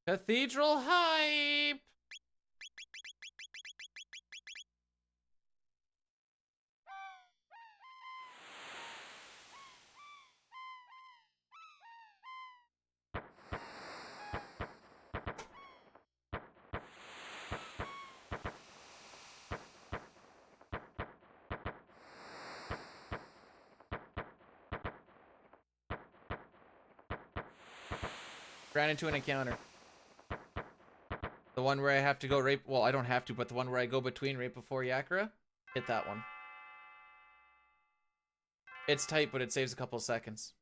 Cathedral hype! Ran into an encounter. The one where I have to go right, well, I don't have to, but the one where I go between right before Yakra, hit that one. It's tight, but it saves a couple of seconds.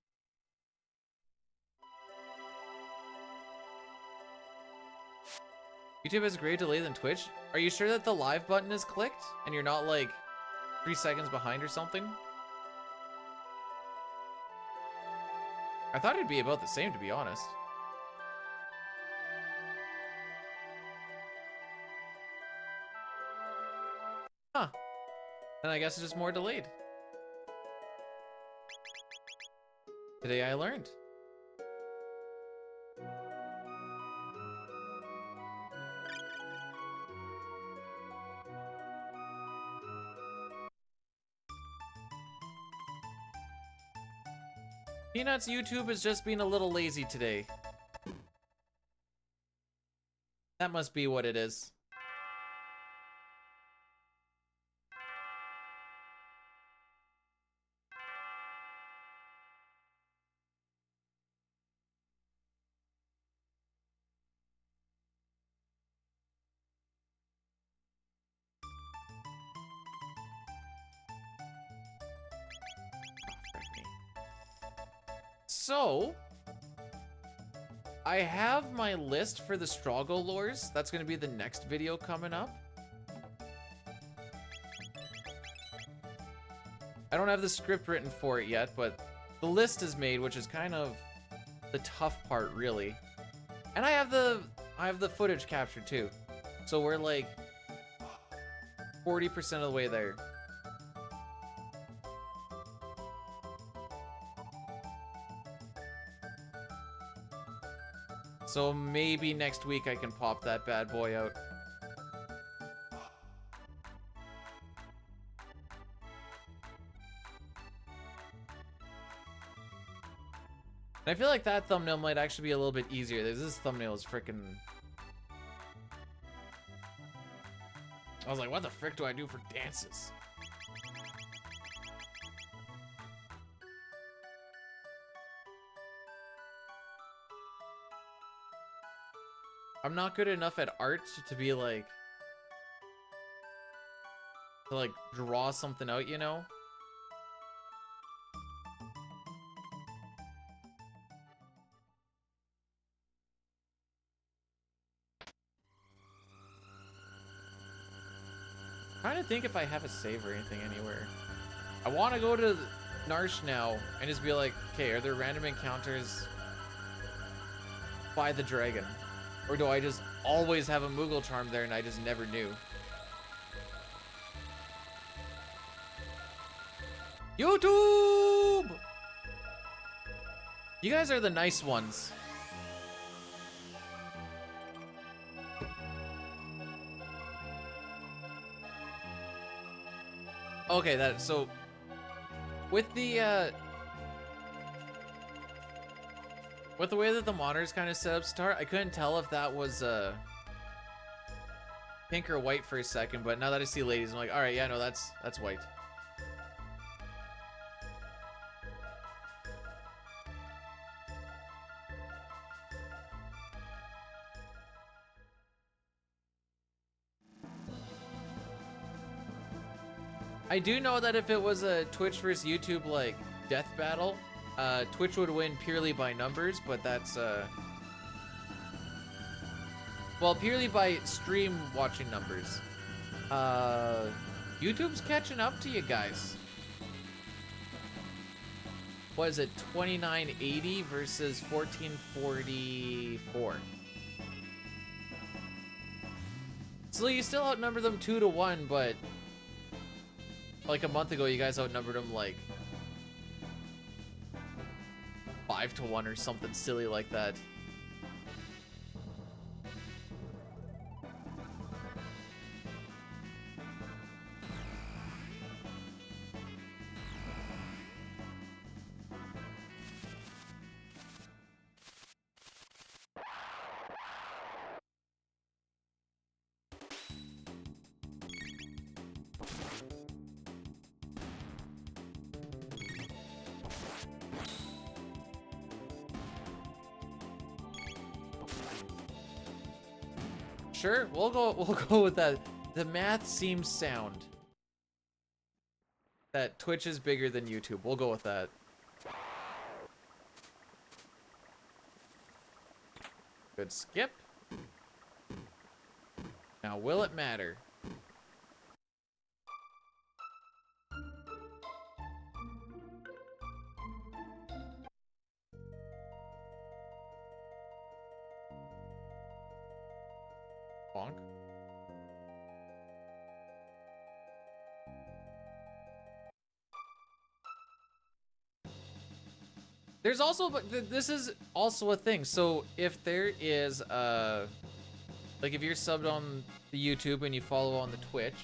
YouTube has a greater delay than Twitch. Are you sure that the live button is clicked and you're not like 3 seconds behind or something? I thought it'd be about the same, to be honest. Huh. Then I guess it's just more delayed. Today I learned. Peanuts YouTube is just being a little lazy today. That must be what it is. So, I have my list for the Stroggle lores. That's going to be the next video coming up. I don't have the script written for it yet, but the list is made, which is kind of the tough part, really. And I have the footage captured too. So we're like 40% of the way there. So maybe next week I can pop that bad boy out. And I feel like that thumbnail might actually be a little bit easier. This thumbnail is freaking... I was like, what the frick do I do for dances? I'm not good enough at art to be like... to like draw something out, you know? Trying to think if I have a save or anything anywhere. I want to go to Narsh now and just be like, okay, are there random encounters by the dragon? Or do I just always have a Moogle charm there and I just never knew? YouTube! You guys are the nice ones. Okay, so with the way that the monitors kind of set up start, I couldn't tell if that was pink or white for a second, but now that I see ladies, I'm like, all right, yeah, no, that's white. I do know that if it was a Twitch versus YouTube like death battle, Twitch would win purely by numbers, but that's well, purely by stream watching numbers. YouTube's catching up to you guys. What is it, 2980 versus 1444? So you still outnumber them 2-1, but like a month ago, you guys outnumbered them like 5-1 or something silly like that. Sure, we'll go with that. The math seems sound. That Twitch is bigger than YouTube. We'll go with that. Good skip. Now, will it matter? Bonk. There's also, but this is also a thing. So if there is, like if you're subbed on the YouTube and you follow on the Twitch,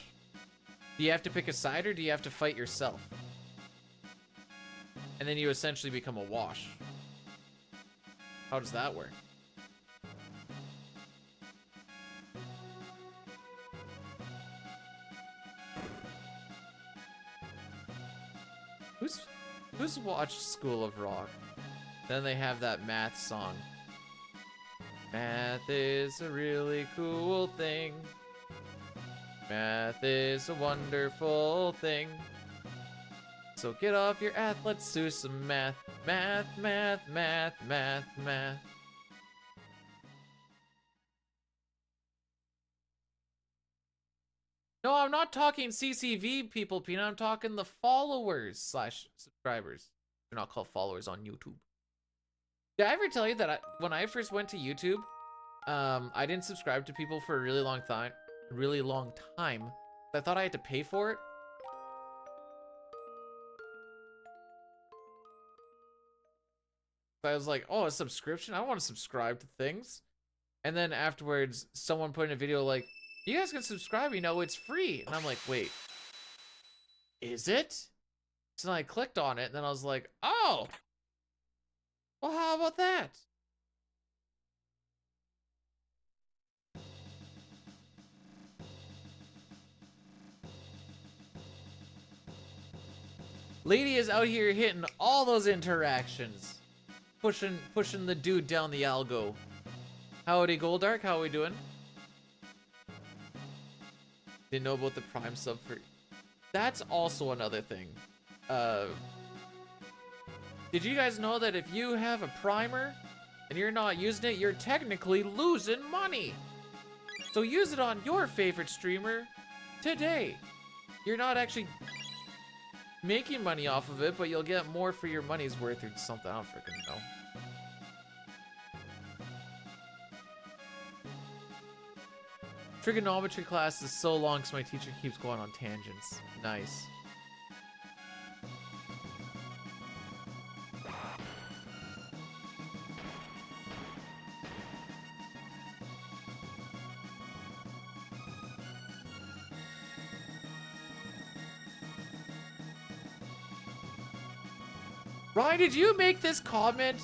do you have to pick a side or do you have to fight yourself? And then you essentially become a wash. How does that work? Who's watched School of Rock? Then they have that math song. Math is a really cool thing. Math is a wonderful thing. So get off your ass, let's do some math. Math, math, math, math, math. No, I'm not talking CCV people, Peanut. I'm talking the followers slash subscribers. They're not called followers on YouTube. Did I ever tell you that when I first went to YouTube, I didn't subscribe to people for a really long time. I thought I had to pay for it. So I was like, oh, a subscription? I don't want to subscribe to things. And then afterwards, someone put in a video like, you guys can subscribe, you know, it's free. And I'm like, wait, is it? So then I clicked on it, and then I was like, oh, well, how about that? Lady is out here hitting all those interactions. Pushing the dude down the algo. Howdy, Goldark, how are we doing? Didn't know about the Prime sub for... That's also another thing. Did you guys know that if you have a primer and you're not using it, you're technically losing money? So use it on your favorite streamer today. You're not actually making money off of it, but you'll get more for your money's worth or something. I don't freaking know. Trigonometry class is so long because my teacher keeps going on tangents. Nice. Ryan, did you make this comment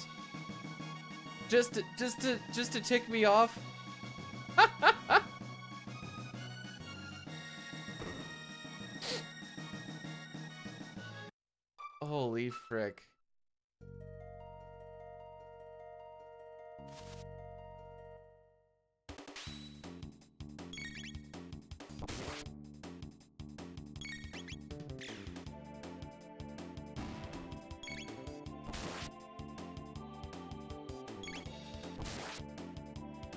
just to tick me off? Holy frick.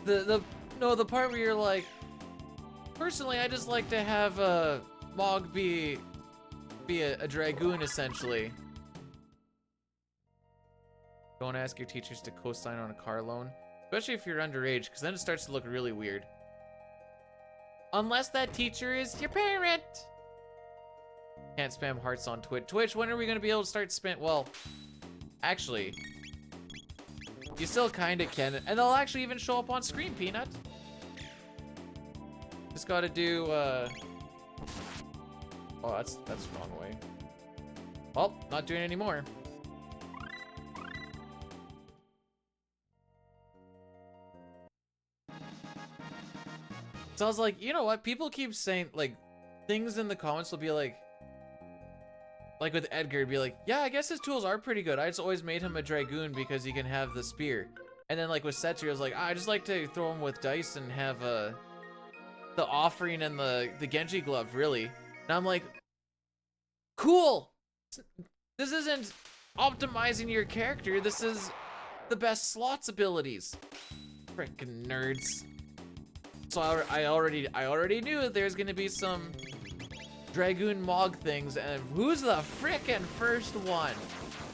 The part where you're like, personally, I just like to have Mog be a dragoon, essentially. Don't ask your teachers to co-sign on a car loan, especially if you're underage, because then it starts to look really weird. Unless that teacher is your parent. Can't spam hearts on Twitch. Twitch, when are we going to be able to start spam? Well, actually, you still kind of can, and they'll actually even show up on screen, Peanut. Just got to do, oh, that's the wrong way. Well, not doing it anymore. So I was like, you know what? People keep saying, like, things in the comments will be like with Edgar, it'd be like, yeah, I guess his tools are pretty good. I just always made him a dragoon because he can have the spear. And then like with Setsu, I was like, I just like to throw him with dice and have the offering and the Genji glove, really. And I'm like, cool. This isn't optimizing your character. This is the best slots abilities. Frickin' nerds. So I already knew there's gonna be some Dragoon Mog things, and who's the frickin' first one?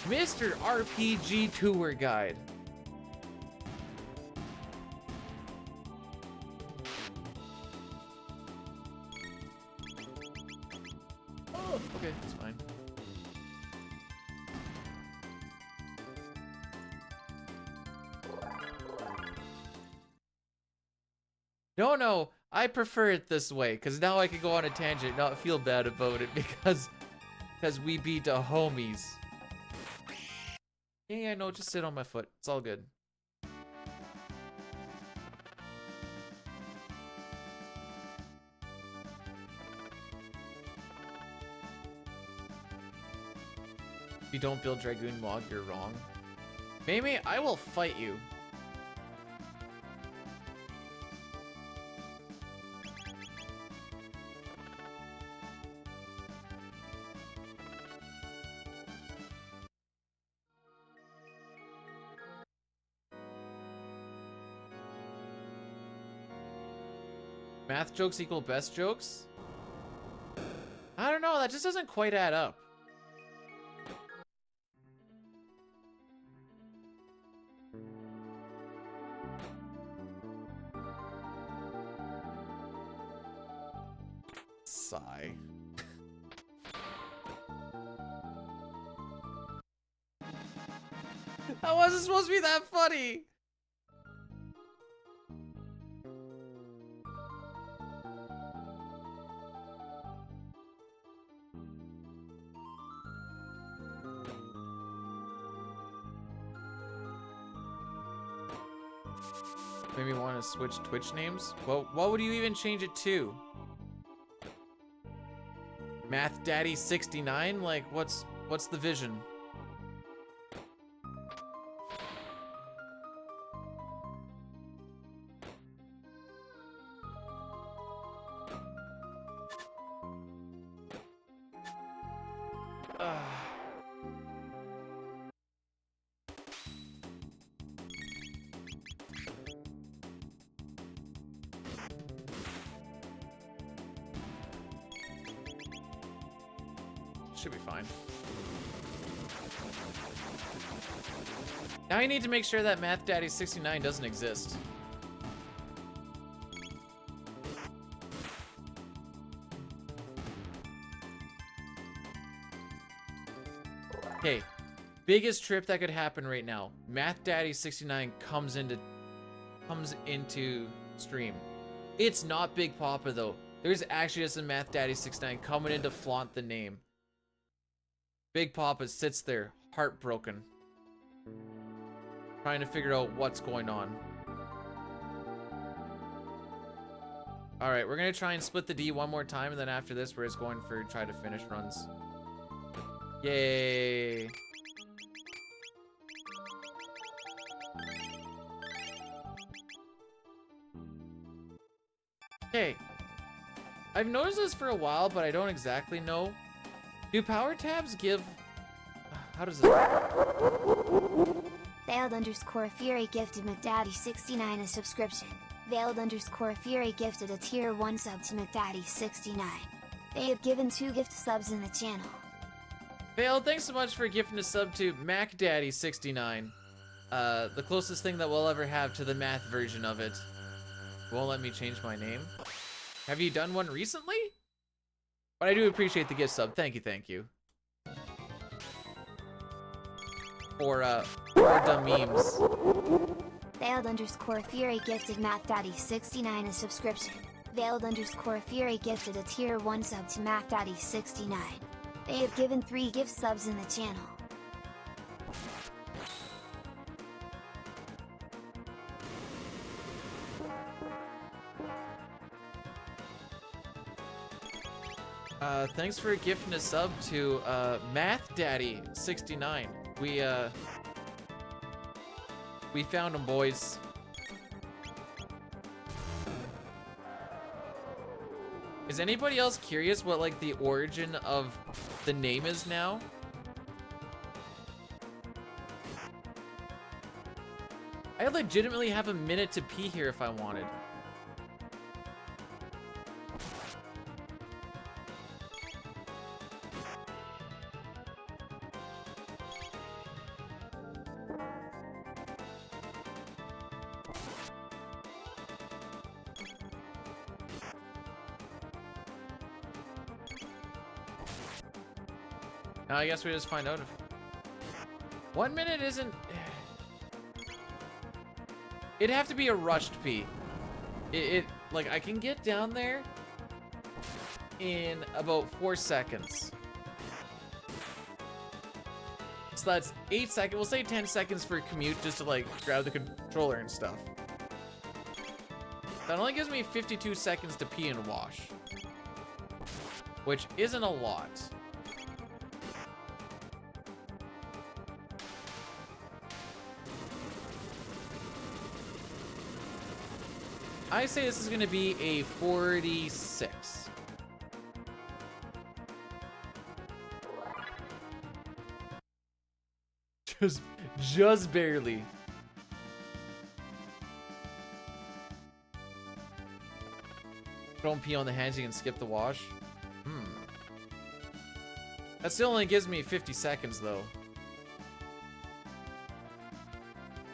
Mr. RPG Tour Guide. Oh, okay, that's fine. No, I prefer it this way, because now I can go on a tangent, not feel bad about it, because we beat the homies. Yeah, no, just sit on my foot. It's all good. If you don't build Dragoon Mog, you're wrong. Maybe I will fight you. Math jokes equal best jokes? I don't know, that just doesn't quite add up. Sigh. That wasn't supposed to be that funny! Maybe want to switch Twitch names? Well, what would you even change it to? Math Daddy 69? Like, what's the vision? Should be fine. Now I need to make sure that Math Daddy 69 doesn't exist. Okay, biggest trip that could happen right now. Math Daddy 69 comes into stream. It's not Big Papa though. There's actually just a Math Daddy 69 coming in to flaunt the name. Big Papa sits there, heartbroken, trying to figure out what's going on. Alright, we're gonna try and split the D one more time, and then after this, we're just going for try to finish runs. Yay! Okay. I've noticed this for a while, but I don't exactly know. Do power tabs give... How does this work? Veiled_Fury gifted McDaddy69 a subscription. Veiled_Fury gifted a tier 1 sub to McDaddy69. They have given 2 gift subs in the channel. Veiled, thanks so much for gifting a sub to MacDaddy69. The closest thing that we'll ever have to the math version of it. Won't let me change my name. Have you done one recently? But I do appreciate the gift sub. Thank you. For the memes. Veiled_Fury gifted MathDaddy69 a subscription. Veiled_Fury gifted a tier 1 sub to MathDaddy69. They have given 3 gift subs in the channel. Thanks for gifting a sub to MathDaddy69. We found him, boys. Is anybody else curious what like the origin of the name is now? I legitimately have a minute to pee here if I wanted. Now I guess we just find out if 1 minute isn't. It'd have to be a rushed pee. It like I can get down there in about 4 seconds. So that's 8 seconds. We'll say 10 seconds for a commute just to like grab the controller and stuff. That only gives me 52 seconds to pee and wash, which isn't a lot. I say this is gonna be a 46. Just barely. Don't pee on the hands, you can skip the wash. That still only gives me 50 seconds though.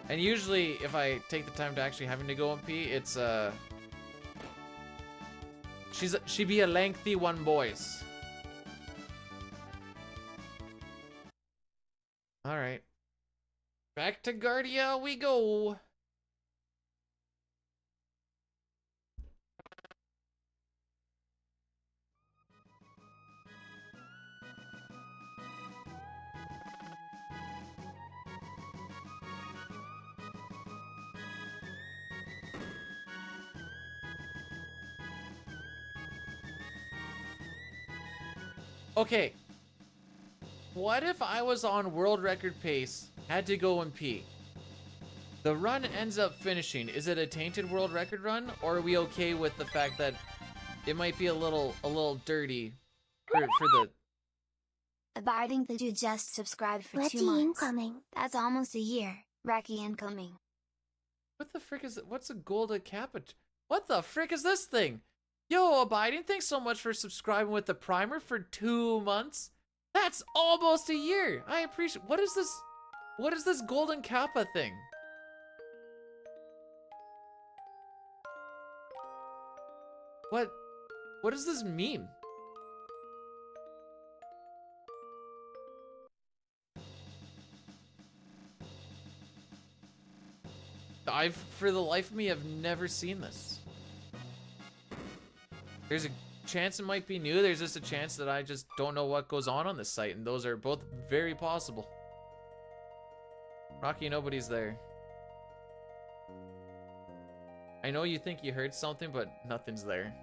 And usually, if I take the time to actually having to go and pee, it's she be a lengthy one, boys. All right, back to Guardia we go. Okay, what if I was on world record pace, had to go and pee? The run ends up finishing. Is it a tainted world record run, or are we okay with the fact that it might be a little dirty for the... Abiding the dude just subscribed for 2 Letty months. incoming. That's almost a year. Raki incoming. What the frick is it? What's a golden kappa? What the frick is this thing? Yo, Abiding, thanks so much for subscribing with the primer for 2 months. That's almost a year. I appreciate. What is this? What is this golden kappa thing? What does this mean? For the life of me, I've never seen this. There's a chance it might be new. There's just a chance that I just don't know what goes on this site, and those are both very possible. Rocky, nobody's there. I know you think you heard something, but nothing's there.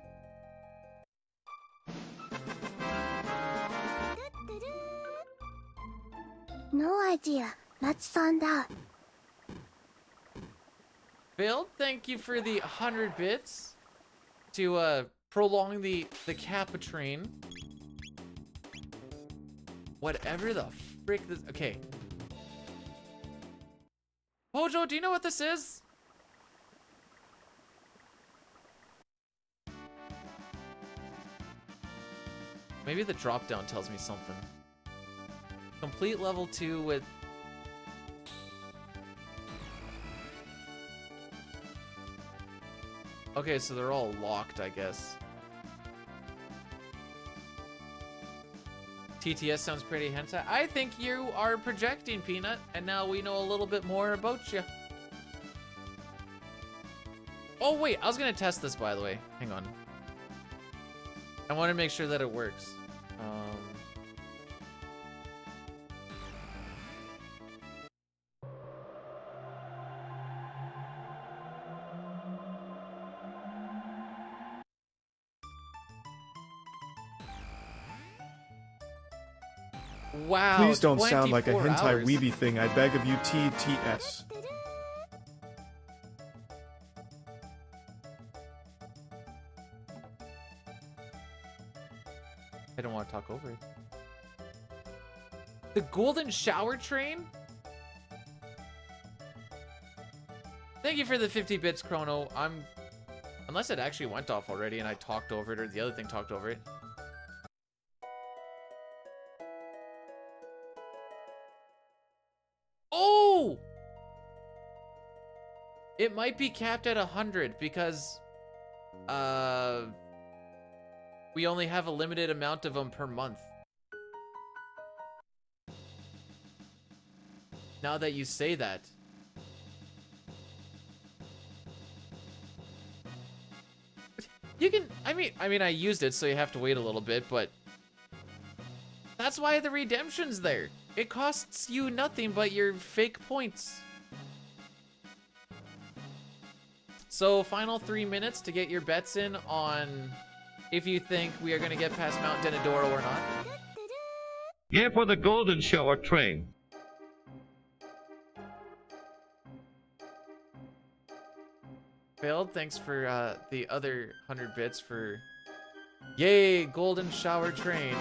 No idea. Let's find out. Bill, thank you for the 100 bits to prolong the Kappa train. Whatever the frick this... Okay. Mojo, do you know what this is? Maybe the drop down tells me something. Complete level 2 with... Okay, so they're all locked, I guess. TTS sounds pretty hentai. I think you are projecting, Peanut, and now we know a little bit more about you. Oh, wait, I was gonna test this, by the way. Hang on. I want to make sure that it works. Wow. Please don't sound like a 24 hentai hours. weeby thing, I beg of you, TTS. I don't want to talk over it. The golden shower train? Thank you for the 50 bits, Chrono. Unless it actually went off already and I talked over it or the other thing talked over it. Oh! It might be capped at 100 because we only have a limited amount of them per month. Now that you say that. You can, I mean I used it, so you have to wait a little bit, but that's why the redemption's there. It costs you nothing but your fake points. So final 3 minutes to get your bets in on if you think we are gonna get past Mount Denadoro or not. Here for the golden shower train. Failed, thanks for the other 100 bits for... Yay, golden shower train.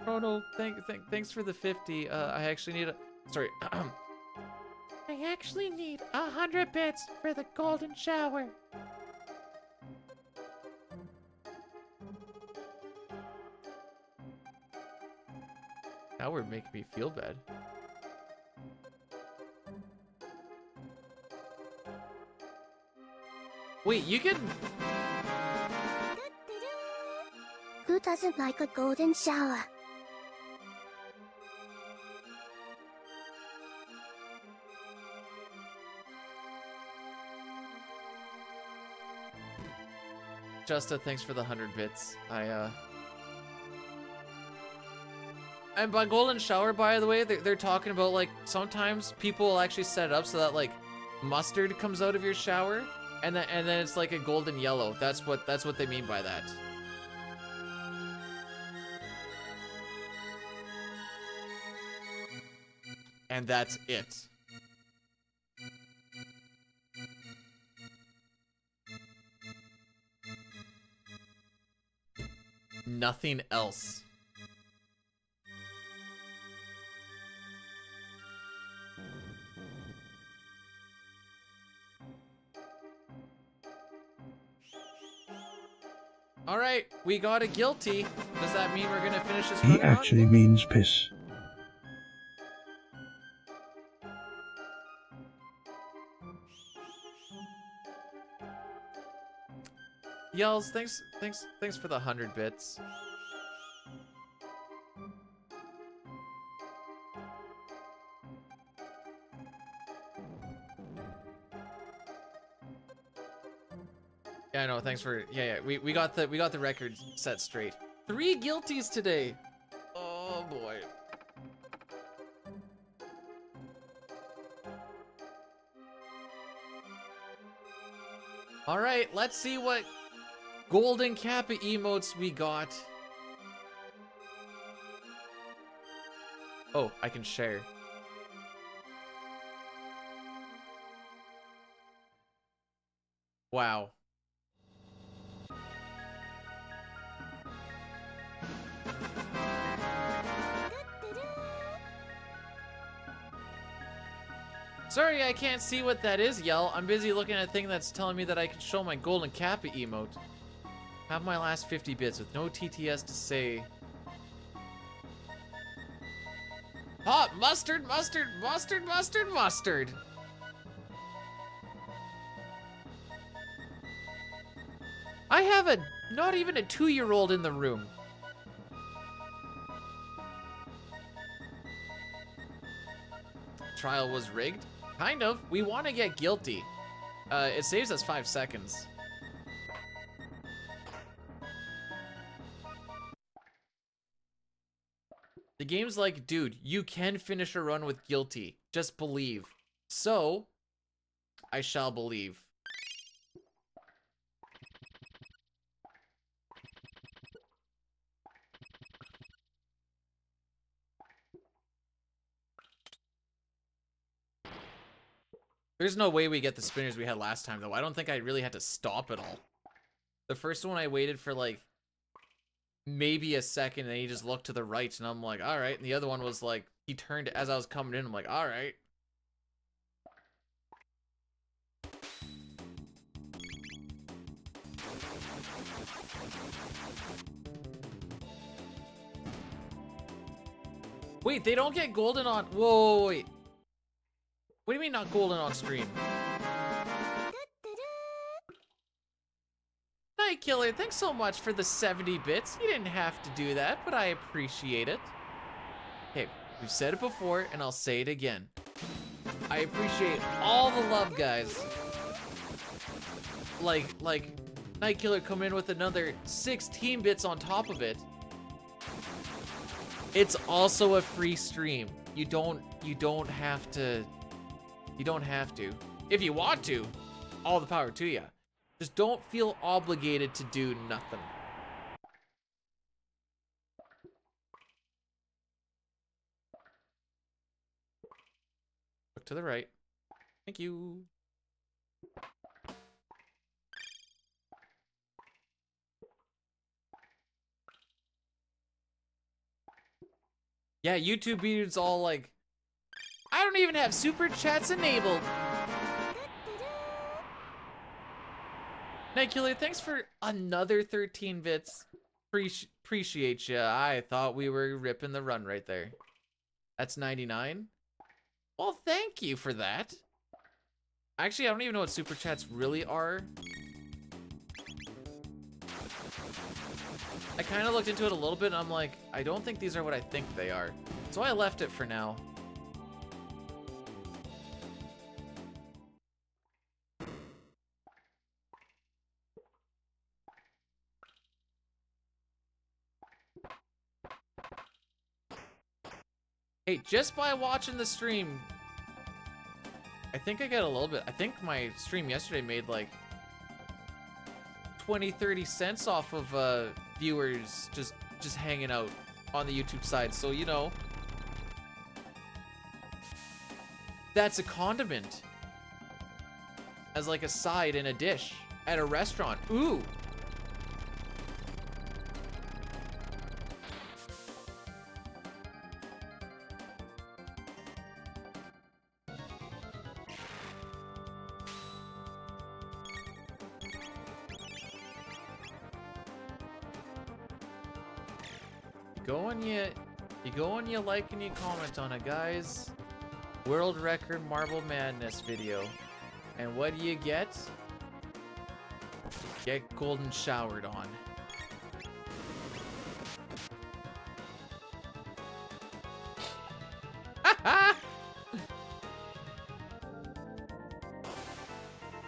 Oh no, thanks for the 50. I actually need a... Sorry. I actually need 100 bits for the golden shower. Now we're making me feel bad. Wait, you can... Who doesn't like a golden shower? Justa, thanks for the 100 bits. And by golden shower, by the way, they're talking about, like, sometimes people will actually set it up so that, like, mustard comes out of your shower, and then it's like a golden yellow. That's what they mean by that. And that's it. Nothing else. All right, we got a guilty. Does that mean we're gonna finish this run? He actually means piss. Yells, thanks for the 100 bits. Yeah, I know. Thanks for we got the record set straight. 3 guilties today. Oh boy. All right, let's see what golden Kappa emotes we got. Oh, I can share. Wow. Sorry, I can't see what that is, Yell. I'm busy looking at a thing that's telling me that I can show my golden Kappa emote. Have my last 50 bits with no TTS to say. Hot mustard, mustard, mustard, mustard, mustard. I have not even a 2-year-old in the room. Trial was rigged? Kind of. We want to get guilty. It saves us 5 seconds. The game's like, dude, you can finish a run with guilty. Just believe. So, I shall believe. There's no way we get the spinners we had last time, though. I don't think I really had to stop at all. The first one I waited for, like, maybe a second, and he just looked to the right, and I'm like, all right. And the other one was, like, he turned as I was coming in. I'm like, all right. Wait, they don't get golden on... Whoa, wait. What do you mean not golden on stream? Night Killer, thanks so much for the 70 bits. You didn't have to do that, but I appreciate it. Hey, we've said it before, and I'll say it again. I appreciate all the love, guys. Like, Night Killer coming in with another 16 bits on top of it. It's also a free stream. You don't have to. You don't have to. If you want to, all the power to you. Just don't feel obligated to do nothing. Look to the right. Thank you. Yeah, YouTube dudes all like, I don't even have super chats enabled. Night Killer, thanks for another 13 bits. Appreciate ya. I thought we were ripping the run right there. That's 99. Well, thank you for that. Actually, I don't even know what super chats really are. I kind of looked into it a little bit, and I'm like, I don't think these are what I think they are. So I left it for now. Hey, just by watching the stream, I think I get a little bit. I think my stream yesterday made like 20-30 cents off of viewers just hanging out on the YouTube side. So, you know, that's a condiment as like a side in a dish at a restaurant. Ooh. You go and you like and you comment on it, guys. World record Marble Madness video. And what do you get? Get golden showered on.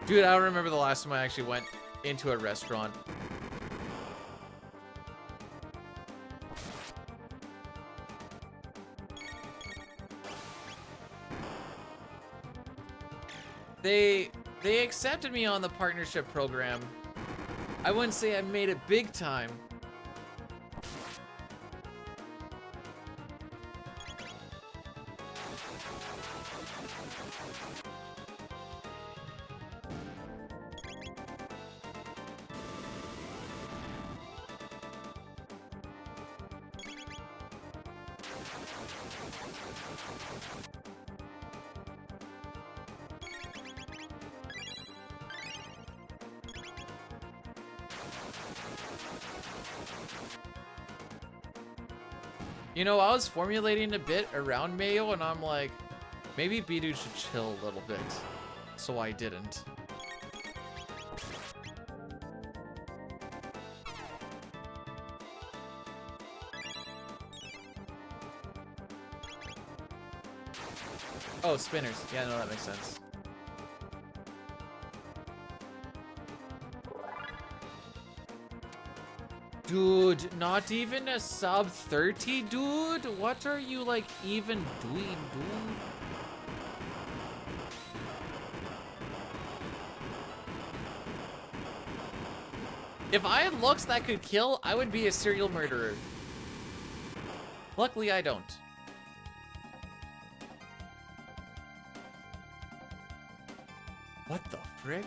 Dude, I don't remember the last time I actually went into a restaurant. They accepted me on the partnership program. I wouldn't say I made it big time. You know, I was formulating a bit around Mayo, and I'm like, maybe Bidu should chill a little bit. So I didn't. Oh, spinners. Yeah, no, that makes sense. Dude, not even a sub 30, dude? What are you, like, even doing, dude? If I had looks that could kill, I would be a serial murderer. Luckily, I don't. What the frick?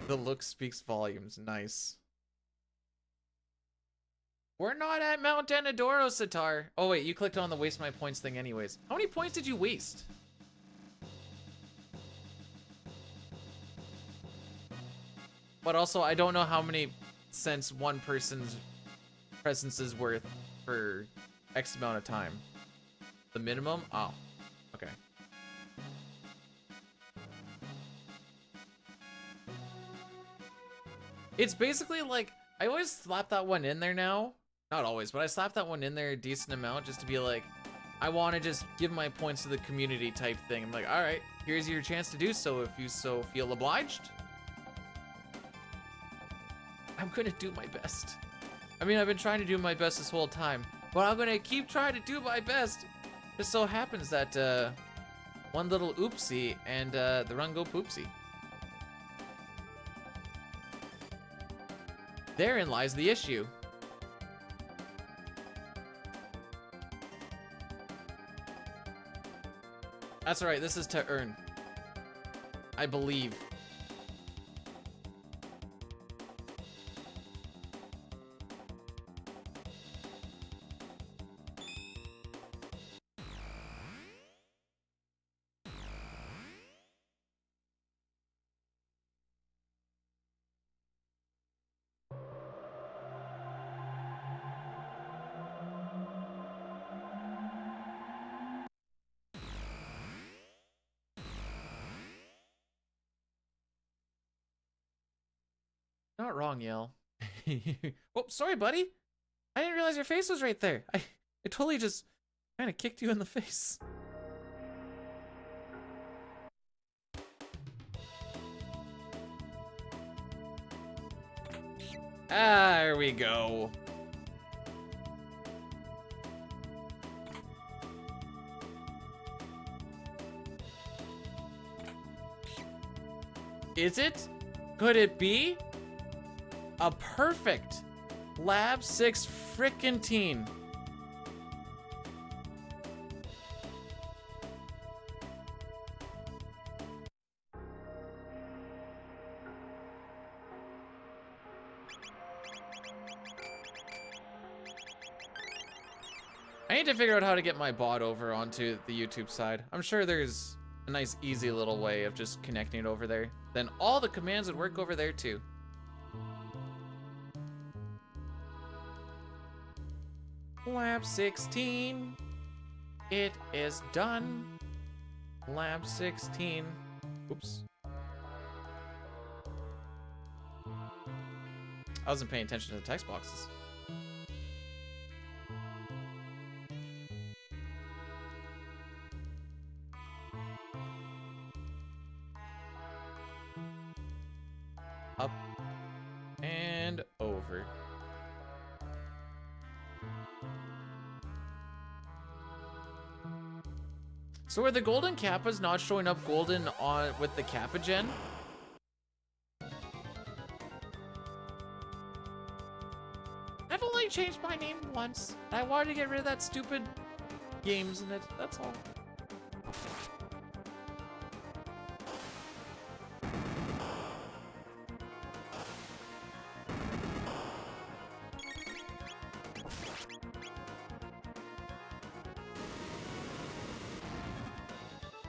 The look speaks volumes. Nice. We're not at Mount Denadoro, Sitar. Oh wait, you clicked on the waste my points thing anyways. How many points did you waste? But also, I don't know how many cents one person's presence is worth for X amount of time. The minimum? Oh, okay. It's basically like, I always slap that one in there now. Not always, but I slap that one in there a decent amount just to be like, I want to just give my points to the community type thing. I'm like, all right, here's your chance to do so if you so feel obliged. I'm gonna do my best. I mean, I've been trying to do my best this whole time, but I'm gonna keep trying to do my best. Just so happens that one little oopsie and the run go poopsie. Therein lies the issue. That's alright, this is to earn. I believe. Not wrong, Yell. Oh, sorry, buddy. I didn't realize your face was right there. I totally just kind of kicked you in the face. Ah, there we go. Is it? Could it be? A perfect Lab 6 frickin' teen. I need to figure out how to get my bot over onto the YouTube side. I'm sure there's a nice easy little way of just connecting it over there. Then all the commands would work over there too. Lab 16. It is done. Lab 16. Oops. I wasn't paying attention to the text boxes. Up and over. So are the golden kappas not showing up golden on with the kappa gen? I've only changed my name once. I wanted to get rid of that stupid games in it, that's all.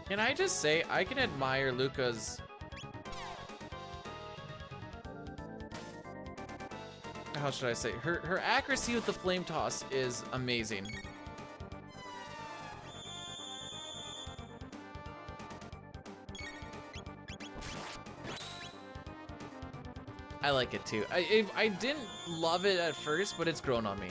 Can I just say, I can admire Luca's... How should I say? Her accuracy with the flame toss is amazing. I like it too. I didn't love it at first, but it's grown on me.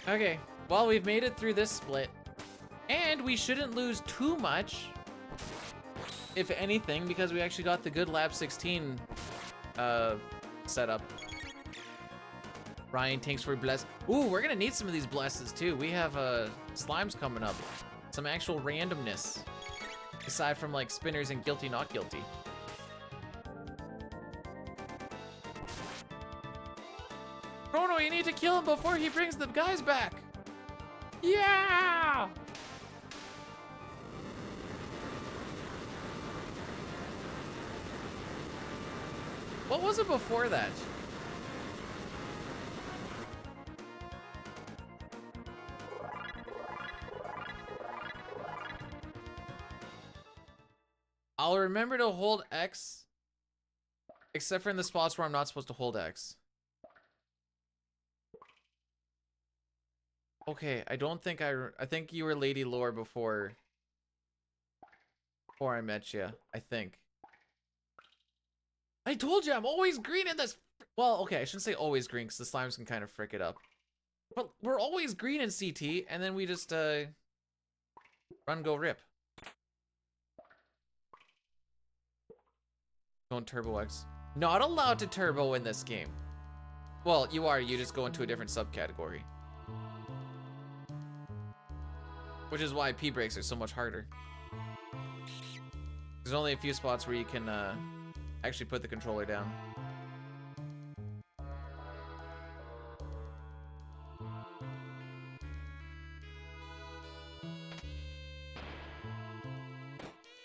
Okay, Well, we've made it through this split. And we shouldn't lose too much, if anything, because we actually got the good lap 16 setup. Ryan, thanks for bless. Ooh, we're gonna need some of these blesses too. We have slimes coming up. Some actual randomness. Aside from like spinners and guilty, not guilty. Chrono, you need to kill him before he brings the guys back. Yeah! What was it before that? I'll remember to hold X, except for in the spots where I'm not supposed to hold X. Okay, I don't think I think you were Lady Lore before I met you, I think. I told you, I'm always green in this. Well, okay, I shouldn't say always green, because the slimes can kind of frick it up. But we're always green in CT, and then we just, run, go, rip. Don't Turbo X. Not allowed to Turbo in this game. Well, you are, you just go into a different subcategory. Which is why P-brakes are so much harder. There's only a few spots where you can, actually put the controller down.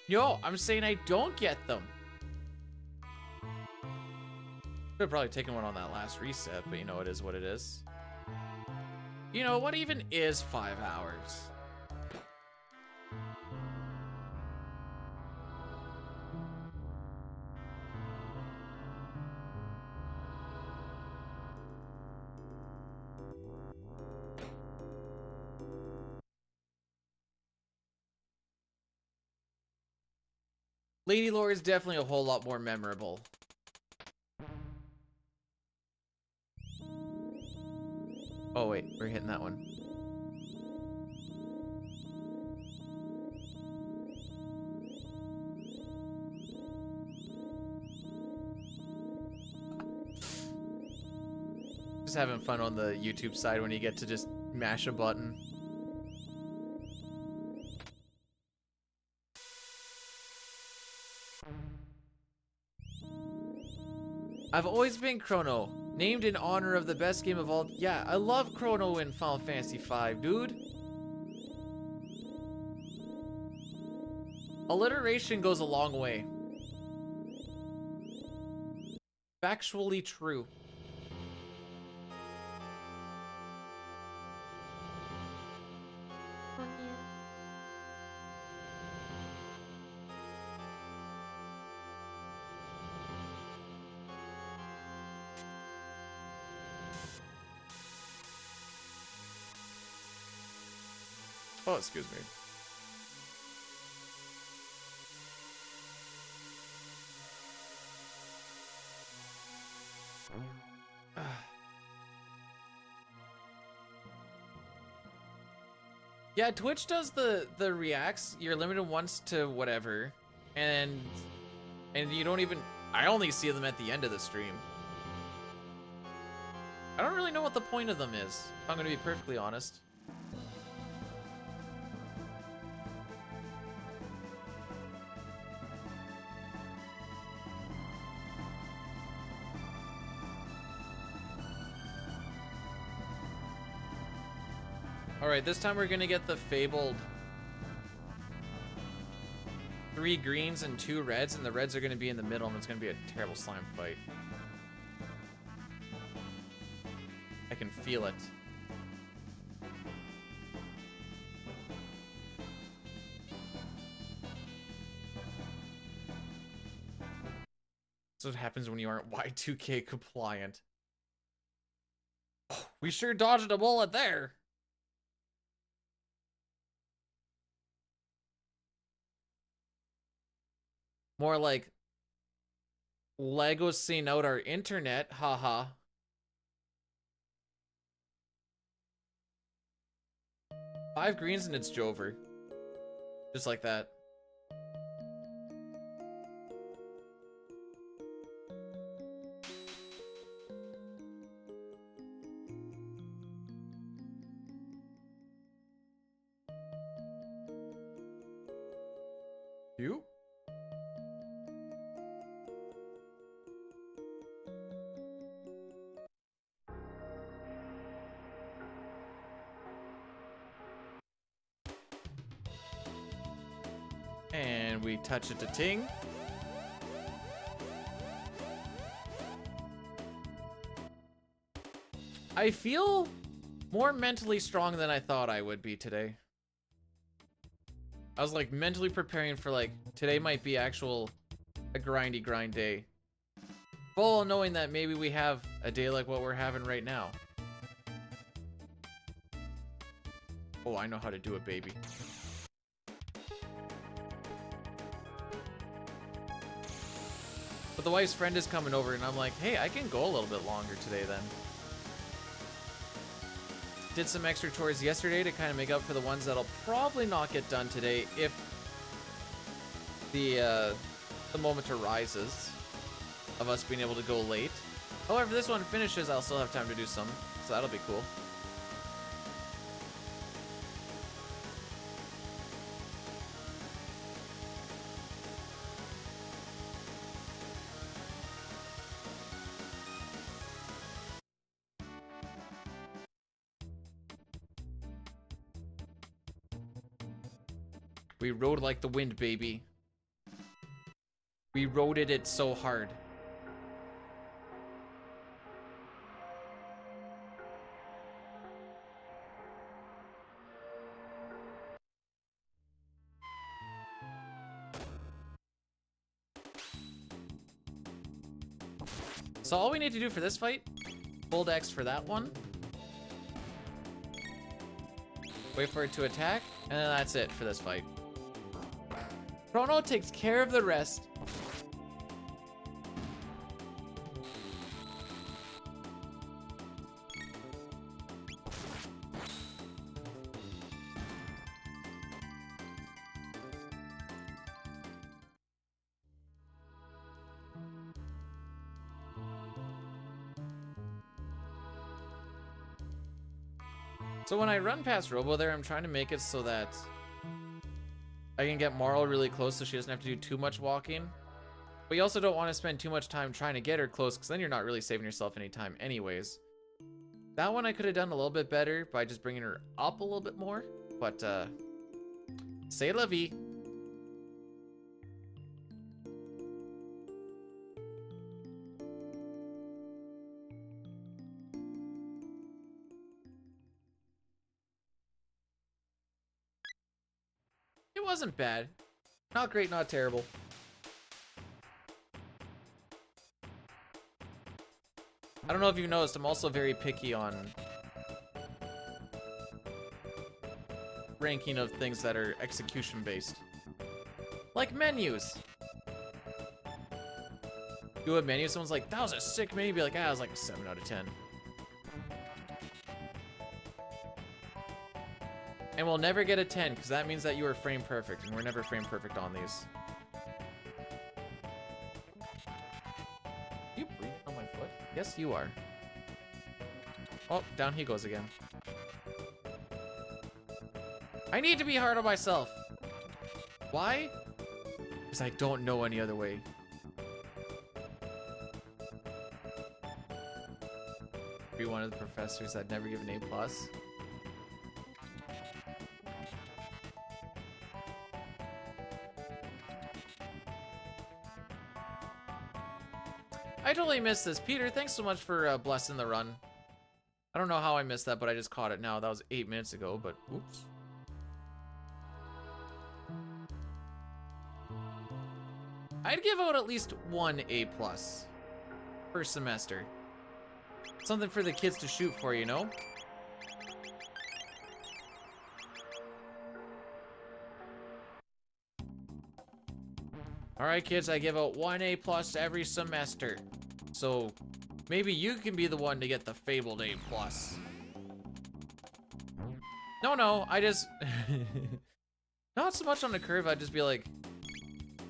Yo, I'm saying I don't get them. Could have probably taken one on that last reset, but you know, it is what it is. You know, what even is 5 hours? Lady Lore is definitely a whole lot more memorable. Oh wait, we're hitting that one. Just having fun on the YouTube side when you get to just mash a button. I've always been Chrono, named in honor of the best game of all. Yeah, I love Chrono in Final Fantasy V, dude. Alliteration goes a long way. Factually true. Oh, excuse me. Yeah, Twitch does the reacts. You're limited once to whatever, and you don't even. I only see them at the end of the stream. I don't really know what the point of them is, if I'm gonna be perfectly honest. Alright, this time we're gonna get the fabled 3 greens and 2 reds, and the reds are gonna be in the middle, and it's gonna be a terrible slime fight. I can feel it. That's what happens when you aren't Y2K compliant. Oh, we sure dodged a bullet there. More like Lego seeing out our internet, haha. 5 greens and it's Jover. Just like that. You? And we touch it to Ting. I feel more mentally strong than I thought I would be today. I was like mentally preparing for like, today might be a grindy grind day. Full knowing that maybe we have a day like what we're having right now. Oh, I know how to do it, baby. But the wife's friend is coming over and I'm like, hey, I can go a little bit longer today then. Did some extra chores yesterday to kind of make up for the ones that'll probably not get done today if the moment arises of us being able to go late. However, if this one finishes, I'll still have time to do some, so that'll be cool. We rode like the wind, baby. We roaded it so hard. So all we need to do for this fight, hold X for that one. Wait for it to attack, and then that's it for this fight. Chrono takes care of the rest. So when I run past Robo there, I'm trying to make it so that I can get Marl really close so she doesn't have to do too much walking. But you also don't want to spend too much time trying to get her close because then you're not really saving yourself any time anyways. That one I could have done a little bit better by just bringing her up a little bit more. But, c'est la vie. It wasn't bad. Not great, not terrible. I don't know if you noticed, I'm also very picky on ranking of things that are execution based. Like menus. Do a menu, someone's like, that was a sick menu, be like, ah, it was like a 7 out of 10. And we'll never get a 10, because that means that you are frame perfect, and we're never frame perfect on these. You breathe on my foot? Yes, you are. Oh, down he goes again. I need to be hard on myself. Why? Because I don't know any other way. Be one of the professors that never give an A+. I totally missed this. Peter, thanks so much for blessing the run. I don't know how I missed that, but I just caught it now. That was 8 minutes ago, but oops. I'd give out at least 1 A+ per semester. Something for the kids to shoot for, you know? Alright kids, I give out 1 A+ every semester. So maybe you can be the one to get the fabled A+. No, I just... Not so much on the curve, I'd just be like,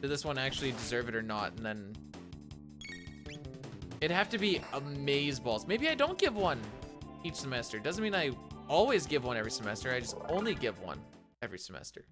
did this one actually deserve it or not? And then... It'd have to be amazeballs. Maybe I don't give one each semester. Doesn't mean I always give one every semester. I just only give one every semester.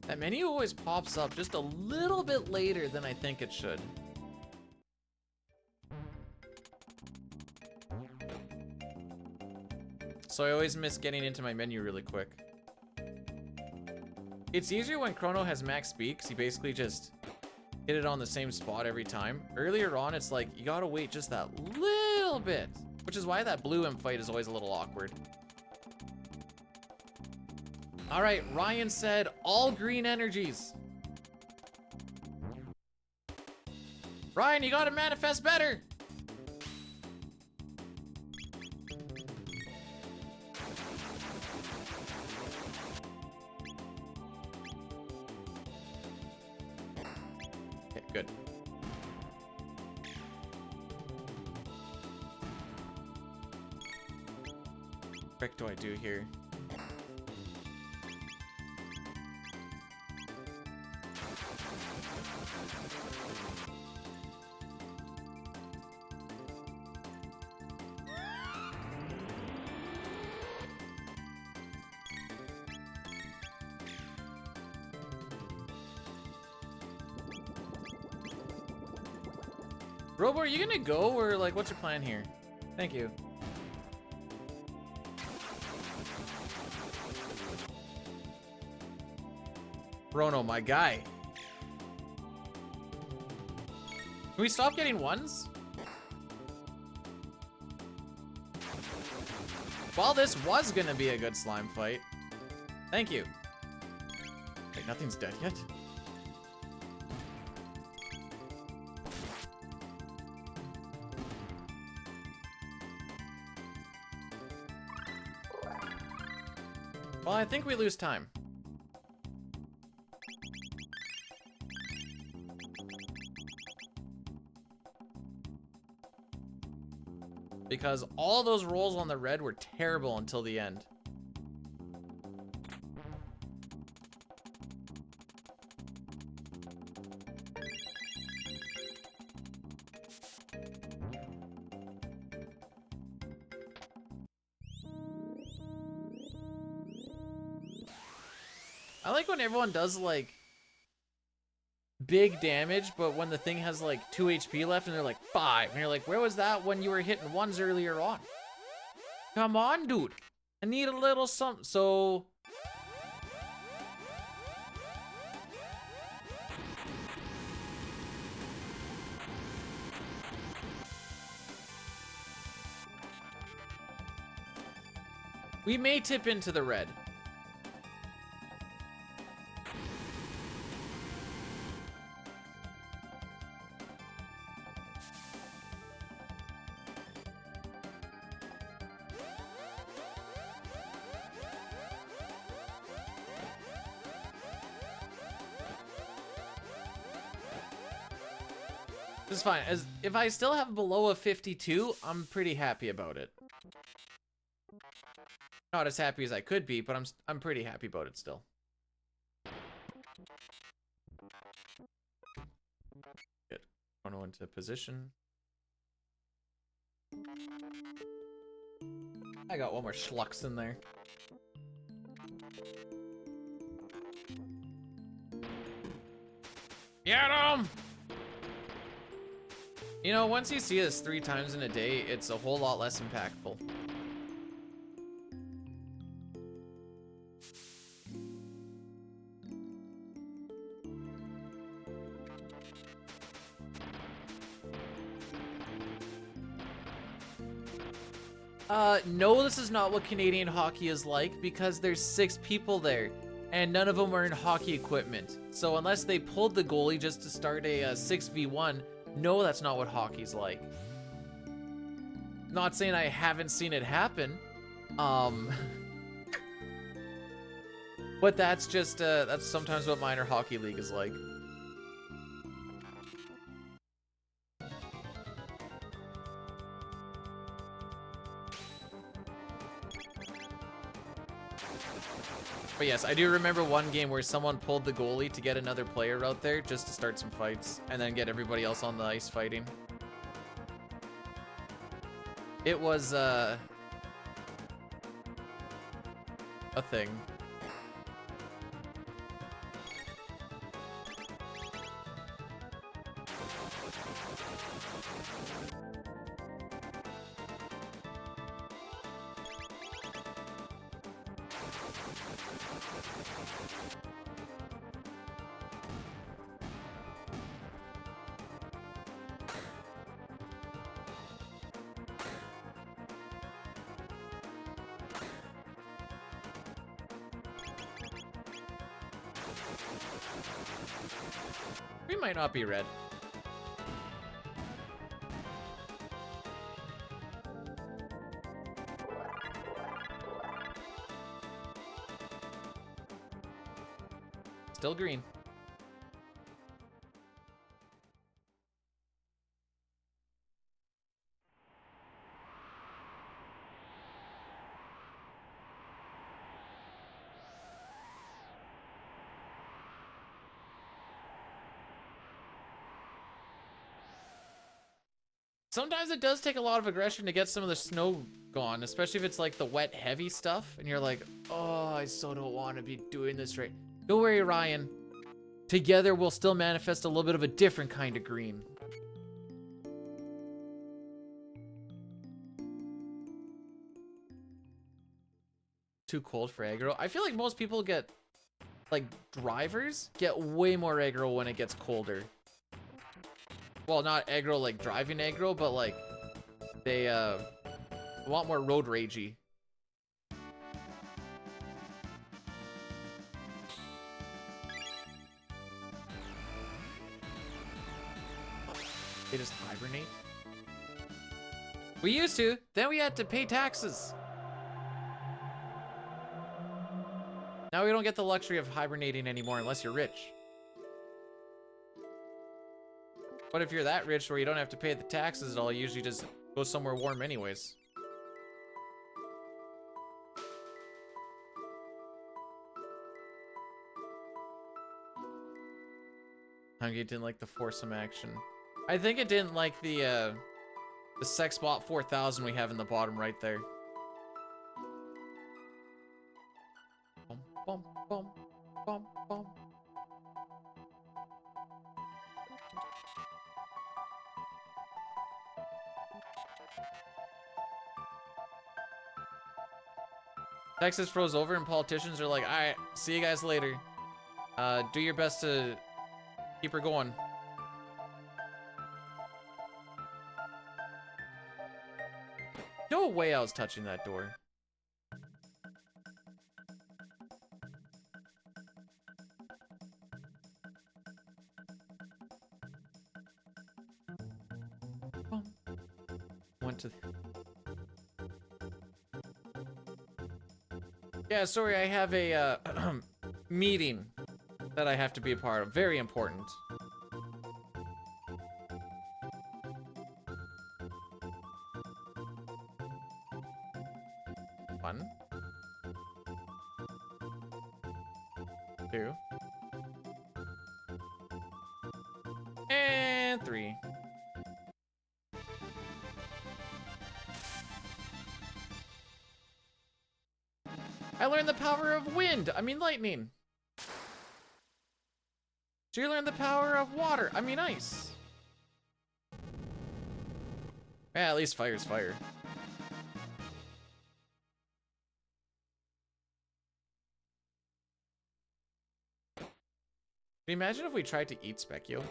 That menu always pops up just a little bit later than I think it should. So I always miss getting into my menu really quick. It's easier when Chrono has max speed, because he basically just hit it on the same spot every time. Earlier on, it's like, you gotta wait just that little bit, which is why that blue imp fight is always a little awkward. All right, Ryan said all green energies. Ryan, you gotta manifest better. Okay, good. What the heck do I do here? Robo, are you gonna go, or like, what's your plan here? Thank you. Chrono, my guy. Can we stop getting ones? Well, this was gonna be a good slime fight. Thank you. Wait, nothing's dead yet? Well, I think we lose time. Because all those rolls on the red were terrible until the end. I like when everyone does like big damage, but when the thing has like 2 HP left and they're like 5, and you're like, where was that when you were hitting ones earlier on? Come on, dude. I need a little something. So we may tip into the red. This is fine. As if I still have below a 52, I'm pretty happy about it. Not as happy as I could be, but I'm pretty happy about it still. Get Chrono into position. I got one more Schlux in there. Get him! You know, once you see this 3 times in a day, it's a whole lot less impactful. No, this is not what Canadian hockey is like, because there's 6 people there, and none of them are in hockey equipment. So unless they pulled the goalie just to start a 6v1, no, that's not what hockey's like. Not saying I haven't seen it happen. But that's just, that's sometimes what minor hockey league is like. But yes, I do remember one game where someone pulled the goalie to get another player out there just to start some fights and then get everybody else on the ice fighting. It was, a thing. We might not be red. Still green. Sometimes it does take a lot of aggression to get some of the snow gone, especially if it's like the wet, heavy stuff, and you're like, oh, I so don't want to be doing this right. Don't worry, Ryan. Together, we'll still manifest a little bit of a different kind of green. Too cold for aggro. I feel like most people get, like, drivers get way more aggro when it gets colder. Well, not aggro like driving aggro, but like they want more road ragey. They just hibernate. We used to, then we had to pay taxes. Now we don't get the luxury of hibernating anymore unless you're rich. But if you're that rich where you don't have to pay the taxes at all, you usually just go somewhere warm anyways. Hungry didn't like the foursome action. I think it didn't like the Sexbot 4000 we have in the bottom right there. Bum, bum, bum, bum, bum. Texas froze over and politicians are like, all right, see you guys later. Do your best to keep her going. No way I was touching that door. Went to... Yeah, sorry, I have a meeting that I have to be a part of. Very important. One. Two. And three. I learned the power of wind. I mean lightning. So you learned the power of water. I mean ice. Yeah, at least fire's fire. Can you imagine if we tried to eat Specchio?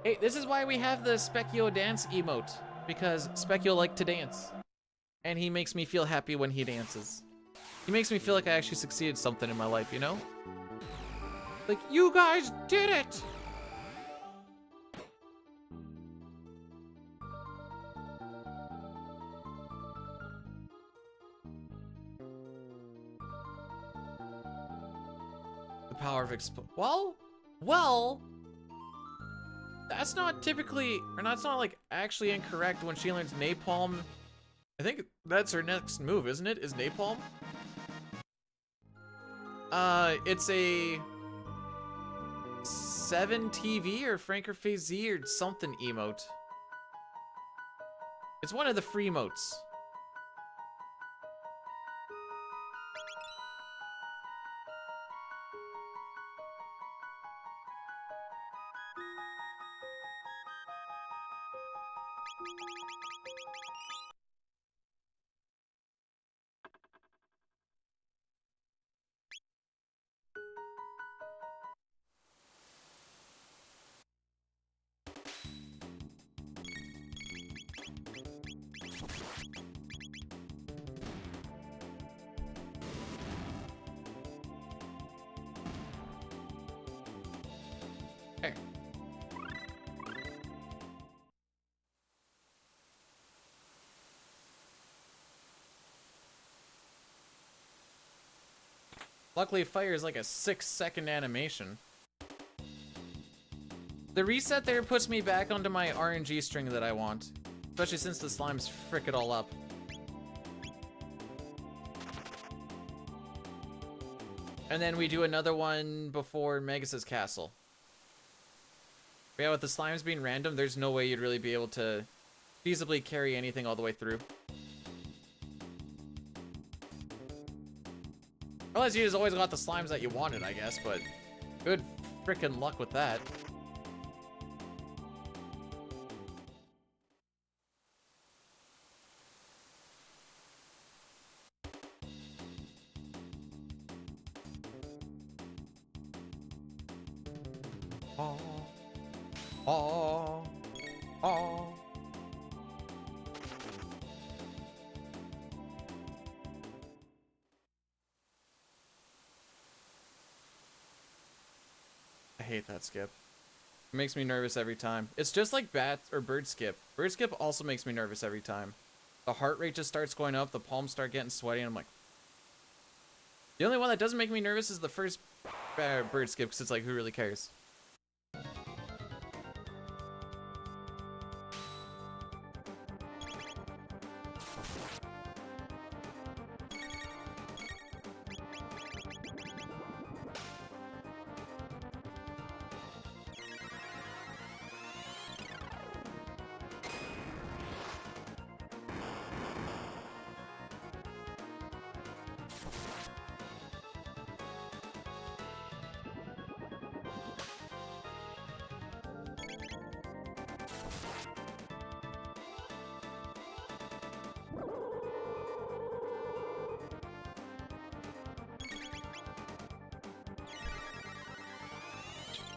Hey, this is why we have the Specchio dance emote. Because Specchio liked to dance. And he makes me feel happy when he dances. He makes me feel like I actually succeeded something in my life, you know? Like, you guys did it! power of well, that's not typically, or that's not like actually incorrect when she learns napalm. I think that's her next move, isn't it? Is napalm? It's a 7 TV or Franker Phase Z or something emote. It's one of the free emotes. Hey. Luckily, fire is like a 6-second animation. The reset there puts me back onto my RNG string that I want, especially since the slimes frick it all up. And then we do another one before Magus's castle. But yeah, with the slimes being random, there's no way you'd really be able to feasibly carry anything all the way through. Unless you just always got the slimes that you wanted, I guess, but good frickin' luck with that. Oh. Oh. Oh. I hate that skip. It makes me nervous every time. It's just like bat or bird skip. Bird skip also makes me nervous every time. The heart rate just starts going up, the palms start getting sweaty, and I'm like... The only one that doesn't make me nervous is the first bird skip, because it's like, who really cares?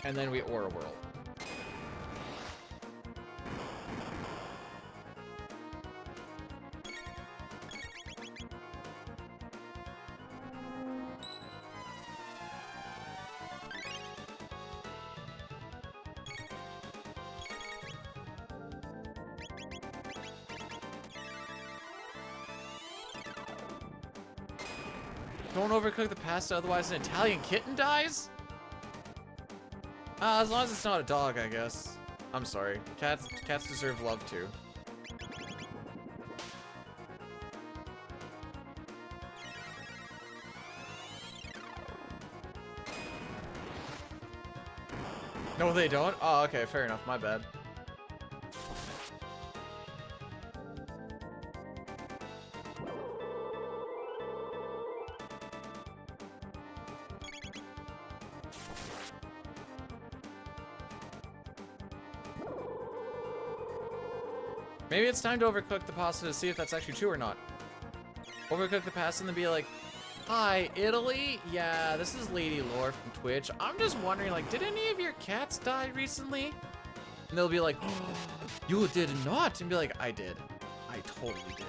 And then we Aura Whirl. Don't overcook the pasta, otherwise an Italian kitten dies? As long as it's not a dog, I guess. I'm sorry. Cats deserve love too. No, they don't? Oh, okay, fair enough. My bad. Maybe it's time to overcook the pasta to see if that's actually true or not. Overcook the pasta and then be like, hi, Italy? Yeah, this is Lady Lore from Twitch. I'm just wondering, like, did any of your cats die recently? And they'll be like, oh, you did not. And be like, I did. I totally did.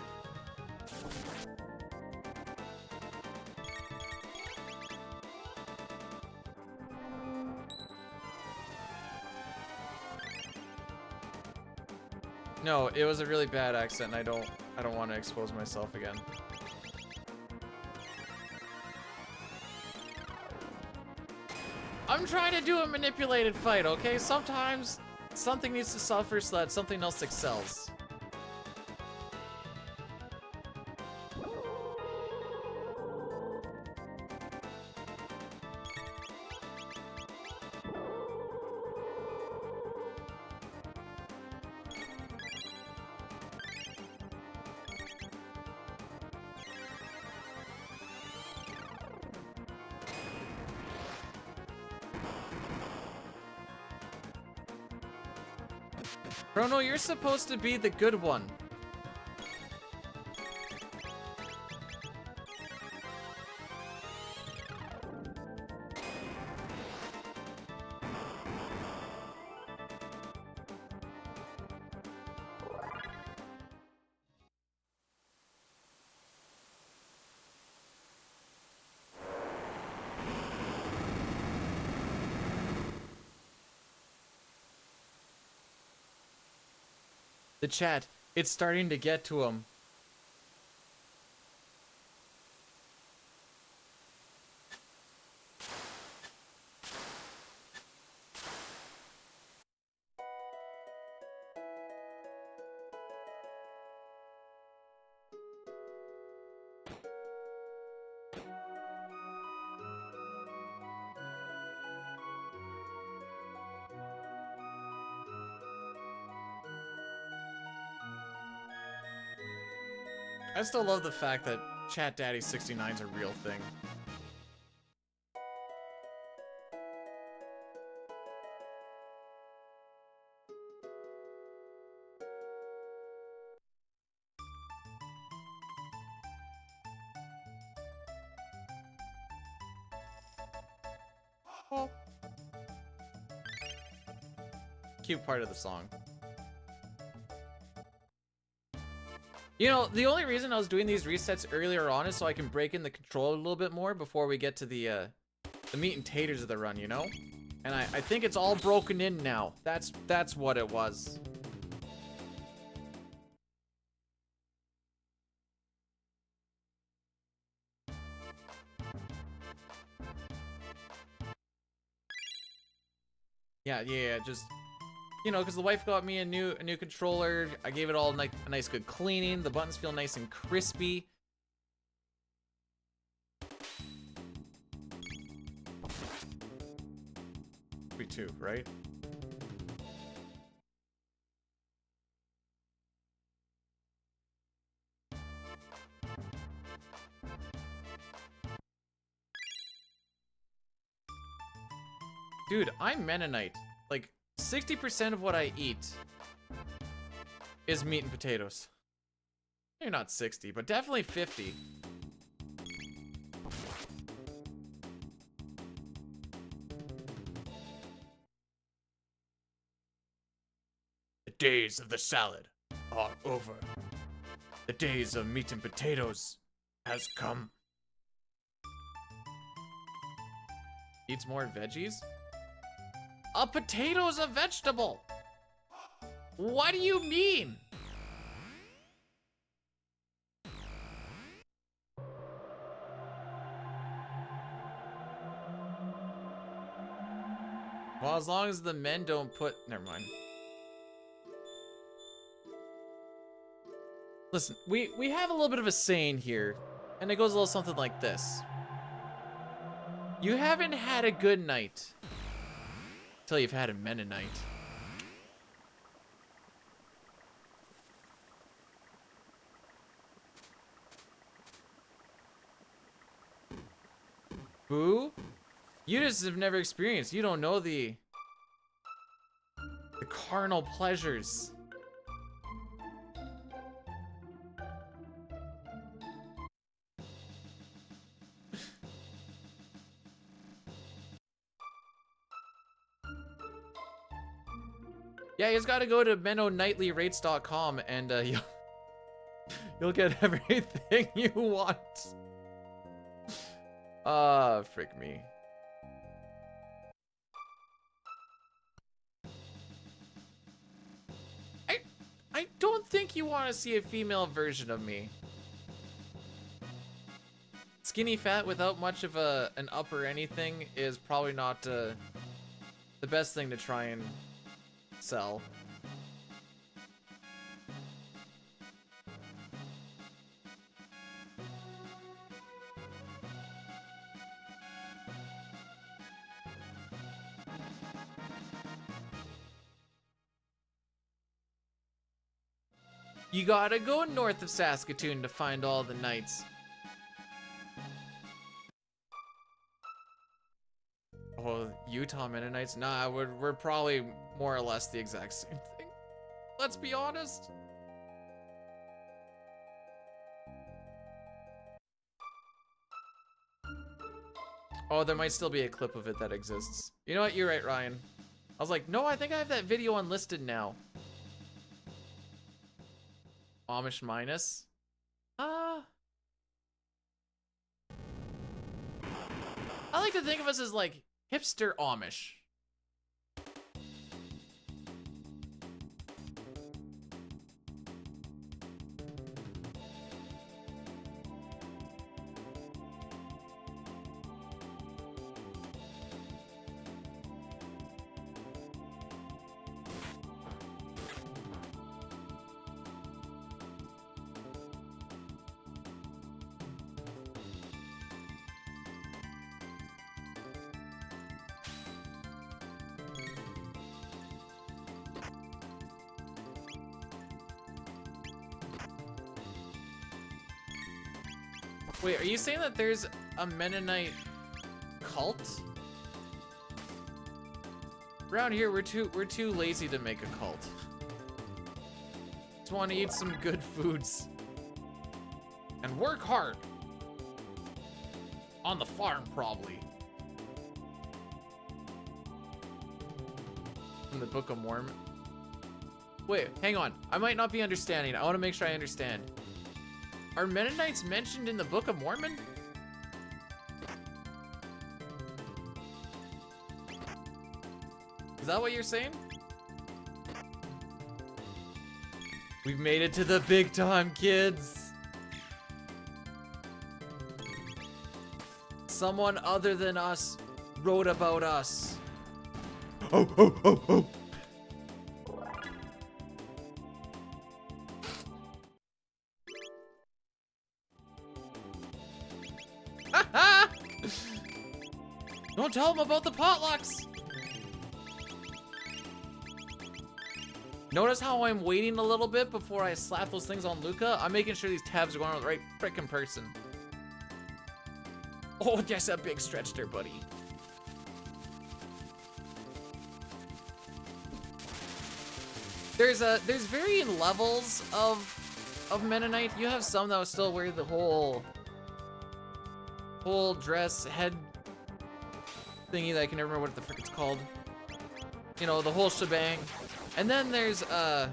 No, it was a really bad accent, and I don't want to expose myself again. I'm trying to do a manipulated fight, okay? Sometimes something needs to suffer so that something else excels. Chrono, you're supposed to be the good one. The chat, it's starting to get to him. I still love the fact that Chat Daddy 69 is a real thing. Oh. Cute part of the song. You know, the only reason I was doing these resets earlier on is so I can break in the control a little bit more before we get to the meat and taters of the run, you know? And I think it's all broken in now. That's what it was. Yeah, just, you know, because the wife got me a new controller. I gave it all a nice good cleaning. The buttons feel nice and crispy. Me too, right? Dude, I'm Mennonite. Like, 60% of what I eat is meat and potatoes. Maybe not 60, but definitely 50. The days of the salad are over. The days of meat and potatoes has come. Eats more veggies? A potato's a vegetable. What do you mean? Well, as long as the men don't put... Never mind. Listen, we have a little bit of a saying here, and it goes a little something like this. You haven't had a good night until you've had a Mennonite. Boo? You just have never experienced. You don't know the carnal pleasures. Yeah, you just gotta go to mennonightlyrates.com and you'll get everything you want. Frick me. I don't think you want to see a female version of me. skinny fat without much of an up or anything is probably not the best thing to try and sell. You gotta go north of Saskatoon to find all the knights. Oh, Utah Mennonites? Nah, we're probably more or less the exact same thing. Let's be honest. Oh, there might still be a clip of it that exists. You know what? You're right, Ryan. I was like, no, I think I have that video unlisted now. Amish minus? I like to think of us as like hipster Amish. Wait, are you saying that there's a Mennonite cult? Around here, we're too lazy to make a cult. Just want to eat some good foods and work hard on the farm, probably. From the Book of Mormon. Wait, hang on. I might not be understanding. I want to make sure I understand. Are Mennonites mentioned in the Book of Mormon? Is that what you're saying? We've made it to the big time, kids. Someone other than us wrote about us. Oh, oh, oh, oh. Don't tell them about the potlucks. Notice how I'm waiting a little bit before I slap those things on Luca? I'm making sure these tabs are going on the right frickin' person. Oh, yes, a big stretch there, buddy. There's varying levels of Mennonite. You have some that will still wear the whole dress head thingy that I can never remember what the frick it's called. You know, the whole shebang. And then there's the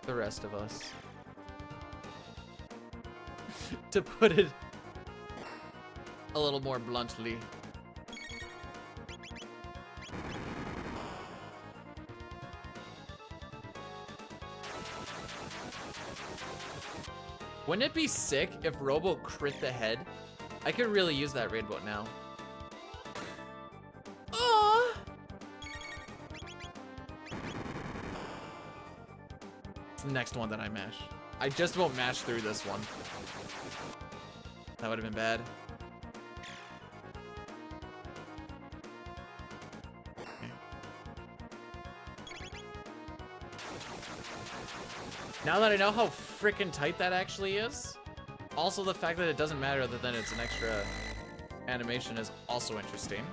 rest of us. To put it a little more bluntly. Wouldn't it be sick if Robo crit the head? I could really use that raid boat now. Aww. It's the next one that I mash. I just won't mash through this one. That would have been bad. Now that I know how freaking tight that actually is, also the fact that it doesn't matter other than it's an extra animation is also interesting.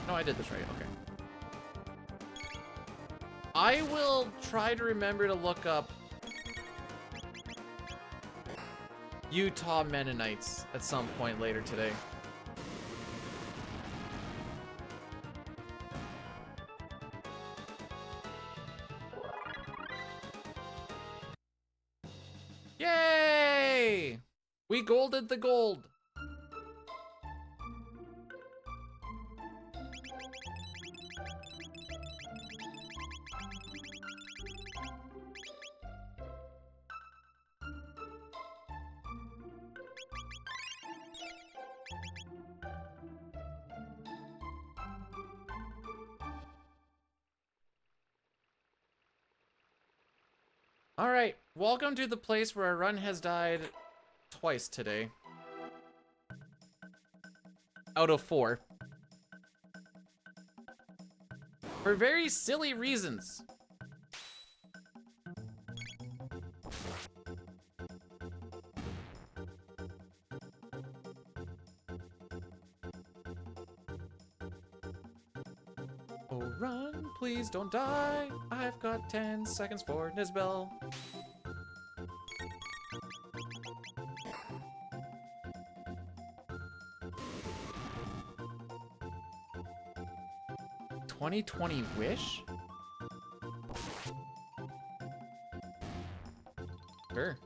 No, I did this right, okay. I will try to remember to look up Utah Mennonites at some point later today. Yay! We golded the gold. All right, welcome to the place where our run has died twice today. Out of 4. For very silly reasons. Oh, run, please don't die. I've got 10 seconds for Nisbel. "2020 Wish?" Sure.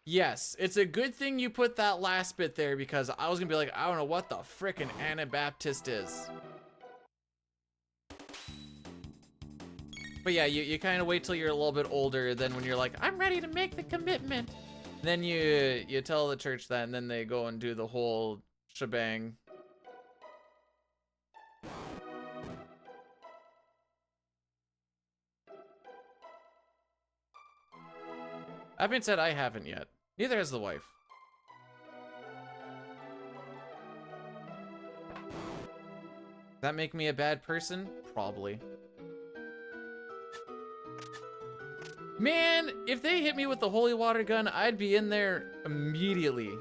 Yes, it's a good thing you put that last bit there because I was gonna be like, I don't know what the frickin' Anabaptist is. But yeah, you kind of wait till you're a little bit older, then when you're like, I'm ready to make the commitment. Then you tell the church that, and then they go and do the whole shebang. That being said, I haven't yet. Neither has the wife. Does that make me a bad person? Probably. Man, if they hit me with the holy water gun, I'd be in there immediately.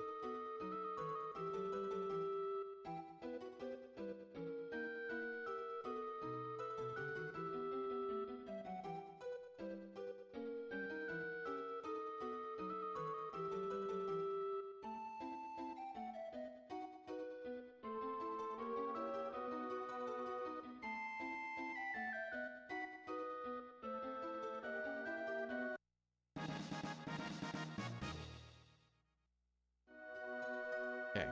Okay.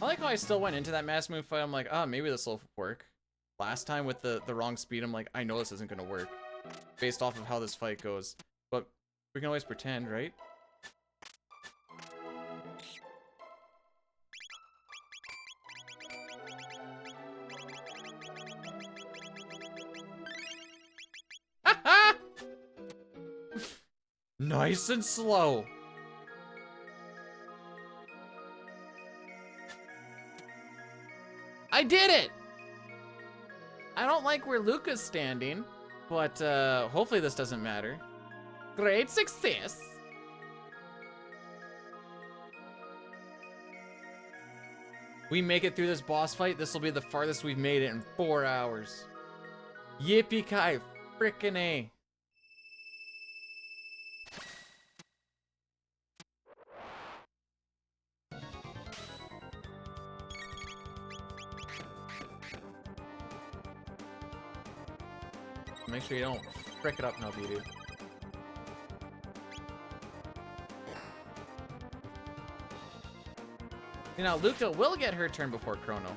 I like how I still went into that mass move fight. I'm like, oh, maybe this will work. Last time with the wrong speed, I'm like, I know this isn't gonna work. Based off of how this fight goes. But we can always pretend, right? Nice and slow. I did it! I don't like where Luca's standing, but hopefully this doesn't matter. Great success! We make it through this boss fight, this will be the farthest we've made it in 4 hours. Yippee-ki frickin' A. Make sure you don't frick it up now, dude. You know, Luca will get her turn before Chrono.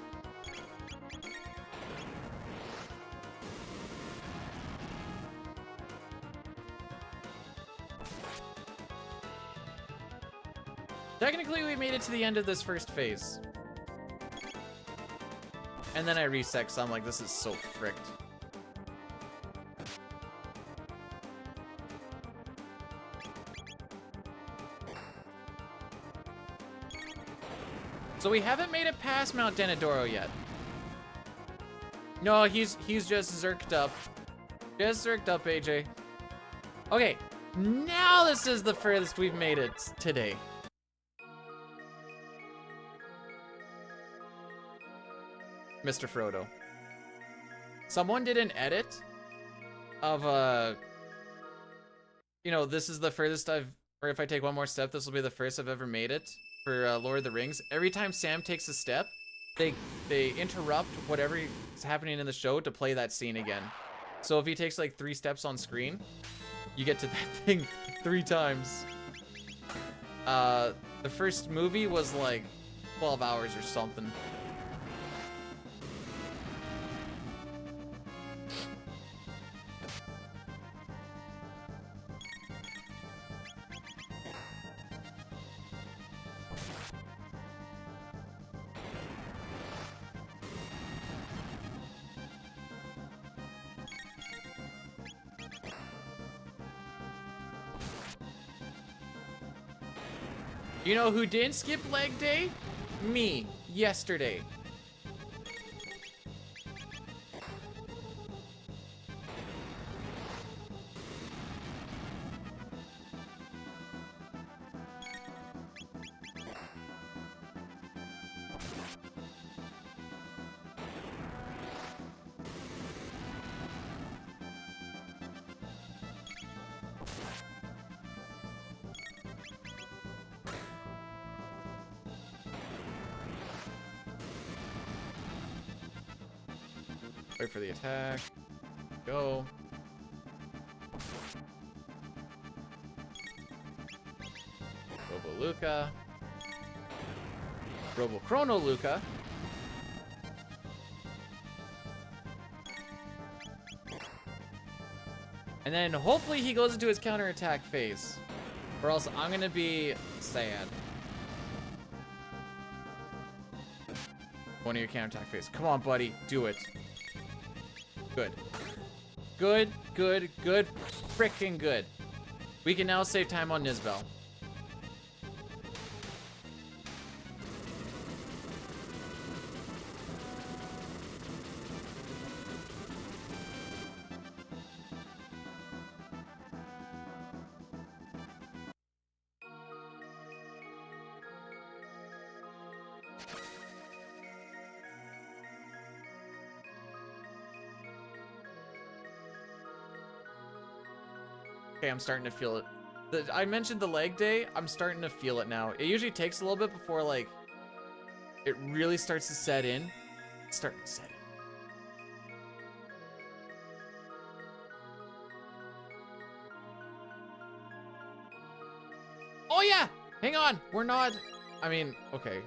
Technically, we made it to the end of this first phase. And then I reset, so I'm like, this is so fricked. So we haven't made it past Mount Denadoro yet. No, he's just zerked up. Just zerked up, AJ. Okay, now this is the furthest we've made it today. Mr. Frodo. Someone did an edit of, you know, this is the furthest or if I take one more step, this will be the first I've ever made it for Lord of the Rings. Every time Sam takes a step, they interrupt whatever is happening in the show to play that scene again. So if he takes like 3 steps on screen, you get to that thing 3 times. The first movie was like 12 hours or something. You know who didn't skip leg day? Me, yesterday. Wait for the attack. Go. Robo Luca. Robo Chrono Luca. And then hopefully he goes into his counterattack phase. Or else I'm gonna be sad. One of your counterattack phase. Come on, buddy. Do it. Good. Good, good, good. Frickin' good. We can now save time on Nizbel. Okay, I'm starting to feel it. I mentioned the leg day. I'm starting to feel it now. It usually takes a little bit before, like, it really starts to set in. It's starting to set in. Oh, yeah! Hang on! We're not... I mean, okay.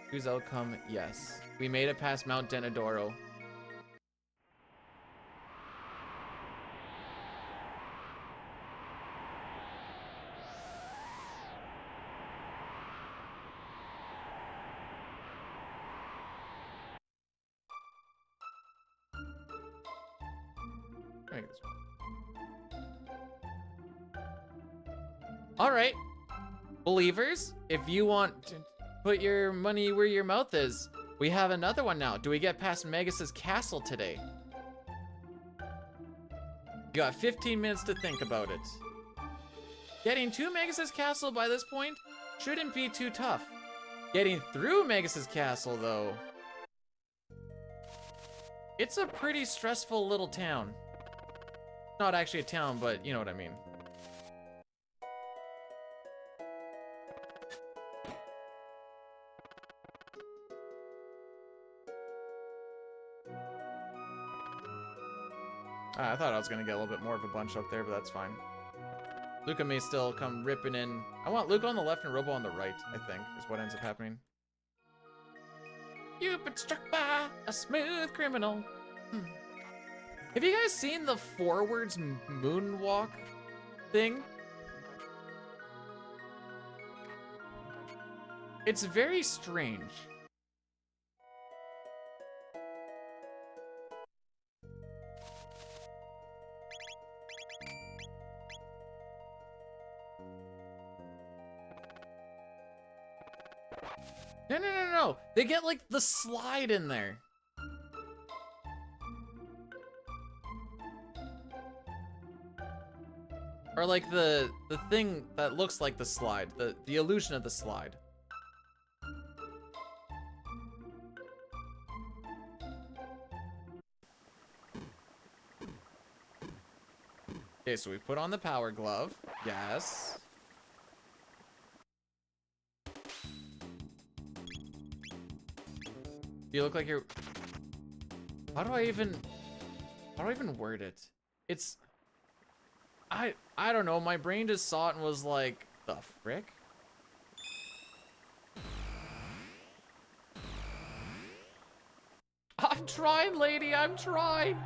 Whose outcome? Yes. We made it past Mount Denadoro. All right, believers, if you want to put your money where your mouth is, we have another one now. Do we get past Magus's castle today? You got 15 minutes to think about it. Getting to Magus's castle by this point shouldn't be too tough. Getting through Magus's castle, though, it's a pretty stressful little town. Not actually a town, but you know what I mean. I thought I was gonna get a little bit more of a bunch up there, but that's fine. Luca may still come ripping in. I want Luca on the left and Robo on the right, I think, is what ends up happening. You've been struck by a smooth criminal. Have you guys seen the forwards moonwalk thing? It's very strange. No. They get like the slide in there. Or like the thing that looks like the slide, the illusion of the slide. Okay, so we put on the power glove. Yes. You look like you're... How do I even word it? It's... I don't know, my brain just saw it and was like, the frick? I'm trying, lady, I'm trying.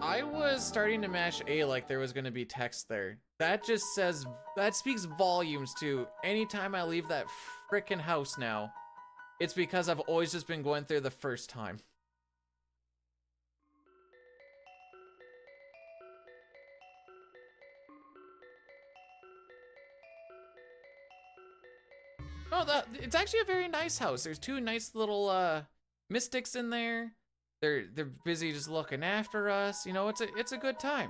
I was starting to mash A like there was gonna be text there. That just says, that speaks volumes to anytime I leave that frickin' house now. It's because I've always just been going there the first time. No, it's actually a very nice house. There's two nice little mystics in there. They're busy just looking after us. You know, it's a good time.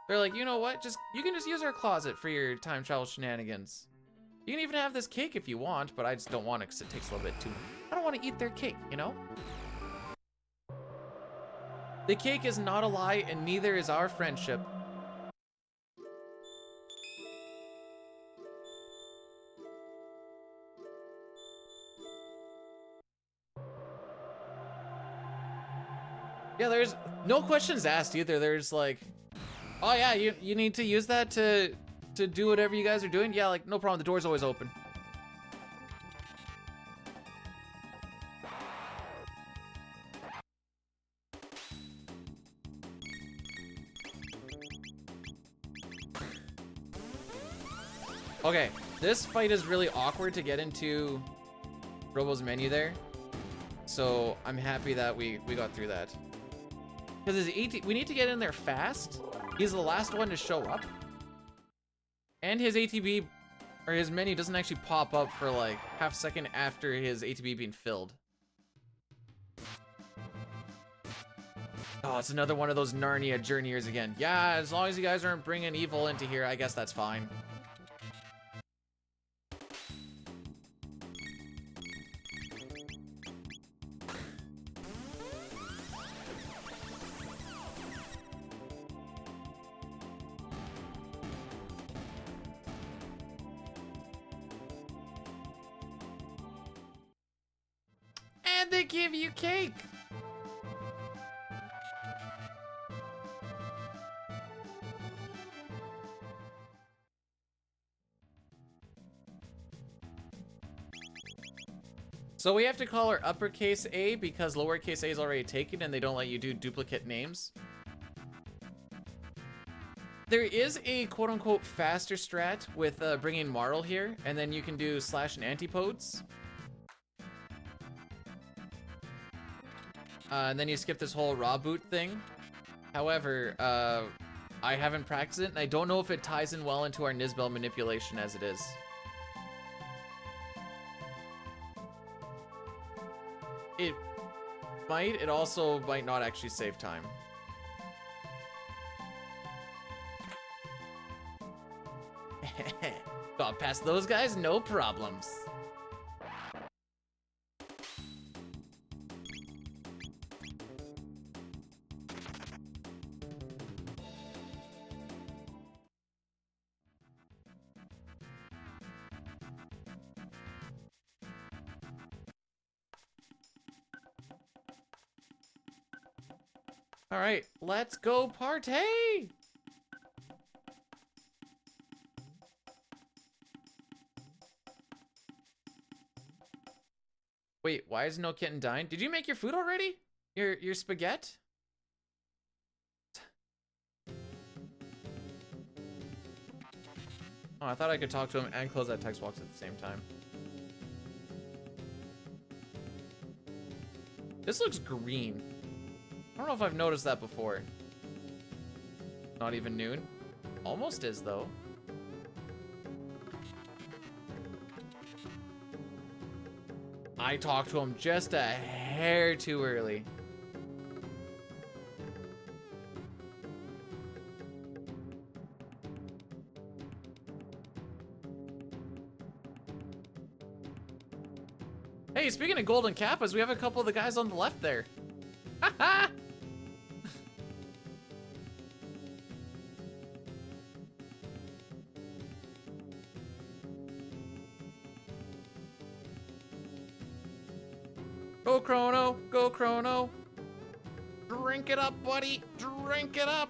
They're like, you know what? You can just use our closet for your time travel shenanigans. You can even have this cake if you want, but I just don't want it because it takes a little bit too. I don't want to eat their cake, you know? The cake is not a lie, and neither is our friendship. Yeah, there's no questions asked either. There's like, oh yeah, you need to use that to do whatever you guys are doing. Yeah, like no problem. The door's always open. Okay, this fight is really awkward to get into Robo's menu there. So I'm happy that we got through that. Because we need to get in there fast. He's the last one to show up. And his ATB, or his menu doesn't actually pop up for like half a second after his ATB being filled. Oh, it's another one of those Narnia journeyers again. Yeah, as long as you guys aren't bringing evil into here, I guess that's fine. And they give you cake. So we have to call her uppercase A because lowercase a is already taken and they don't let you do duplicate names. There is a quote-unquote faster strat with bringing Marl here, and then you can do slash and antipodes. And then you skip this whole raw boot thing. However, I haven't practiced it, and I don't know if it ties in well into our Nisbel manipulation as it is. It might, it also might not actually save time. Got past those guys, no problems. All right, let's go party! Wait, why is no kitten dying? Did you make your food already? Your spaghetti? Oh, I thought I could talk to him and close that text box at the same time. This looks green. I don't know if I've noticed that before. Not even noon. Almost is, though. I talked to him just a hair too early. Hey, speaking of golden kappas, we have a couple of the guys on the left there. Haha! Go Chrono, go Chrono. Drink it up, buddy, drink it up.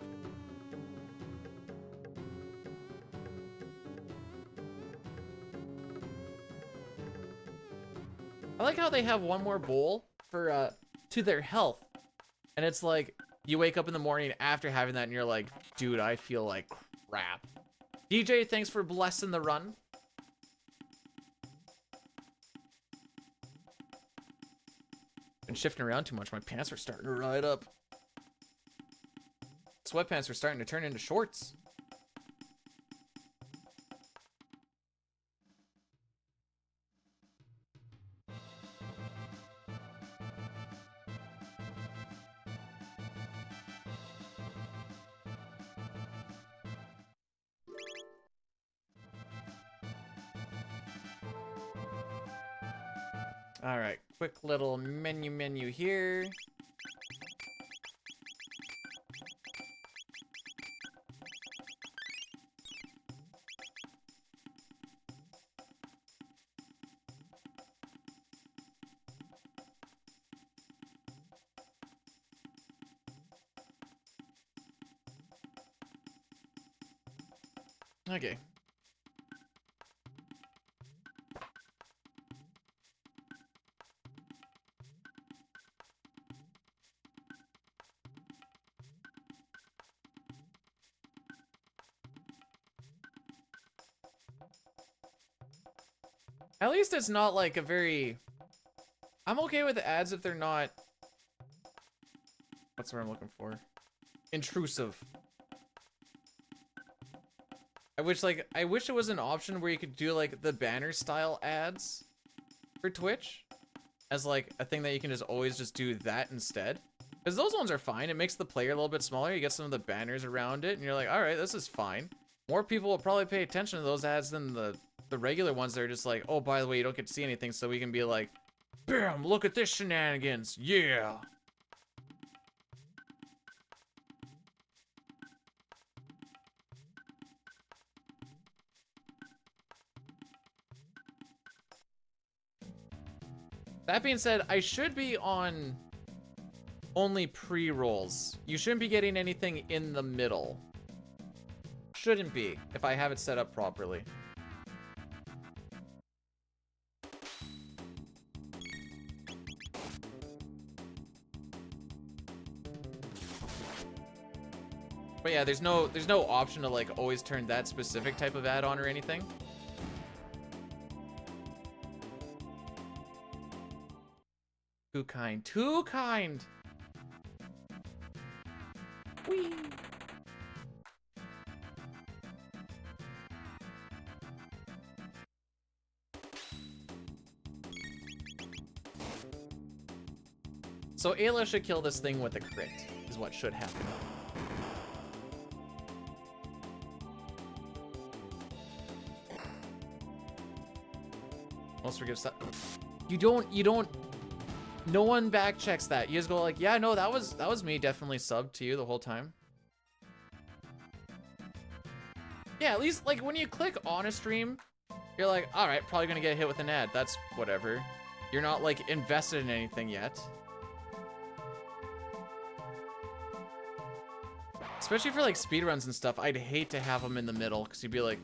I like how they have one more bowl for to their health. And it's like, you wake up in the morning after having that and you're like, dude, I feel like crap. DJ, thanks for blessing the run. Been shifting around too much. My pants are starting to ride up. Sweatpants are starting to turn into shorts. All right, quick little menu here. Okay. At least it's not like a very... I'm okay with the ads if they're not... What's the word I'm looking for? Intrusive. I wish it was an option where you could do like the banner style ads for Twitch as like a thing that you can just always just do that instead. Because those ones are fine. It makes the player a little bit smaller. You get some of the banners around it and you're like, all right, this is fine. More people will probably pay attention to those ads than the regular ones that are just like, oh, by the way, you don't get to see anything, so we can be like, bam, look at this shenanigans, yeah. That being said, I should be on only pre-rolls. You shouldn't be getting anything in the middle. Shouldn't be, if I have it set up properly. But yeah, there's no option to like always turn that specific type of ad on or anything. Too kind. Too kind. Whee. So Ayla should kill this thing with a crit, is what should happen. Most forgive stuff. You don't, no one back checks that. You just go like, yeah, no, that was me, definitely subbed to you the whole time. Yeah, at least like when you click on a stream, you're like, all right, probably gonna get hit with an ad. That's whatever. You're not like invested in anything yet. Especially for like speedruns and stuff, I'd hate to have them in the middle because you'd be like,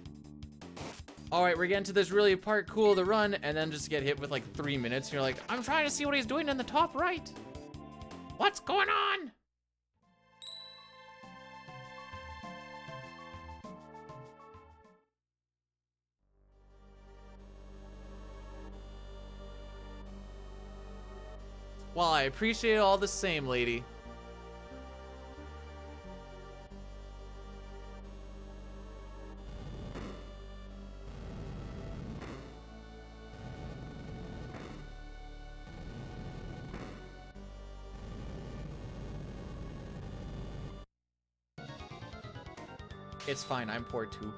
all right, we're getting to this really part cool of the run, and then just get hit with like 3 minutes and you're like, I'm trying to see what he's doing in the top right. What's going on? Well, I appreciate it all the same, lady. It's fine, I'm poor too.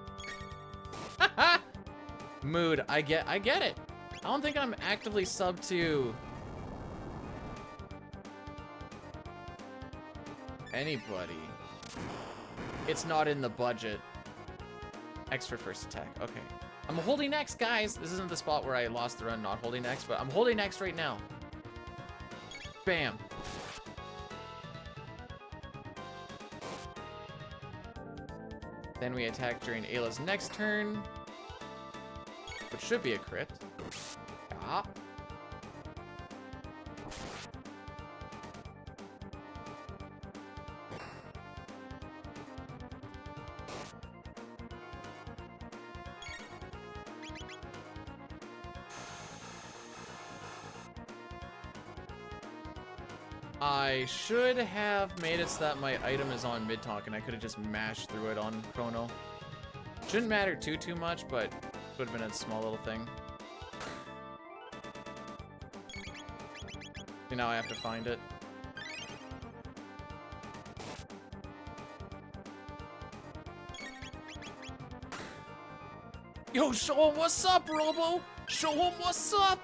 Mood, I get it. I don't think I'm actively subbed to anybody. It's not in the budget. X for first attack, okay. I'm holding X, guys. This isn't the spot where I lost the run not holding X, but I'm holding X right now. Bam. Then we attack during Ayla's next turn, which should be a crit. Ah. I should have made it so that my item is on mid-talk and I could have just mashed through it on Chrono. Shouldn't matter too much, but would have been a small little thing. See, now I have to find it. Yo, show him what's up, Robo! Show him what's up!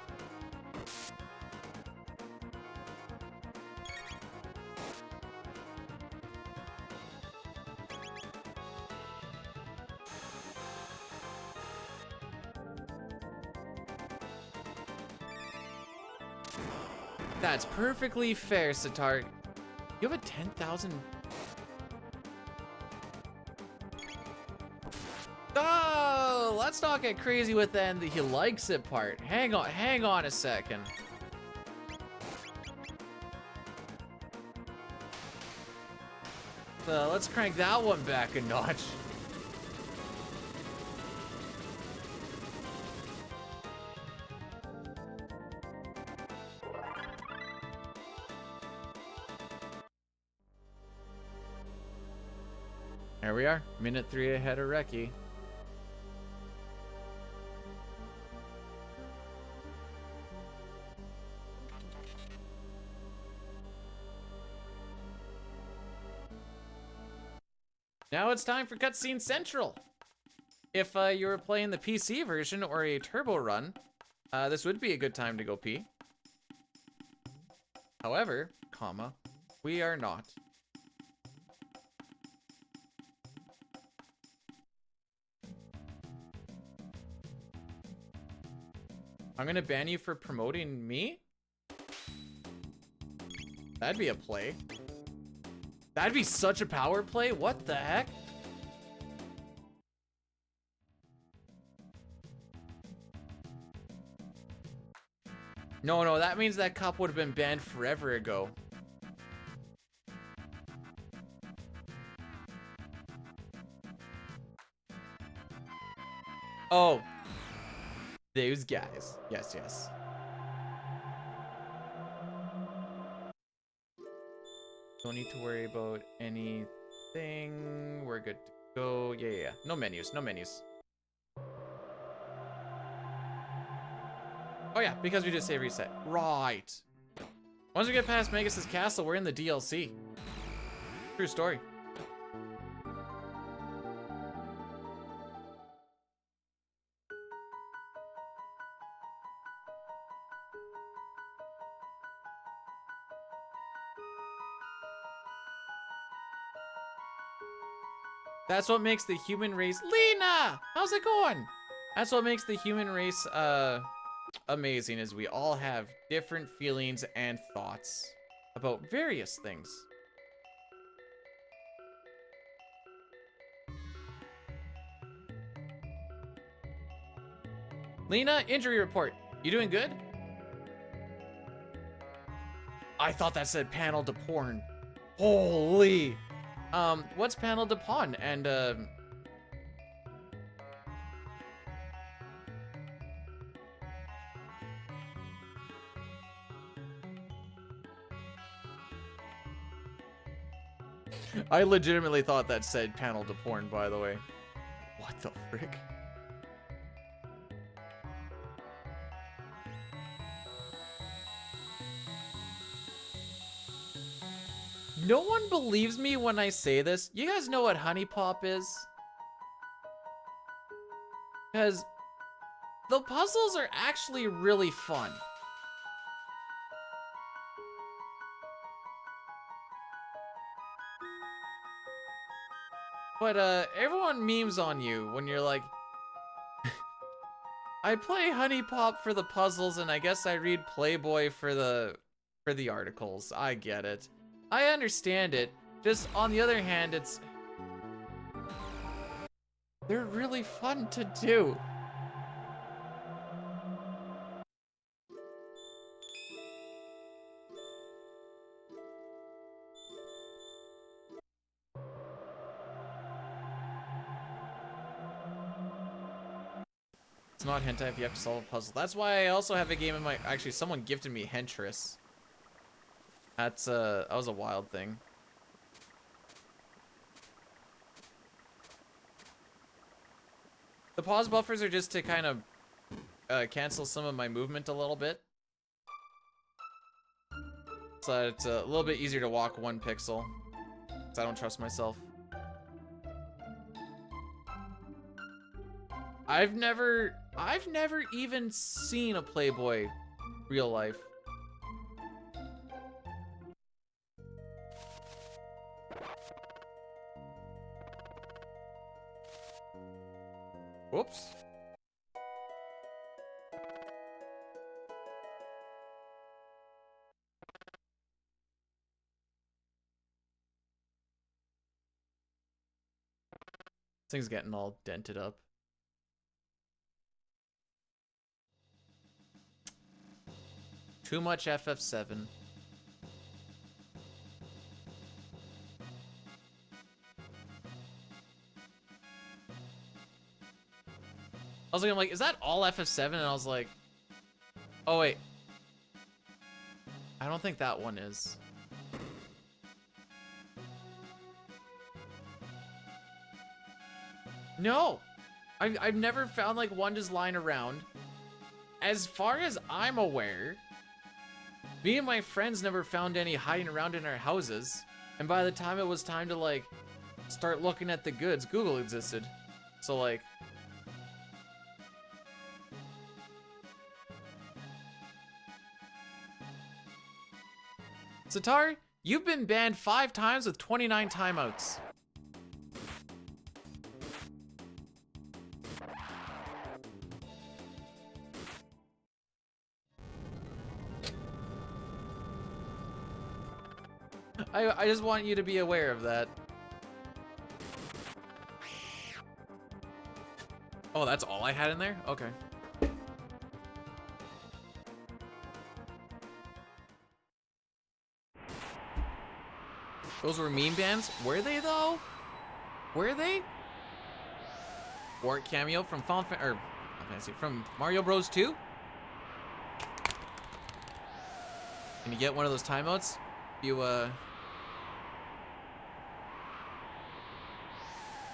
That's perfectly fair, Sitar. You have a 10,000... Oh, let's not get crazy with the end that he likes it part. Hang on a second. So let's crank that one back a notch. There we are, minute 3 ahead of Reki. Now it's time for Cutscene Central. If you were playing the PC version or a turbo run, this would be a good time to go pee. However, we are not. I'm gonna ban you for promoting me? That'd be a play. That'd be such a power play. What the heck? No, that means that cup would have been banned forever ago. Oh. Those guys. Yes. Don't need to worry about anything. We're good to go. Yeah. No menus. Oh yeah, because we just save reset. Right. Once we get past Magus's castle, we're in the DLC. True story. That's what makes the human race... Lena! How's it going? That's what makes the human race, amazing, is we all have different feelings and thoughts about various things. Lena, injury report. You doing good? I thought that said panel to porn. Holy... what's panel to pawn? And, I legitimately thought that said panel to porn, by the way. What the frick? No one believes me when I say this. You guys know what honey pop is? Because the puzzles are actually really fun. But everyone memes on you when you're like, I play honey pop for the puzzles and I guess I read Playboy for the articles. I get it. I understand it. Just on the other hand, they're really fun to do. It's not hentai if you have to solve a puzzle. That's why I also have a game in my... Actually, someone gifted me Hentress. That was a wild thing. The pause buffers are just to kind of cancel some of my movement a little bit. So it's a little bit easier to walk 1 pixel. Because I don't trust myself. I've never even seen a Playboy real life. Whoops. This thing's getting all dented up. Too much FF7. I was looking, I'm like, is that all FF7? And I was like, oh wait. I don't think that one is. No! I've never found like one just lying around. As far as I'm aware, me and my friends never found any hiding around in our houses. And by the time it was time to like start looking at the goods, Google existed. So like, Satari, you've been banned 5 times with 29 timeouts. I just want you to be aware of that. Oh, that's all I had in there? Okay. Those were meme bands? Were they though? Were they? Warwick cameo from from Mario Bros 2? Can you get one of those timeouts? You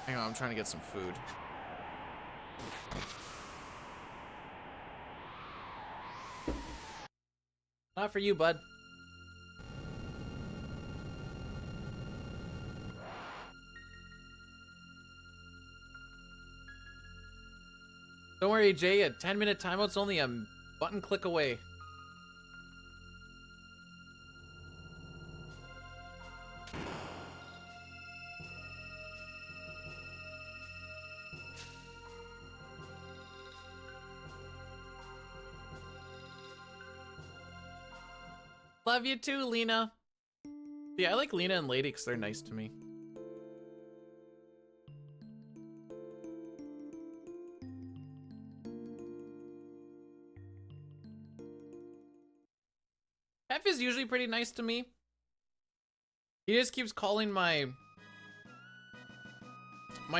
hang on, I'm trying to get some food. Not for you, bud. Don't worry, Jay, a 10-minute timeout's only a button click away. Love you too, Lena. Yeah, I like Lena and Lady because they're nice to me. F is usually pretty nice to me. He just keeps calling my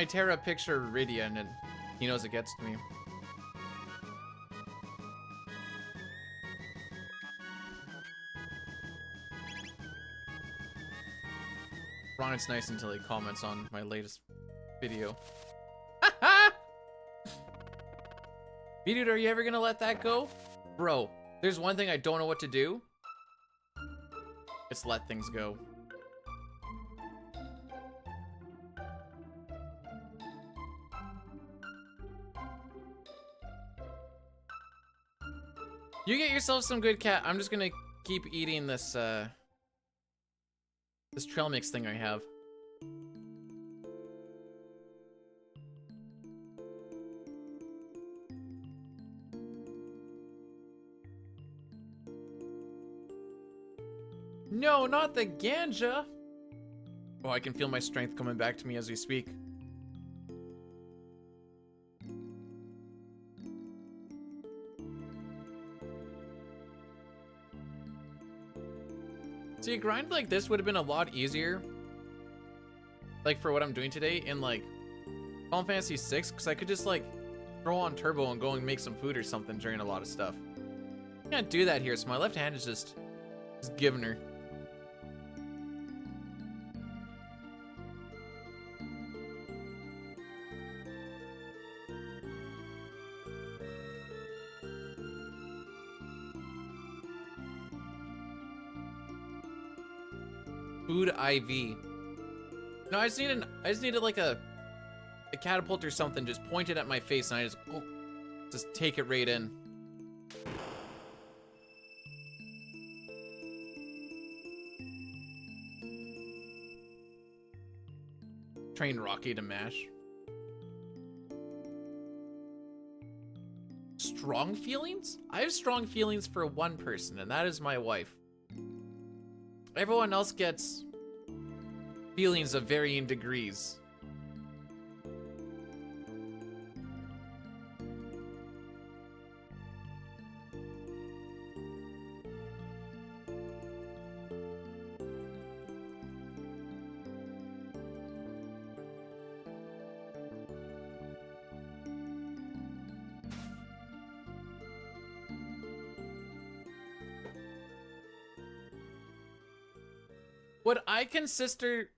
Terra picture Iridian, and he knows it gets to me. Ron's nice until he comments on my latest video. V-Dude, are you ever gonna let that go? Bro, there's one thing I don't know what to do. It's let things go. You get yourself some good cat. I'm just gonna keep eating this this trail mix thing I have. No, not the ganja. Oh, I can feel my strength coming back to me as we speak. See, a grind like this would have been a lot easier, like for what I'm doing today in like Final Fantasy VI, because I could just like throw on turbo and go and make some food or something during a lot of stuff. Can't do that here, so my left hand is just giving her. Food IV. No, I just needed like a catapult or something just pointed at my face, and I just take it right in. Train Rocky to mash. Strong feelings? I have strong feelings for one person, and that is my wife. Everyone else gets feelings of varying degrees. Would I consider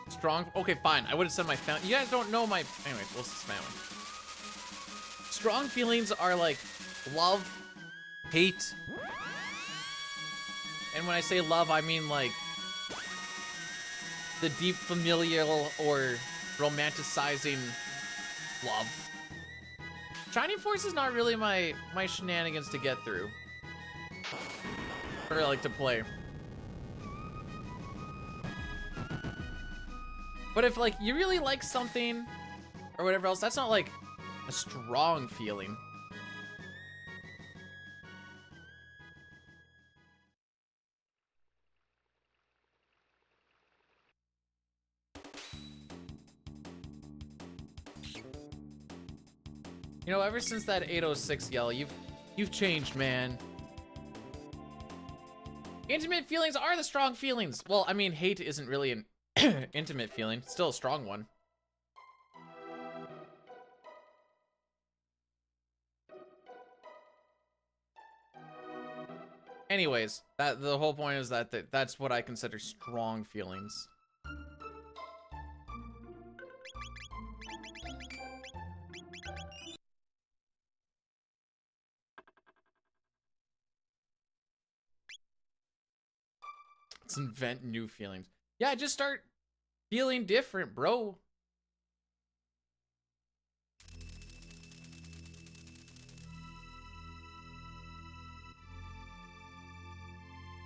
strong? Okay, fine. I would have said my family. You guys don't know my. Anyway, let's just family. Strong feelings are like love, hate, and when I say love, I mean like the deep familial or romanticizing love. Shining Force is not really my shenanigans to get through. Or I like to play. But if like you really like something or whatever else, that's not like a strong feeling. You know, ever since that 806 yell, you've changed, man. Intimate feelings are the strong feelings. Well, I mean, hate isn't really an intimate feeling. It's still a strong one. Anyways, the whole point is that's what I consider strong feelings. Let's invent new feelings. Yeah, just start feeling different, bro.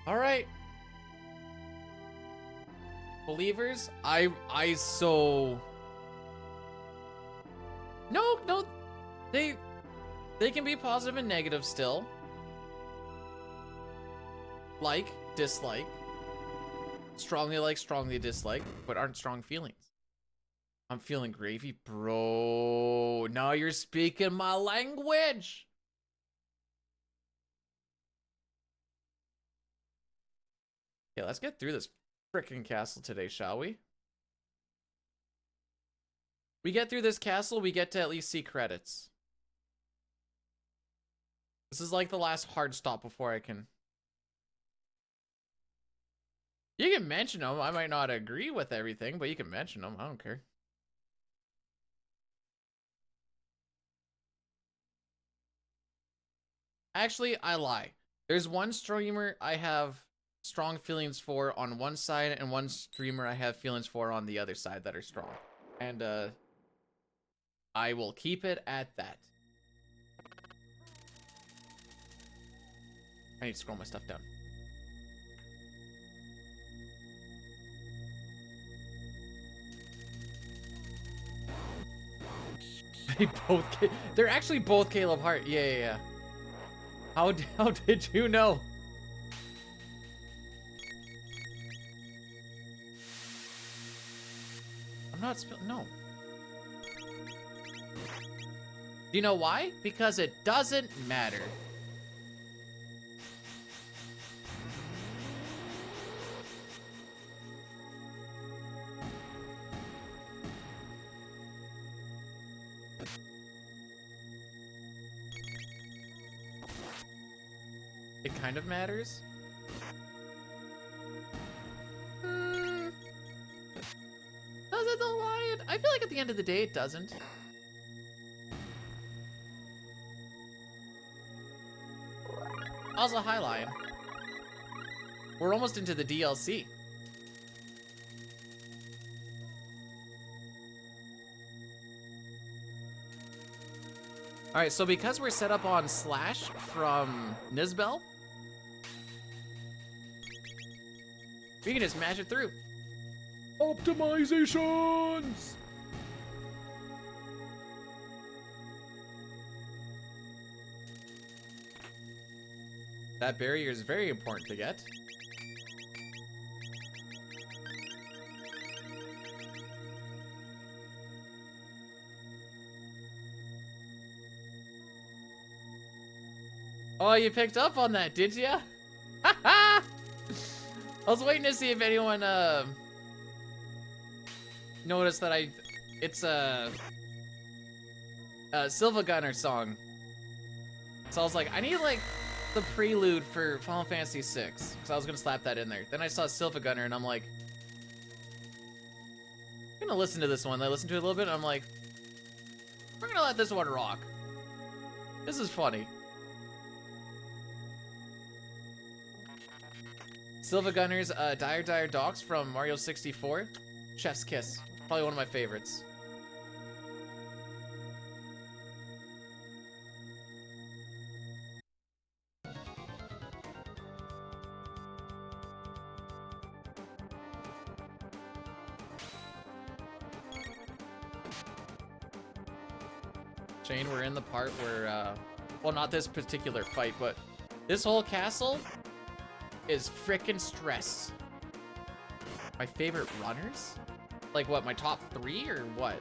All right. Believers, I so no, they can be positive and negative still. Like, dislike. Strongly like, strongly dislike, but aren't strong feelings. I'm feeling gravy, bro. Now you're speaking my language. Okay, let's get through this frickin' castle today, shall we? We get through this castle, we get to at least see credits. This is like the last hard stop before I can... You can mention them. I might not agree with everything, but you can mention them. I don't care. Actually, I lie. There's one streamer I have strong feelings for on one side, and one streamer I have feelings for on the other side that are strong. And I will keep it at that. I need to scroll my stuff down. They're actually both Caleb Hart. Yeah. How did you know? I'm not no. Do you know why? Because it doesn't matter. It kind of matters. Does it though, Lion? I feel like at the end of the day it doesn't. Also, hi, Lion. We're almost into the DLC. Alright, so because we're set up on Slash from Nizbel, we can just mash it through. Optimizations! That barrier is very important to get. Oh, you picked up on that, did ya? I was waiting to see if anyone noticed that it's a Silva Gunner song. So I was like, I need like the prelude for Final Fantasy VI, because I was gonna slap that in there. Then I saw Silva Gunner and I'm like, I'm gonna listen to this one. I listened to it a little bit and I'm like, we're gonna let this one rock. This is funny. Silva Gunner's Dire Dire Docks from Mario 64. Chef's Kiss. Probably one of my favorites. Shane, we're in the part where, well, not this particular fight, but this whole castle is frickin' stress. My favorite runners? Like what, my top 3 or what?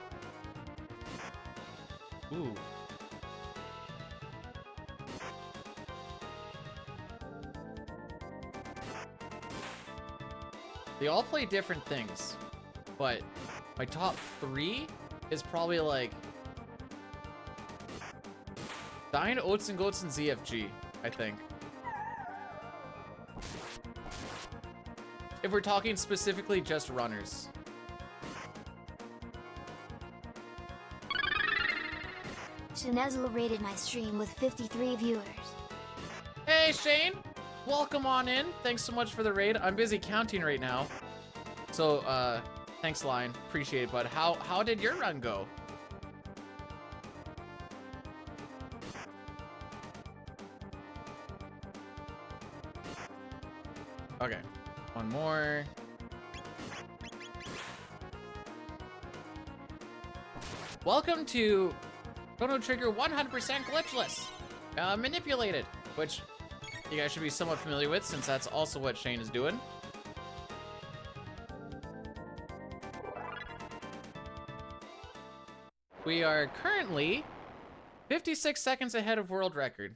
Ooh. They all play different things, but my top 3 is probably like Dying Oats and Goats and ZFG, I think. If we're talking specifically just runners. Shinezel rated my stream with 53 viewers. Hey Shane, welcome on in. Thanks so much for the raid. I'm busy counting right now. So thanks Lion, appreciate it, bud. How did your run go? Okay, one more. Welcome to Chrono Trigger 100% glitchless, manipulated, which you guys should be somewhat familiar with since that's also what Shane is doing. We are currently 56 seconds ahead of world record.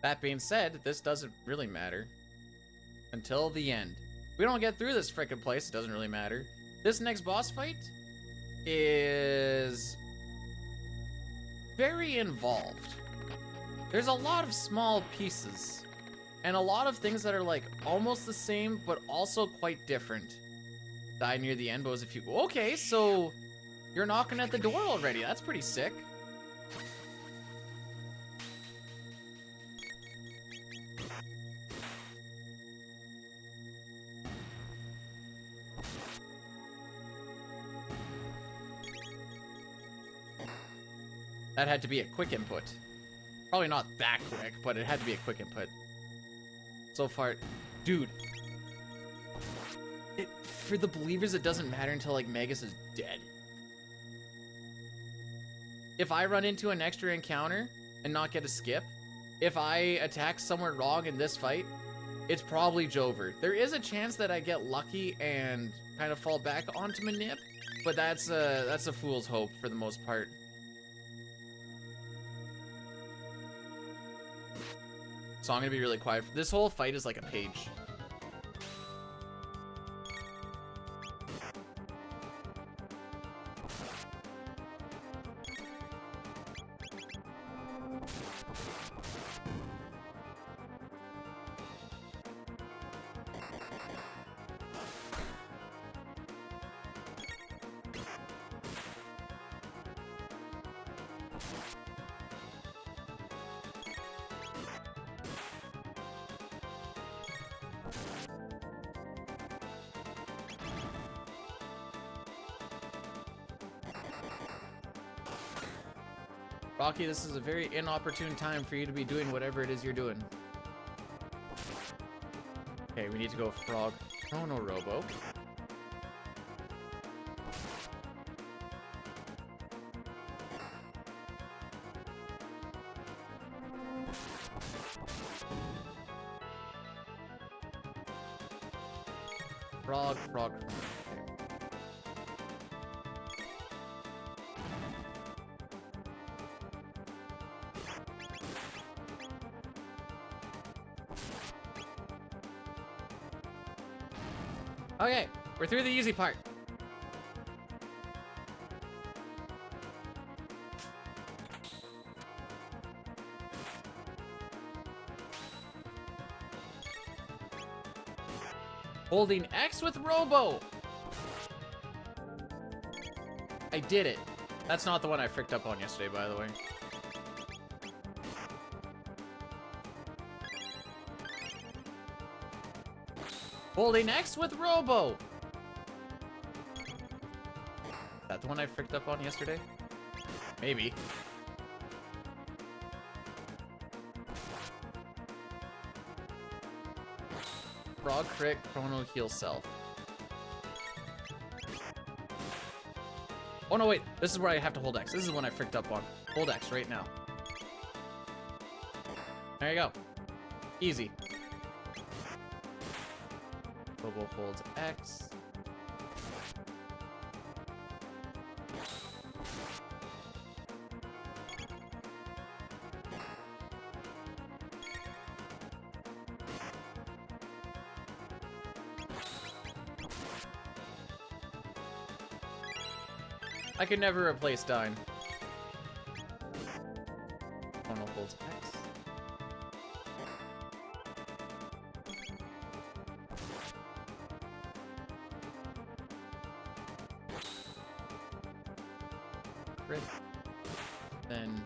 That being said, this doesn't really matter until the end. If we don't get through this frickin' place, it doesn't really matter. This next boss fight is very involved. There's a lot of small pieces and a lot of things that are like almost the same, but also quite different. Die near the end, but was a few. Okay, so you're knocking at the door already. That's pretty sick. That had to be a quick input. Probably not that quick, but it had to be a quick input. So far, dude. For the believers, it doesn't matter until like Magus is dead. If I run into an extra encounter and not get a skip, if I attack somewhere wrong in this fight, it's probably Jover. There is a chance that I get lucky and kind of fall back onto Manip, but that's a fool's hope for the most part. So I'm gonna be really quiet. This whole fight is like a page. Rocky, this is a very inopportune time for you to be doing whatever it is you're doing. Okay, we need to go Frog Chrono Robo. Frog. Okay, we're through the easy part. Holding X with Robo. I did it. That's not the one I fricked up on yesterday, by the way. Holding X with Robo. Is that the one I fricked up on yesterday? Maybe. Frog crit, Chrono heal self. Oh no, wait. This is where I have to hold X. This is the one I fricked up on. Hold X right now. There you go. Easy. Robo holds X. I could never replace Dine. Chrono holds X. Crit. Then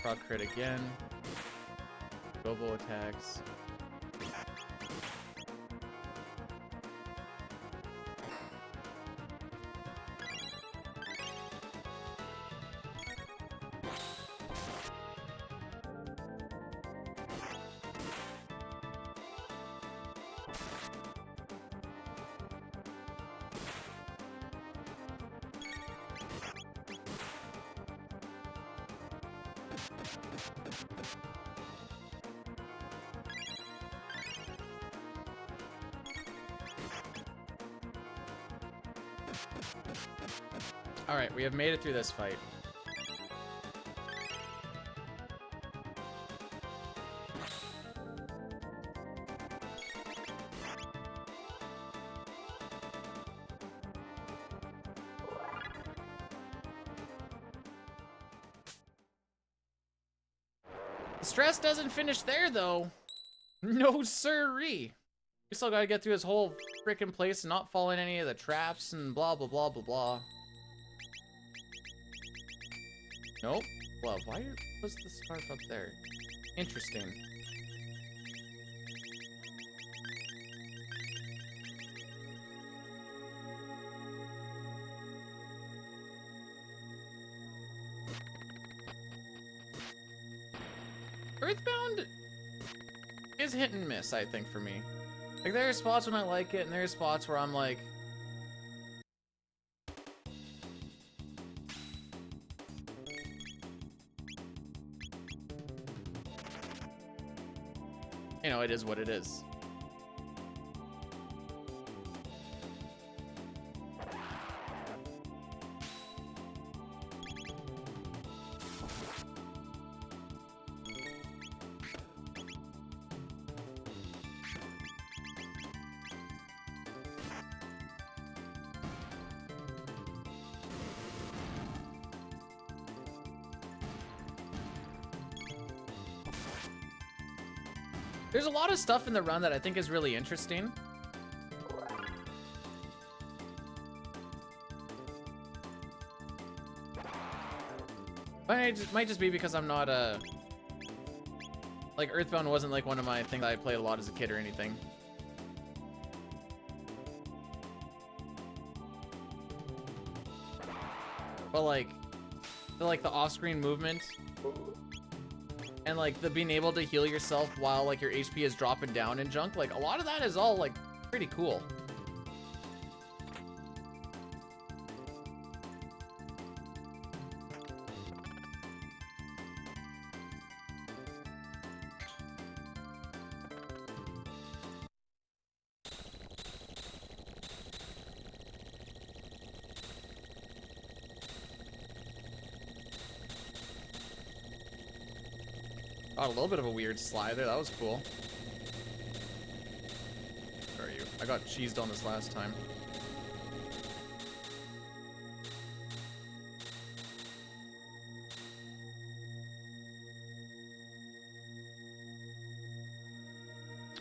Frog crit again. Robo attacks. Alright, we have made it through this fight. The stress doesn't finish there, though. No siree. We still gotta get through this whole freaking place and not fall in any of the traps and blah, blah, blah, blah, blah. Nope. Well, why was the scarf up there? Interesting. Earthbound is hit and miss, I think, for me. Like, there are spots when I like it, and there are spots where I'm like... You know, it is what it is. There's a lot of stuff in the run that I think is really interesting. But it might just be because I'm not a... Like, Earthbound wasn't like one of my things I played a lot as a kid or anything. But like, like the off-screen movement and like the being able to heal yourself while like your HP is dropping down and junk, like a lot of that is all like pretty cool. Got a little bit of a weird slide there. That was cool. Where are you? I got cheesed on this last time.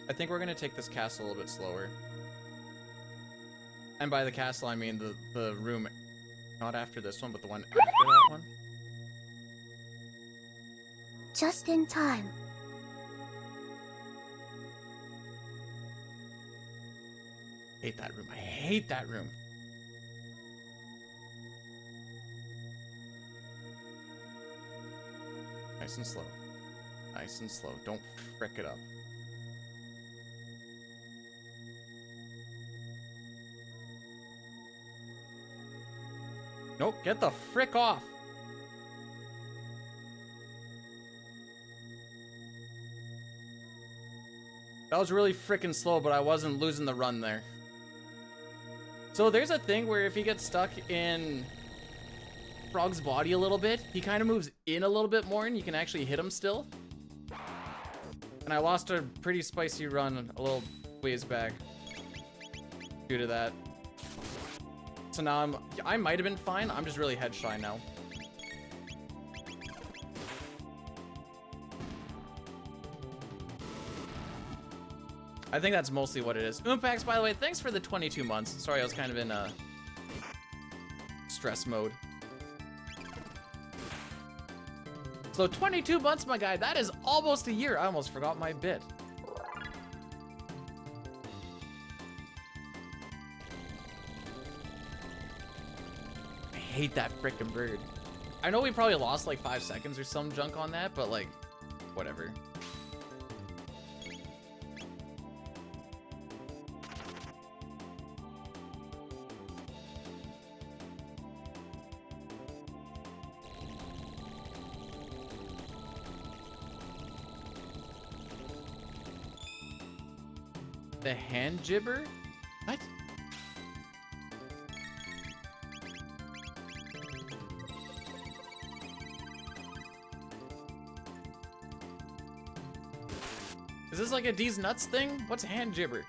I think we're gonna take this castle a little bit slower. And by the castle, I mean the room. Not after this one, but the one after that one. Just in time. Hate that room. I hate that room. Nice and slow. Nice and slow. Don't frick it up. Nope, get the frick off. That was really freaking slow, but I wasn't losing the run there. So there's a thing where if he gets stuck in Frog's body a little bit, he kind of moves in a little bit more and you can actually hit him still. And I lost a pretty spicy run a little ways back due to that. So now I might have been fine. I'm just really head shy now. I think that's mostly what it is. Oompax, by the way, thanks for the 22 months. Sorry, I was kind of in stress mode. So 22 months, my guy. That is almost a year. I almost forgot my bit. I hate that frickin' bird. I know we probably lost like 5 seconds or some junk on that, but like, whatever. The hand gibber? What? Is this like a D's nuts thing? What's a hand gibber?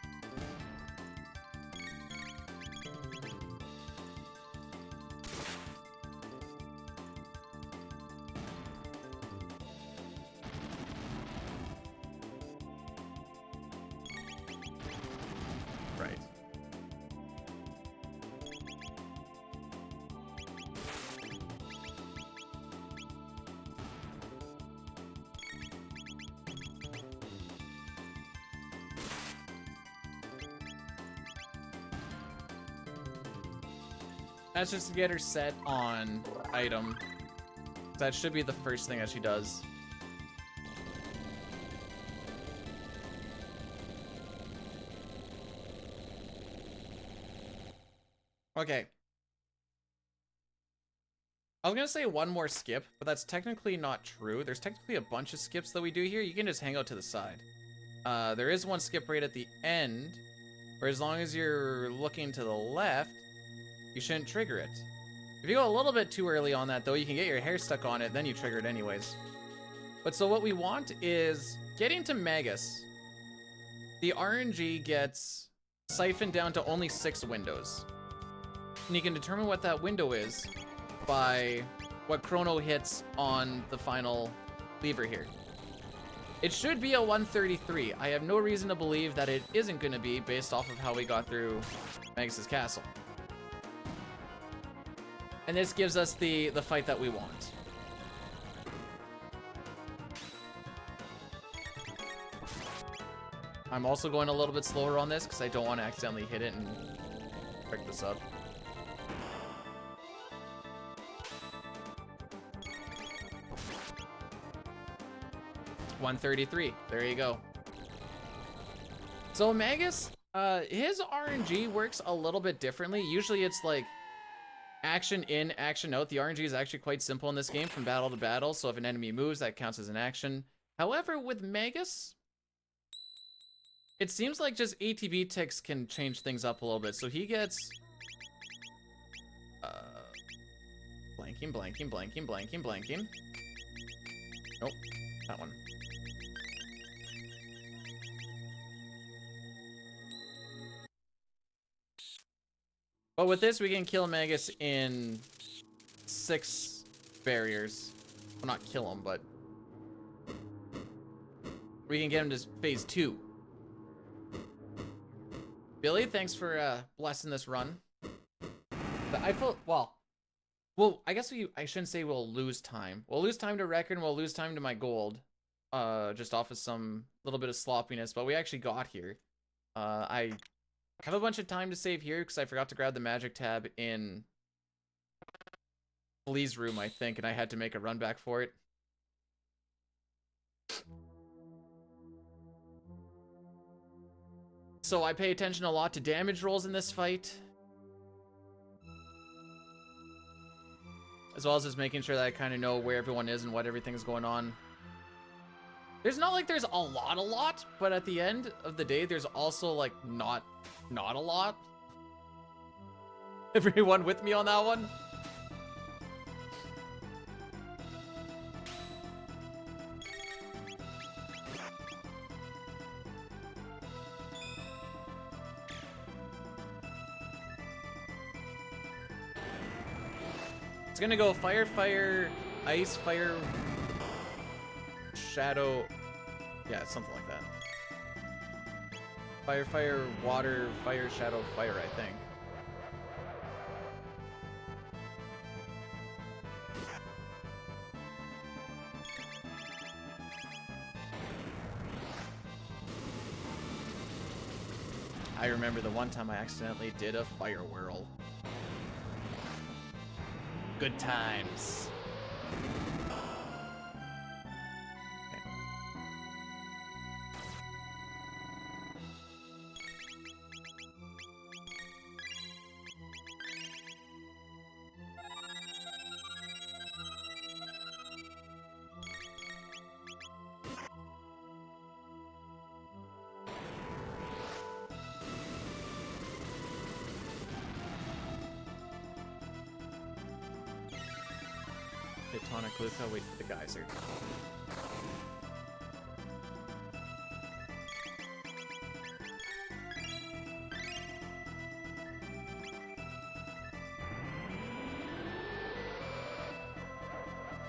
Right. That's just to get her set on item. That should be the first thing that she does. Okay. I was gonna say one more skip, but that's technically not true. There's technically a bunch of skips that we do here. You can just hang out to the side. There is one skip right at the end, where as long as you're looking to the left, you shouldn't trigger it. If you go a little bit too early on that, though, you can get your hair stuck on it, then you trigger it anyways. But so what we want is getting to Magus. The RNG gets siphoned down to only 6 windows. And you can determine what that window is by what Chrono hits on the final lever here. It should be a 133. I have no reason to believe that it isn't going to be based off of how we got through Magus's castle. And this gives us the fight that we want. I'm also going a little bit slower on this because I don't want to accidentally hit it and pick this up. 133. There you go. So Magus, his RNG works a little bit differently. Usually it's like action in, action out. The RNG is actually quite simple in this game from battle to battle. So if an enemy moves, that counts as an action. However, with Magus, it seems like just ATB ticks can change things up a little bit. So he gets blanking. Nope, that one. But with this, we can kill Magus in 6 barriers. Well, not kill him, but we can get him to phase 2. Billy, thanks for blessing this run. But I feel, well, I guess I shouldn't say we'll lose time. We'll lose time to record and we'll lose time to my gold. Just off of some little bit of sloppiness, but we actually got here. I have a bunch of time to save here because I forgot to grab the magic tab in Flea's room, I think, and I had to make a run back for it. So I pay attention a lot to damage rolls in this fight, as well as just making sure that I kind of know where everyone is and what everything's going on. There's not like there's a lot, but at the end of the day, there's also like not a lot. Everyone with me on that one? It's gonna go fire, fire, ice, fire, shadow. Yeah, something like that. Fire, fire, water, fire, shadow, fire, I think. I remember the one time I accidentally did a fire whirl. Good times. Tonic Luca, wait for the geyser.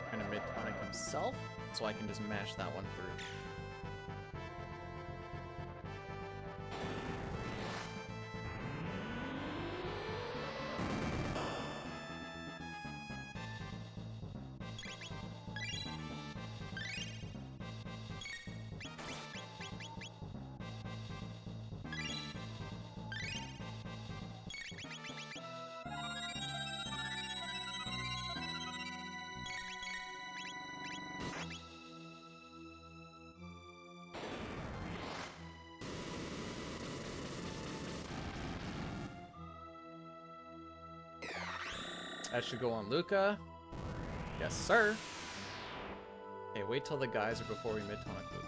Kind of mid-tonic himself, so I can just mash that one through. That should go on Luca. Yes, sir. Okay, wait till the geyser before we mid-tonic Luca.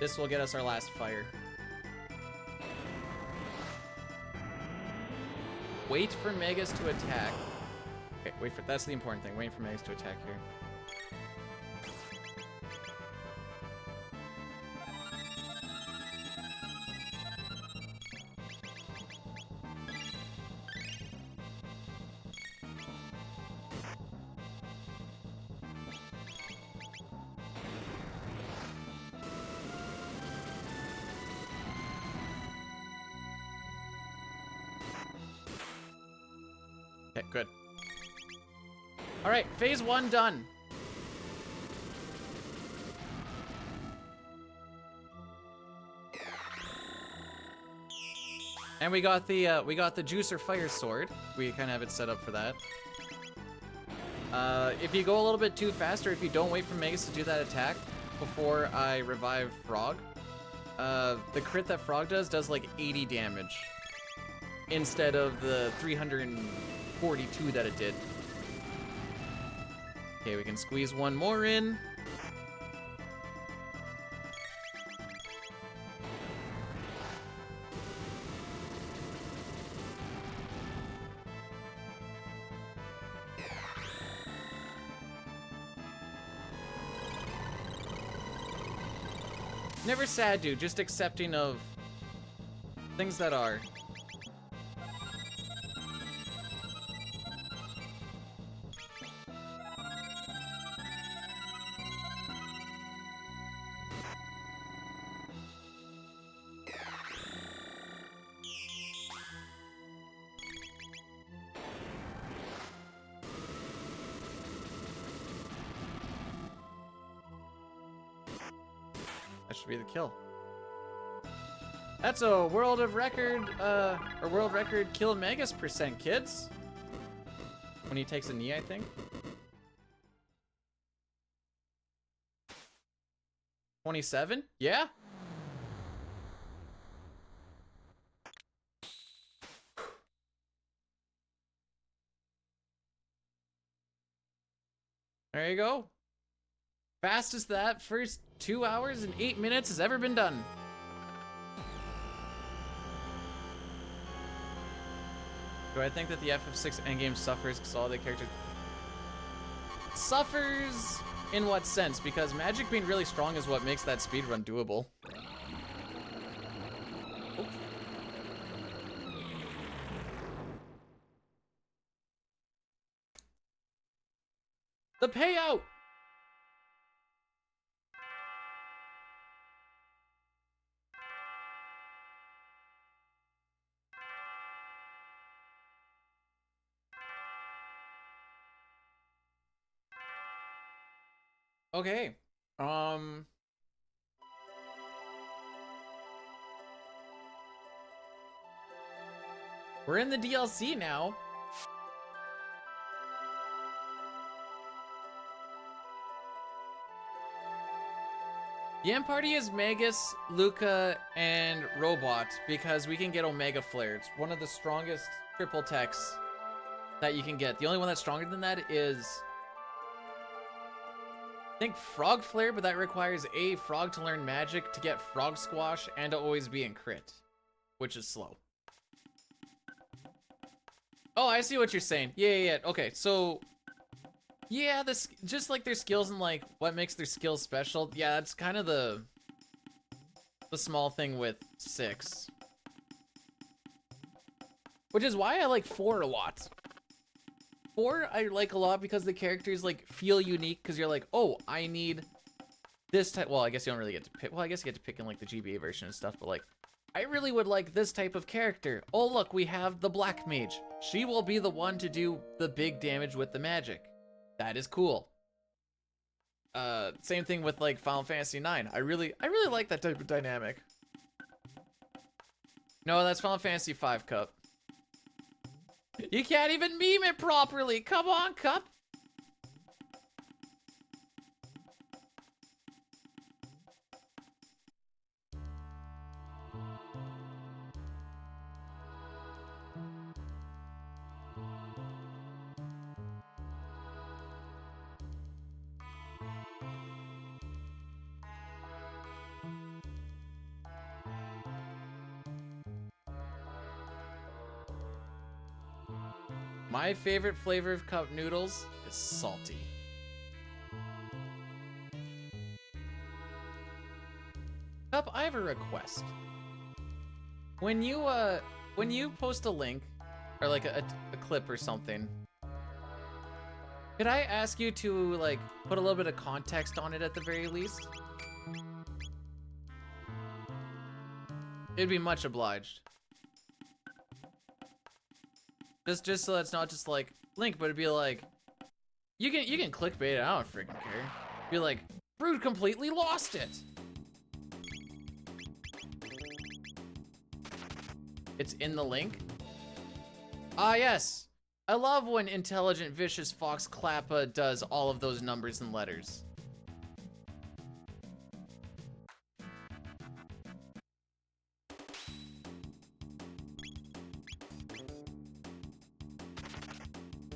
This will get us our last fire. Wait for Magus to attack. Okay, wait for, that's the important thing. Waiting for Magus to attack here. Okay, good. All right, phase 1 done. And we got the juicer fire sword. We kind of have it set up for that. If you go a little bit too fast, or if you don't wait for Magus to do that attack before I revive Frog, the crit that Frog does like 80 damage instead of the 342 that it did. Okay, we can squeeze one more in. Never sad, dude. Just accepting of things that are. That should be the kill. That's a world record kill Magus percent, kids. When he takes a knee, I think. 27? Yeah? There you go. Fastest that first 2 hours and 8 minutes has ever been done. Do I think that the FF6 endgame suffers because all the characters... Suffers in what sense? Because magic being really strong is what makes that speedrun doable. Oops. The payout! Okay. We're in the DLC now. The end party is Magus, Luca, and Robot because we can get Omega Flare. It's one of the strongest triple techs that you can get. The only one that's stronger than that is, I think, Frog Flare, but that requires a frog to learn magic to get Frog Squash and to always be in crit, which is slow. Oh, I see what you're saying. Yeah. Okay, so yeah, this just like their skills and like what makes their skills special. Yeah, that's kind of the small thing with 6, which is why I like 4 a lot. 4 I like a lot because the characters like feel unique because you're like, oh, I need this type. Well, I guess you don't really get to pick. Well, I guess you get to pick in like the GBA version and stuff, but like, I really would like this type of character. Oh, look, we have the Black Mage. She will be the one to do the big damage with the magic. That is cool. Same thing with like Final Fantasy IX. I really like that type of dynamic. No, that's Final Fantasy V, Cup. You can't even meme it properly. Come on, Cup. My favorite flavor of cup noodles is salty. Cup, I have a request. When you post a link or like a clip or something, could I ask you to like put a little bit of context on it at the very least? It'd be much obliged. Just so it's not just like link, but it'd be like you can clickbait it. I don't freaking care. Be like, Brood completely lost it. It's in the link. Ah, yes. I love when Intelligent Vicious Fox Klappa does all of those numbers and letters.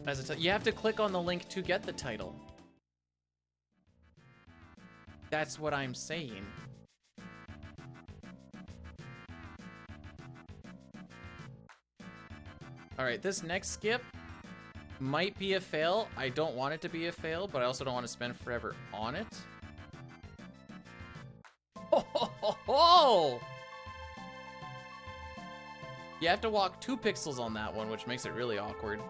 As you have to click on the link to get the title. That's what I'm saying. Alright, this next skip might be a fail. I don't want it to be a fail, but I also don't want to spend forever on it. Ho, ho, ho, ho! You have to walk 2 pixels on that one, which makes it really awkward.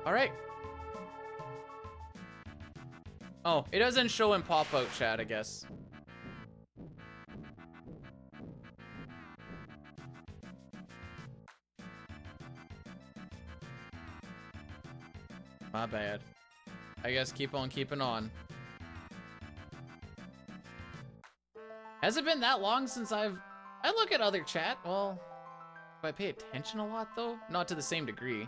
Alright. Oh, it doesn't show in pop-out chat, I guess. My bad. I guess keep on keeping on. Has it been that long since I look at other chat? Well, do I pay attention a lot though? Not to the same degree.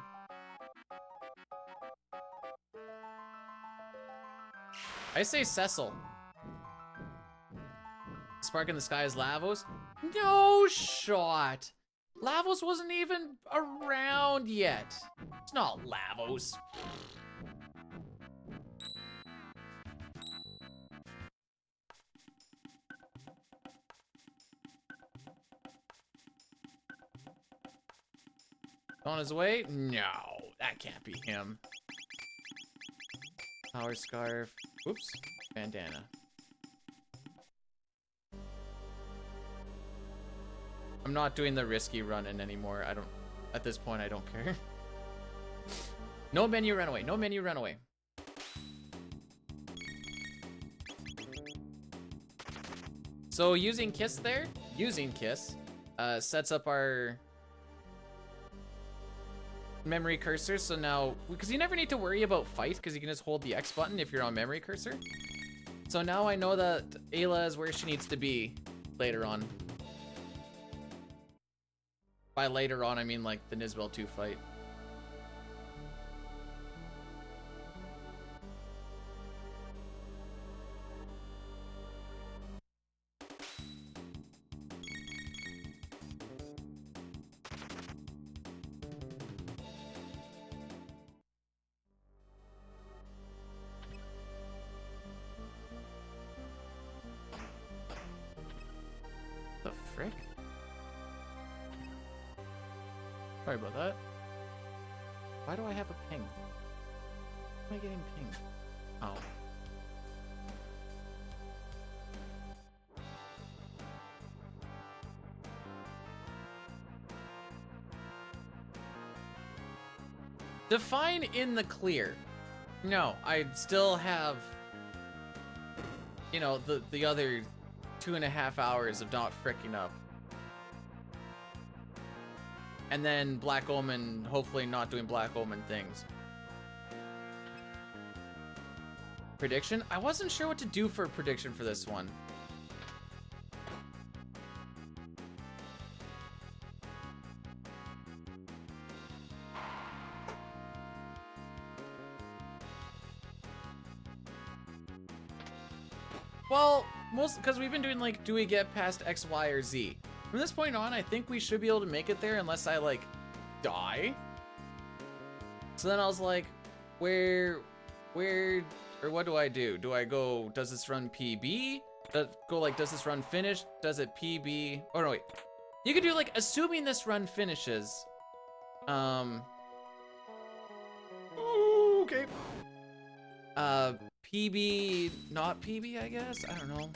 I say Cecil. Spark in the Sky is Lavos? No shot! Lavos wasn't even around yet. It's not Lavos. On his way? No, that can't be him. Power Scarf. Oops. Bandana. I'm not doing the risky run-in anymore. At this point, I don't care. No menu runaway. No menu runaway. So using Kiss there, sets up our memory cursor. So now, because you never need to worry about fight, because you can just hold the X button if you're on memory cursor. So now I know that Ayla is where she needs to be later on. By later on, I mean like the Nisbel 2 fight. The frick? Sorry about that. Why do I have a ping? Why am I getting pinged? Oh. Define in the clear. No, I still have, you know, the other 2.5 hours of not fricking up. And then Black Omen, hopefully not doing Black Omen things. Prediction? I wasn't sure what to do for a prediction for this one. Well, because we've been doing like, do we get past X, Y, or Z? From this point on, I think we should be able to make it there unless I like die. So then I was like, where, or what do I do? Do I go, does this run PB? Does this run finish? Does it PB? Oh no, wait. You could do like, assuming this run finishes. Okay. PB, not PB, I guess? I don't know.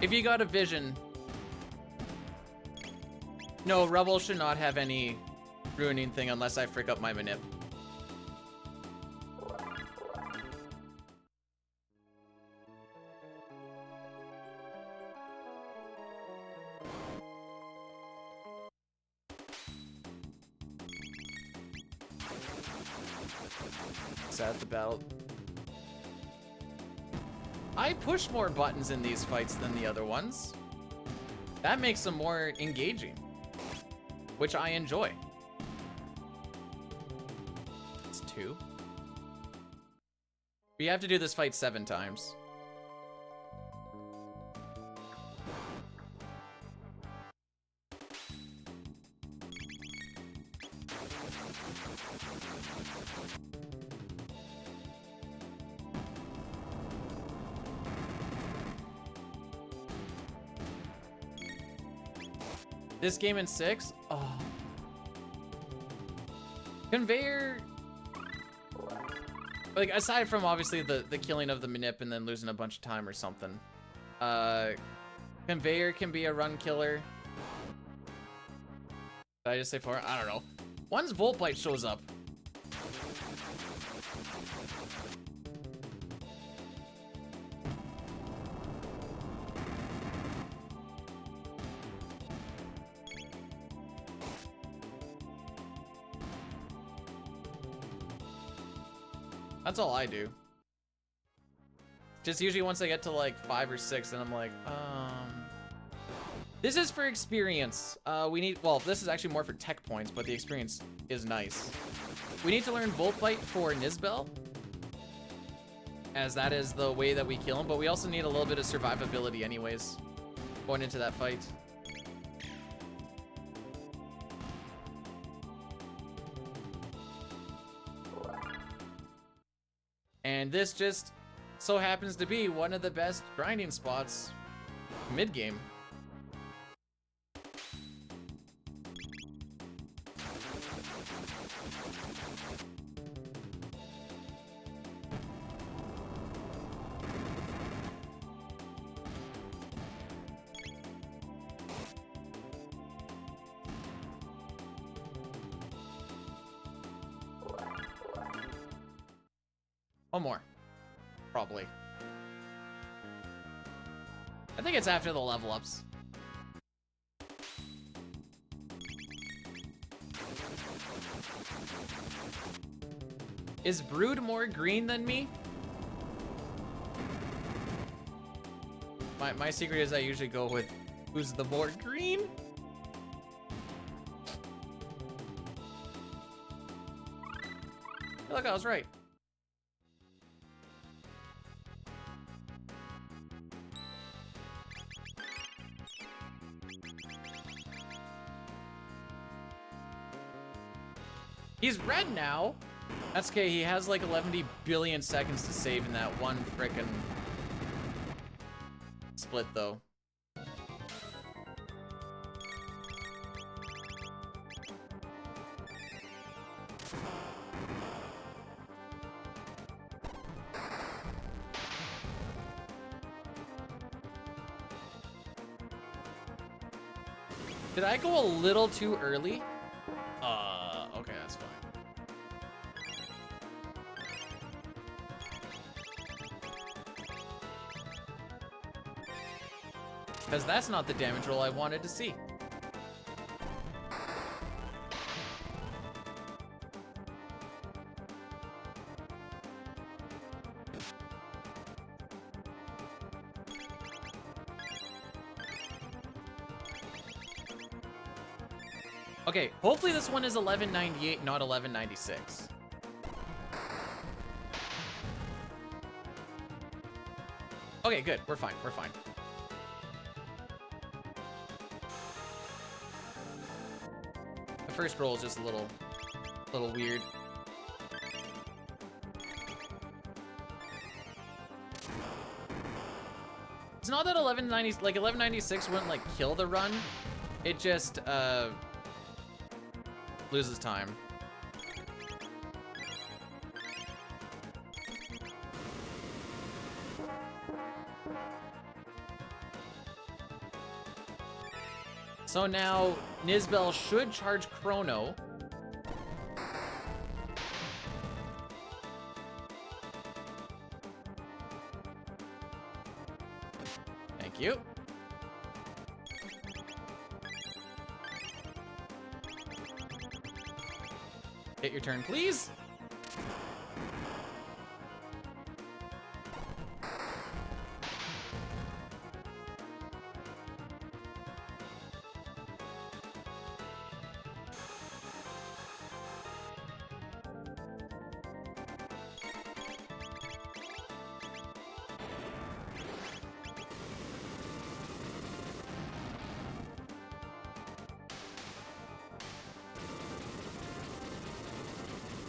If you got a vision. No, Rebel should not have any ruining thing unless I frick up my manip. Sad the battle. I push more buttons in these fights than the other ones. That makes them more engaging, which I enjoy. It's 2. We have to do this fight 7 times. This game in 6? Oh. Conveyor... Like, aside from, obviously, the killing of the manip and then losing a bunch of time or something. Conveyor can be a run killer. Did I just say 4? I don't know. Once Volt Blight shows up. That's all I do. Just usually once I get to like 5 or 6, then I'm like, This is for experience. We need, well, this is actually more for tech points, but the experience is nice. We need to learn Volt Bite for Nizbel, as that is the way that we kill him, but we also need a little bit of survivability anyways, going into that fight. And this just so happens to be one of the best grinding spots mid-game. One more. Probably. I think it's after the level ups. Is Brood more green than me? My secret is I usually go with who's the more green. Look, I was right. He's red now. That's okay, he has like 11 billion seconds to save in that one frickin' split though. Did I go a little too early? Okay, that's fine. Because that's not the damage roll I wanted to see. Okay, hopefully this one is 1198, not 1196. Okay, good. We're fine. We're fine. The first roll is just a little weird. It's not that 1196 wouldn't like kill the run. It just loses time. So now Nizbel should charge Chrono. Thank you. Hit your turn, please.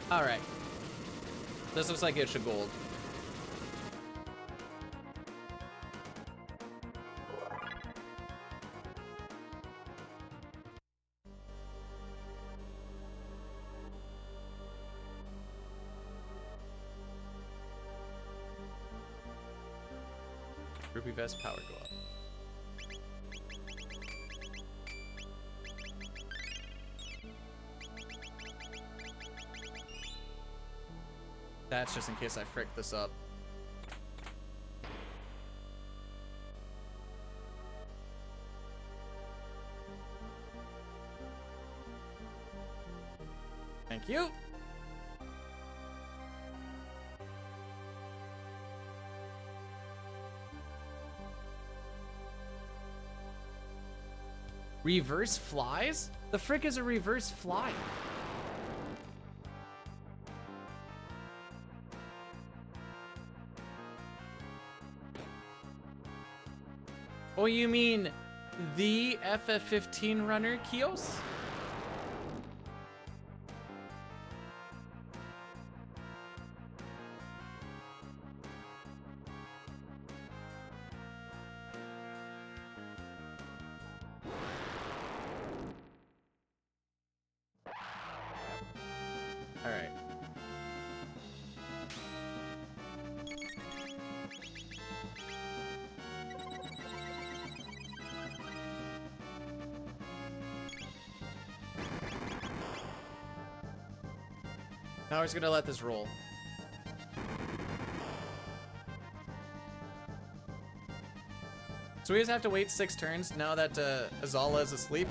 All right. This looks like it should gold. Ruby vest power go up. That's just in case I frick this up. Thank you. Reverse flies? The frick is a reverse fly? Oh, you mean the FF15 runner, Kios? All right. Now we're just gonna let this roll. So we just have to wait 6 turns now that Azala is asleep.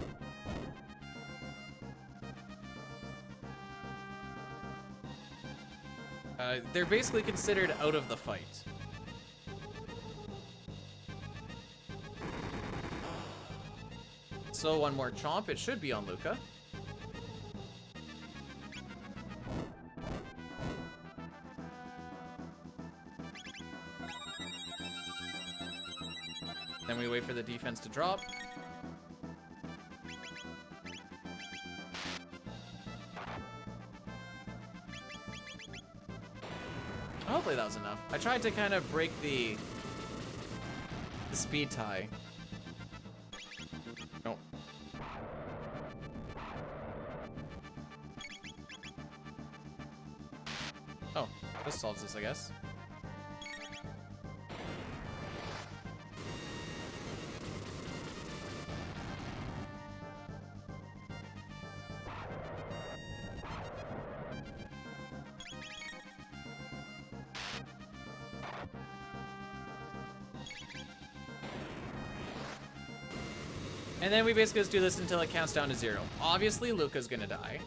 They're basically considered out of the fight. So one more chomp, it should be on Luca. Then we wait for the defense to drop. Hopefully that was enough. I tried to kind of break the speed tie. Nope. Oh, this solves this, I guess. And then we basically just do this until it counts down to 0. Obviously, Luca's gonna die.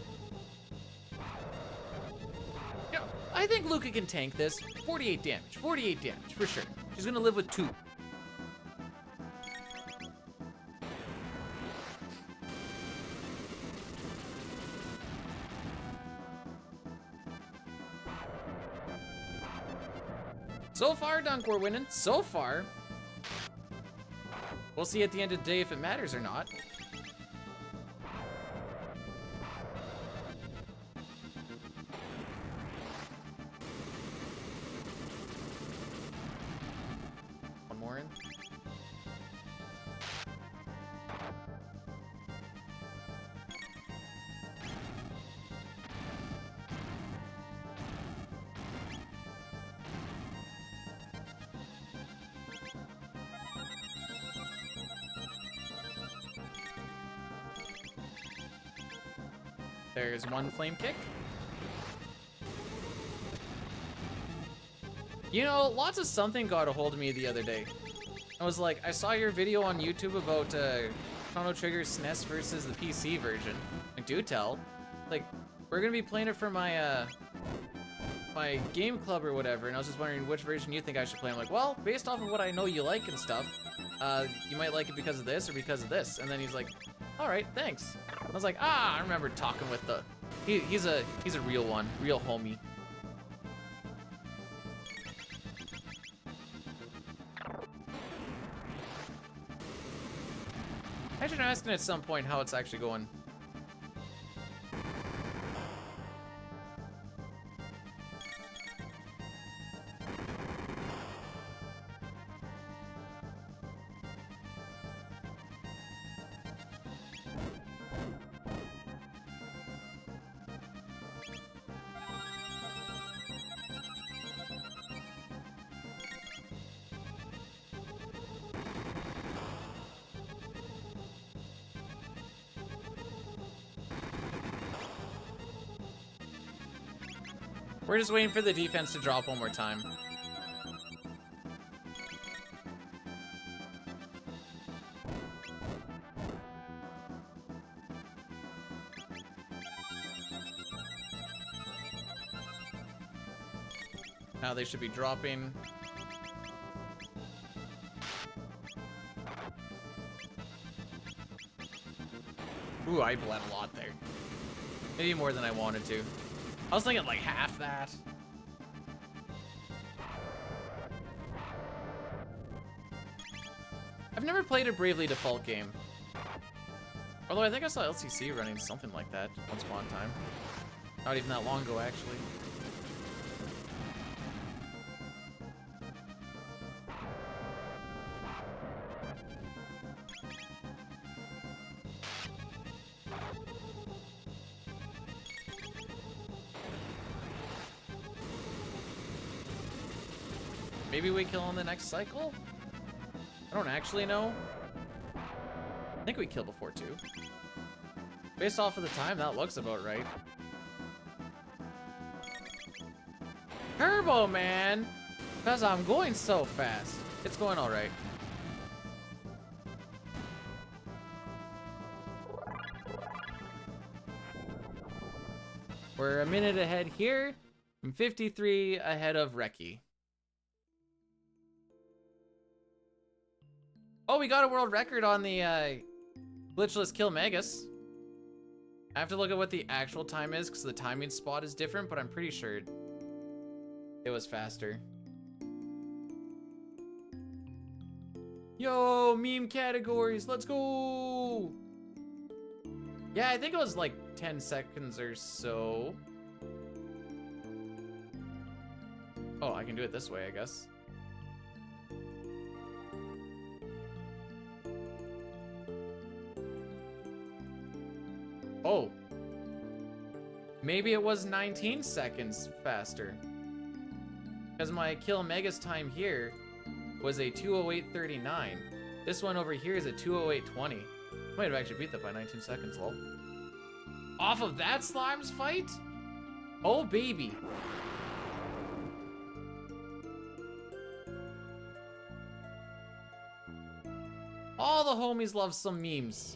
Yeah, I think Luca can tank this. 48 damage. 48 damage, for sure. She's gonna live with 2. So far, Dunk, we're winning. So far. We'll see at the end of the day if it matters or not. One more in. There's one flame kick. You know, lots of something got a hold of me the other day. I was like, I saw your video on YouTube about Chrono Trigger's SNES versus the PC version. Like, do tell. Like, we're gonna be playing it for my my game club or whatever, and I was just wondering which version you think I should play. I'm like, well, based off of what I know you like and stuff, you might like it because of this or because of this. And then he's like, all right, thanks. I was like, I remember talking with the, he's a real one, real homie. I should ask him at some point how it's actually going. We're just waiting for the defense to drop one more time. Now they should be dropping. Ooh, I bled a lot there. Maybe more than I wanted to. I was thinking like half that. I've never played a Bravely Default game. Although I think I saw LCC running something like that once upon a time. Not even that long ago, actually. Maybe we kill on the next cycle? I don't actually know. I think we kill before too. Based off of the time, that looks about right. Turbo, man! Because I'm going so fast. It's going alright. We're a minute ahead here. I'm 53 ahead of Reki. Oh, we got a world record on the Glitchless kill Magus. I have to look at what the actual time is because the timing spot is different, but I'm pretty sure it was faster. Yo, meme categories, let's go! Yeah, I think it was like 10 seconds or so. Oh, I can do it this way, I guess. Oh. Maybe it was 19 seconds faster. Because my kill Magus time here was a 2:08:39. This one over here is a 2:08:20. Might have actually beat that by 19 seconds, lol. Off of that Slimes fight? Oh, baby. All the homies love some memes.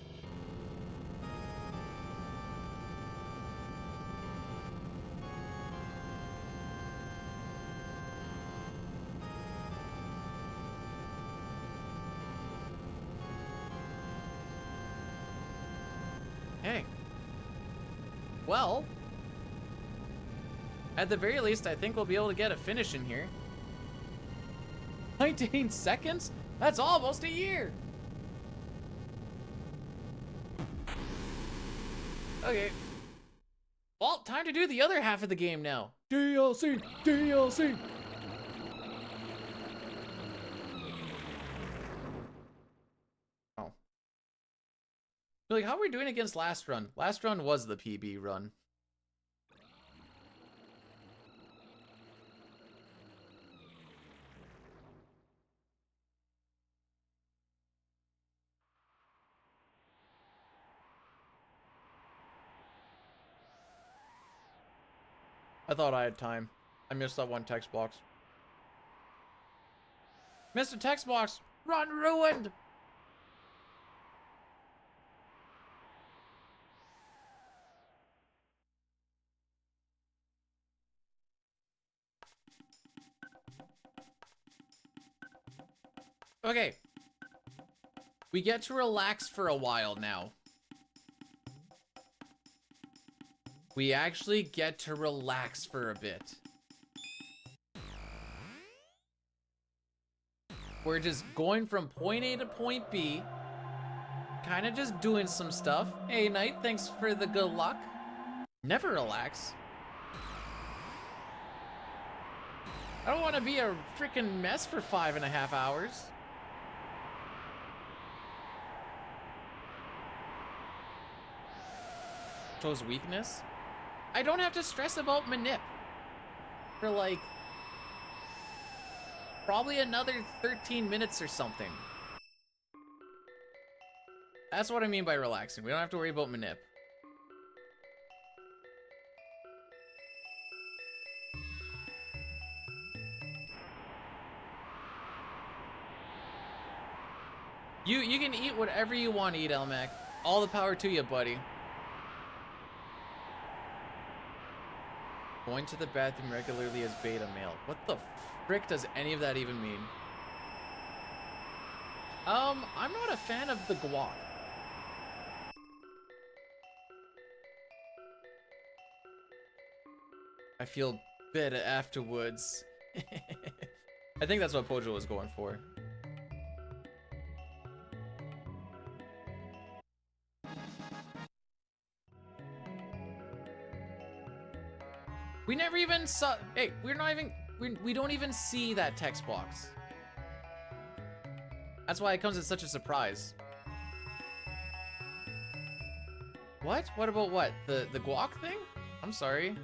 Hey. Well, at the very least, I think we'll be able to get a finish in here. 19 seconds? That's almost a year. Okay. Well, time to do the other half of the game now. DLC! DLC! Oh. Like, how are we doing against last run? Last run was the PB run. I thought I had time. I missed that one text box. Missed a text box! Run ruined! Okay. We get to relax for a while now. We actually get to relax for a bit. We're just going from point A to point B. Kind of just doing some stuff. Hey, Knight, thanks for the good luck. Never relax. I don't want to be a freaking mess for 5.5 hours. Shows weakness. I don't have to stress about manip for like probably another 13 minutes or something. That's what I mean by relaxing. We don't have to worry about manip. You can eat whatever you want to eat, Elmac. All the power to you, buddy. Going to the bathroom regularly as beta male. What the frick does any of that even mean? I'm not a fan of the guac. I feel better afterwards. I think that's what Pojo was going for. We never even saw. Hey, we're not even. We don't even see that text box. That's why it comes as such a surprise. What? What about what? The guac thing? I'm sorry.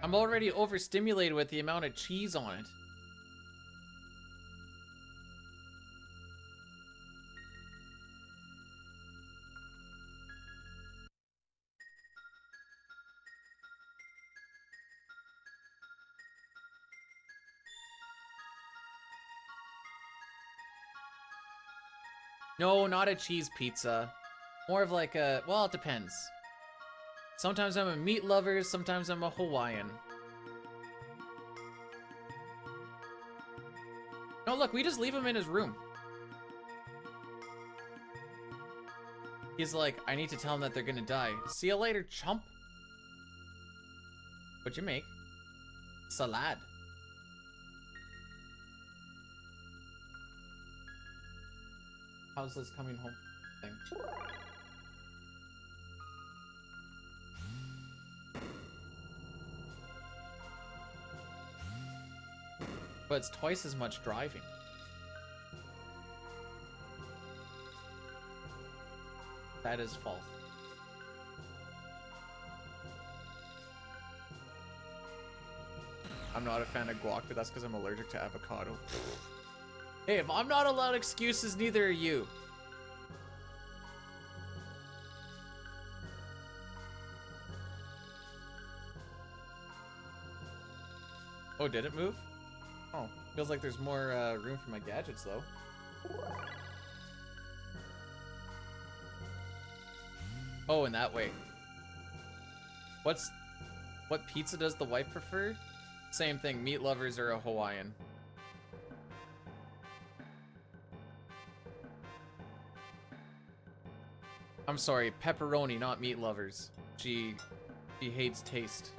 I'm already overstimulated with the amount of cheese on it. No, not a cheese pizza. More of like a, well, it depends. Sometimes I'm a meat lover, sometimes I'm a Hawaiian. No, look, we just leave him in his room. He's like, I need to tell him that they're gonna die. See you later, chump. What'd you make? Salad. How's this coming home thing? But it's twice as much driving. That is false. I'm not a fan of guac, but that's because I'm allergic to avocado. Hey, if I'm not allowed excuses, neither are you. Oh, did it move? Oh, feels like there's more room for my gadgets, though. Oh, in that way. What pizza does the wife prefer? Same thing, meat lovers are a Hawaiian. I'm sorry, pepperoni, not meat lovers. She hates taste.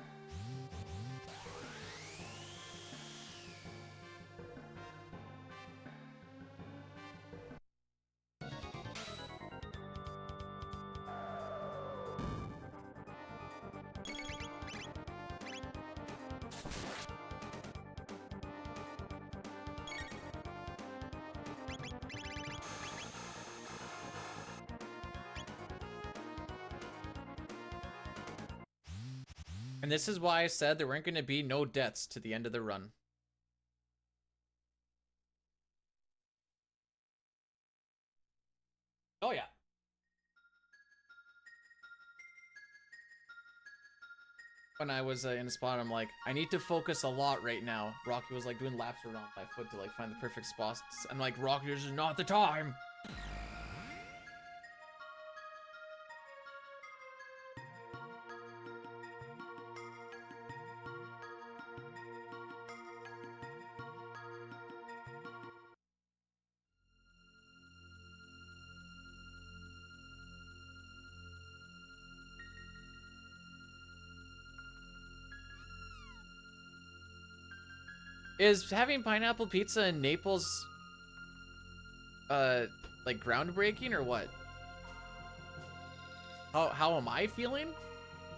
And this is why I said there weren't going to be no deaths to the end of the run. Oh yeah. When I was in a spot, I'm like, I need to focus a lot right now. Rocky was like doing laps around my foot to like find the perfect spots. I'm like, Rocky, this is not the time. Is having pineapple pizza in Naples, like groundbreaking or what? How am I feeling?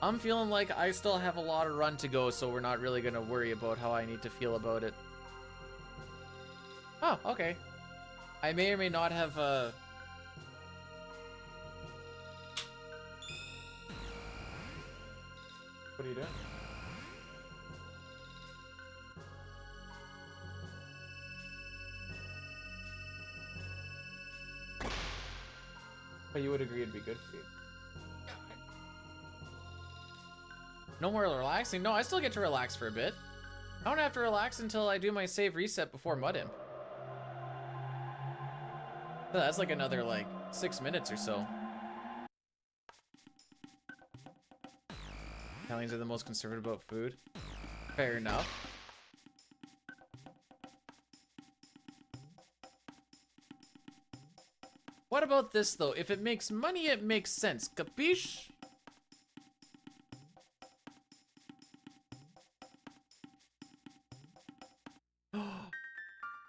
I'm feeling like I still have a lot of run to go, so we're not really gonna worry about how I need to feel about it. Oh, okay. I may or may not have, What are you doing? But you would agree it'd be good for you. No more relaxing? No, I still get to relax for a bit. I don't have to relax until I do my save reset before Mud Imp. So that's like another, like, 6 minutes or so. Italians are the most conservative about food. Fair enough. What about this, though? If it makes money, it makes sense. Capiche?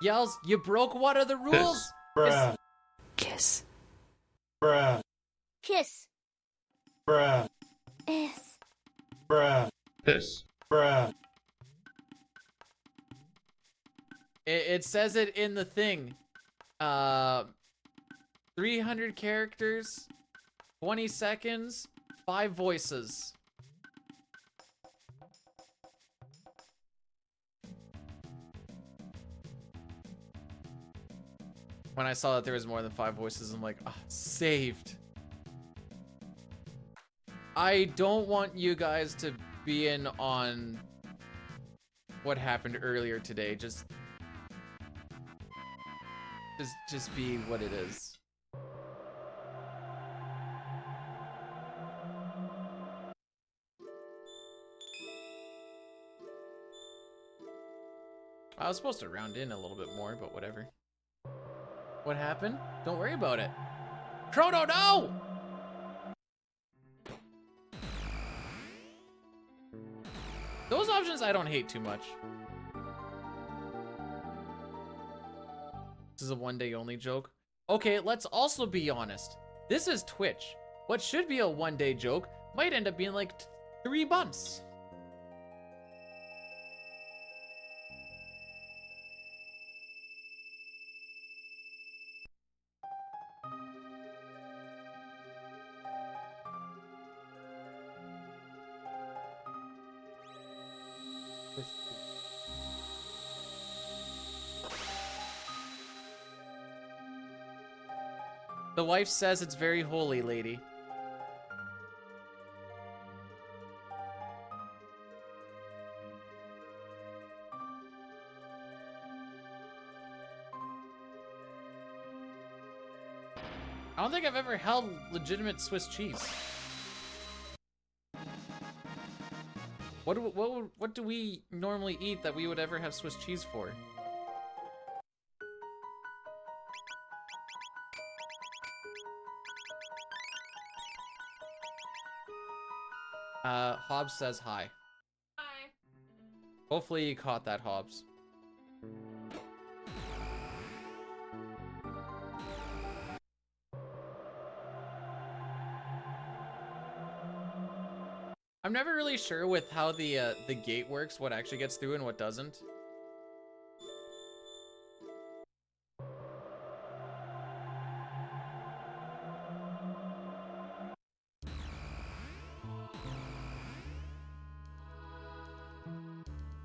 Yells, you broke one of the rules? Bruh. Kiss. Bruh. Kiss. Bruh. S. Bruh. This. Bruh. It says it in the thing. 300 characters, 20 seconds, 5 voices. When I saw that there was more than 5 voices, I'm like, oh, saved. I don't want you guys to be in on what happened earlier today. Just be what it is. I was supposed to round in a little bit more, but whatever. What happened? Don't worry about it. Chrono, no! Those options I don't hate too much. This is a one-day only joke. Okay, let's also be honest. This is Twitch. What should be a one-day joke might end up being like 3 months. The wife says it's very holy, lady. I don't think I've ever held legitimate Swiss cheese. What do we normally eat that we would ever have Swiss cheese for? Hobbs says hi. Hi. Hopefully you caught that, Hobbs. I'm never really sure with how the gate works, what actually gets through and what doesn't.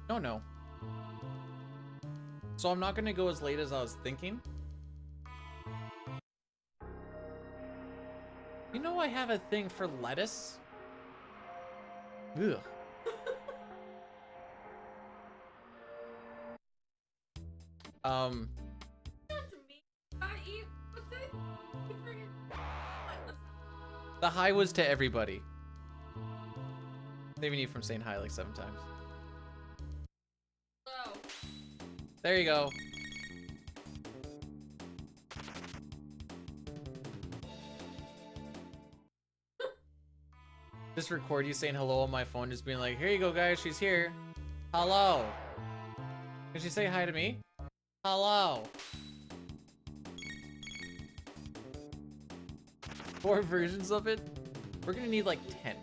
Oh no. So I'm not gonna go as late as I was thinking. You know I have a thing for lettuce? Ugh. Not to me. I eat. What's it? You forget. What? The hi was to everybody. Saving you from saying hi like 7 times. Oh. There you go. Just record you saying hello on my phone, just being like, here you go guys, she's here. Hello. Can she say hi to me? Hello. 4 versions of it? We're gonna need like 10.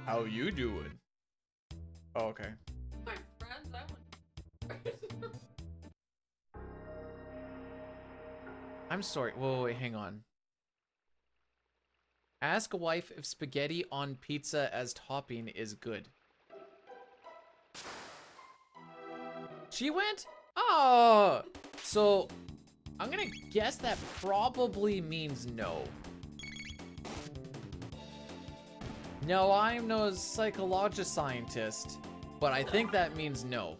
How you doing? Oh, okay. My friends, I want. I'm sorry. Whoa, wait, hang on. Ask a wife if spaghetti on pizza as topping is good. She went? Oh! So, I'm gonna guess that probably means no. No, I'm no psychologist scientist, but I think that means no.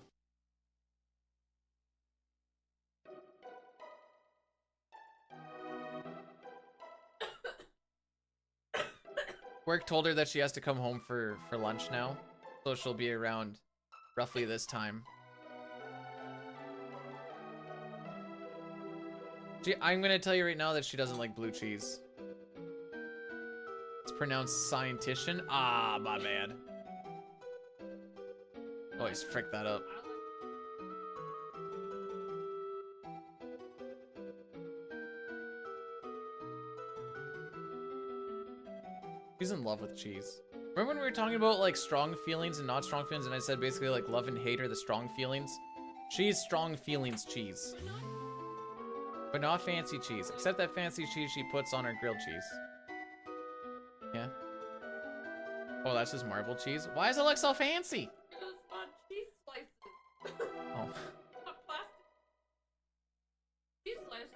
Work told her that she has to come home for lunch now, so she'll be around roughly this time. I'm gonna tell you right now that she doesn't like blue cheese. It's pronounced scientician. Ah, my bad. Always frick that up. She's in love with cheese. Remember when we were talking about like strong feelings and not strong feelings, and I said basically like love and hate are the strong feelings? She's strong feelings cheese. But not fancy cheese, except that fancy cheese she puts on her grilled cheese. Yeah. Oh, that's just marble cheese? Why does it look so fancy? Because on cheese slices. Oh. Not plastic. Cheese slices.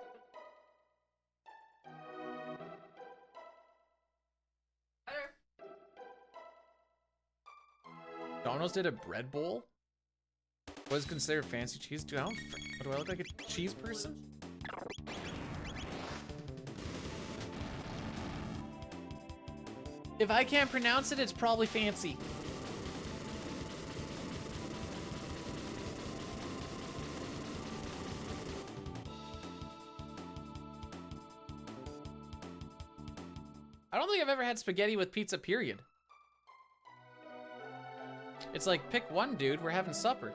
Better. Domino's did a bread bowl? What is considered fancy cheese? Dude, I don't do I look like a cheese person? If I can't pronounce it, it's probably fancy. I don't think I've ever had spaghetti with pizza, period. It's like, pick one, dude. We're having supper.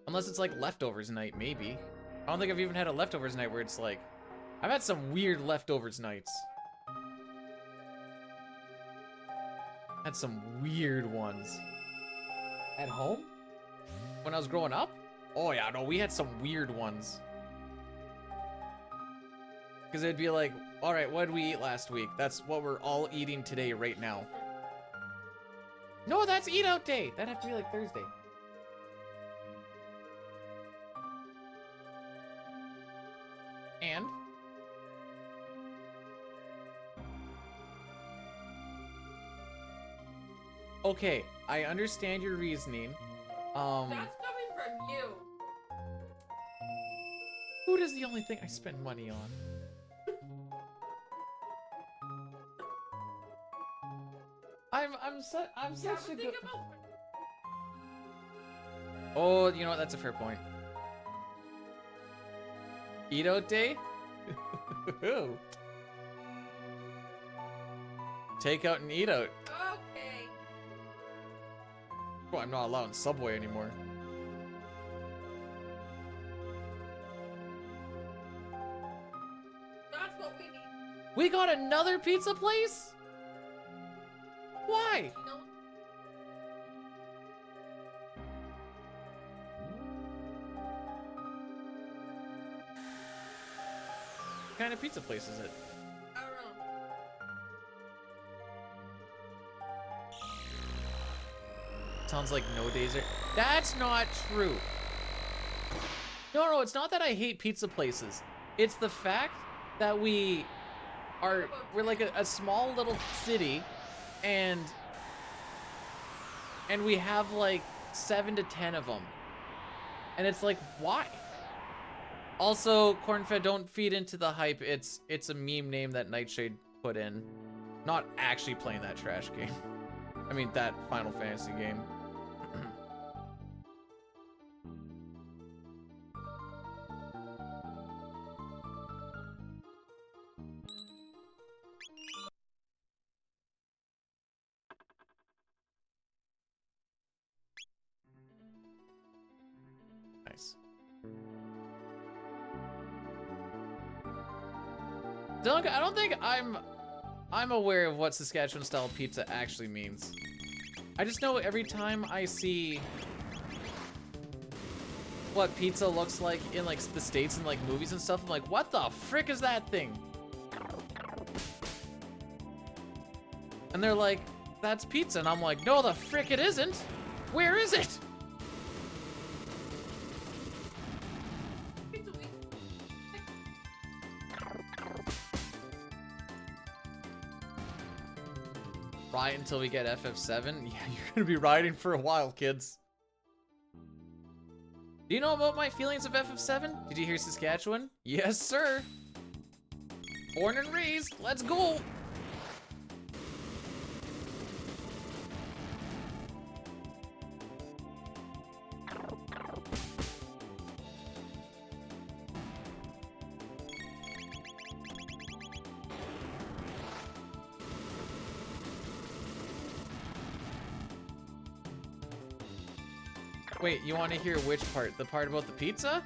Unless it's like leftovers night, maybe. I don't think I've even had a leftovers night where it's like... I've had some weird leftovers nights. Had some weird ones. At home? When I was growing up? Oh yeah, no, we had some weird ones. Because it'd be like, alright, what did we eat last week? That's what we're all eating today, right now. No, that's eat out day! That'd have to be like Thursday. And? Okay, I understand your reasoning. That's coming from you. Food is the only thing I spend money on. I'm such a good... Oh, you know what? That's a fair point. Eat out day? Take out and eat out. Okay. Oh, I'm not allowed in Subway anymore. That's what we need. We got another pizza place? Why? You know, What kind of pizza place is it? I don't know. Sounds like no days are... That's not true. No, it's not that I hate pizza places. It's the fact that we're like a small little city, and we have like 7 to 10 of them. And it's like, why? Also, Cornfed, don't feed into the hype. It's a meme name that Nightshade put in. Not actually playing that trash game. I mean, that Final Fantasy game. Nice. I don't think I'm aware of what Saskatchewan style pizza actually means. I just know every time I see what pizza looks like in like the States and like movies and stuff, I'm like, what the frick is that thing? And they're like, that's pizza. And I'm like, no, the frick it isn't. Where is it? Ride until we get FF7? Yeah, you're gonna be riding for a while, kids. Do you know about my feelings of FF7? Did you hear Saskatchewan? Yes, sir. Born and raised. Let's go. Wait, you want to hear which part? The part about the pizza?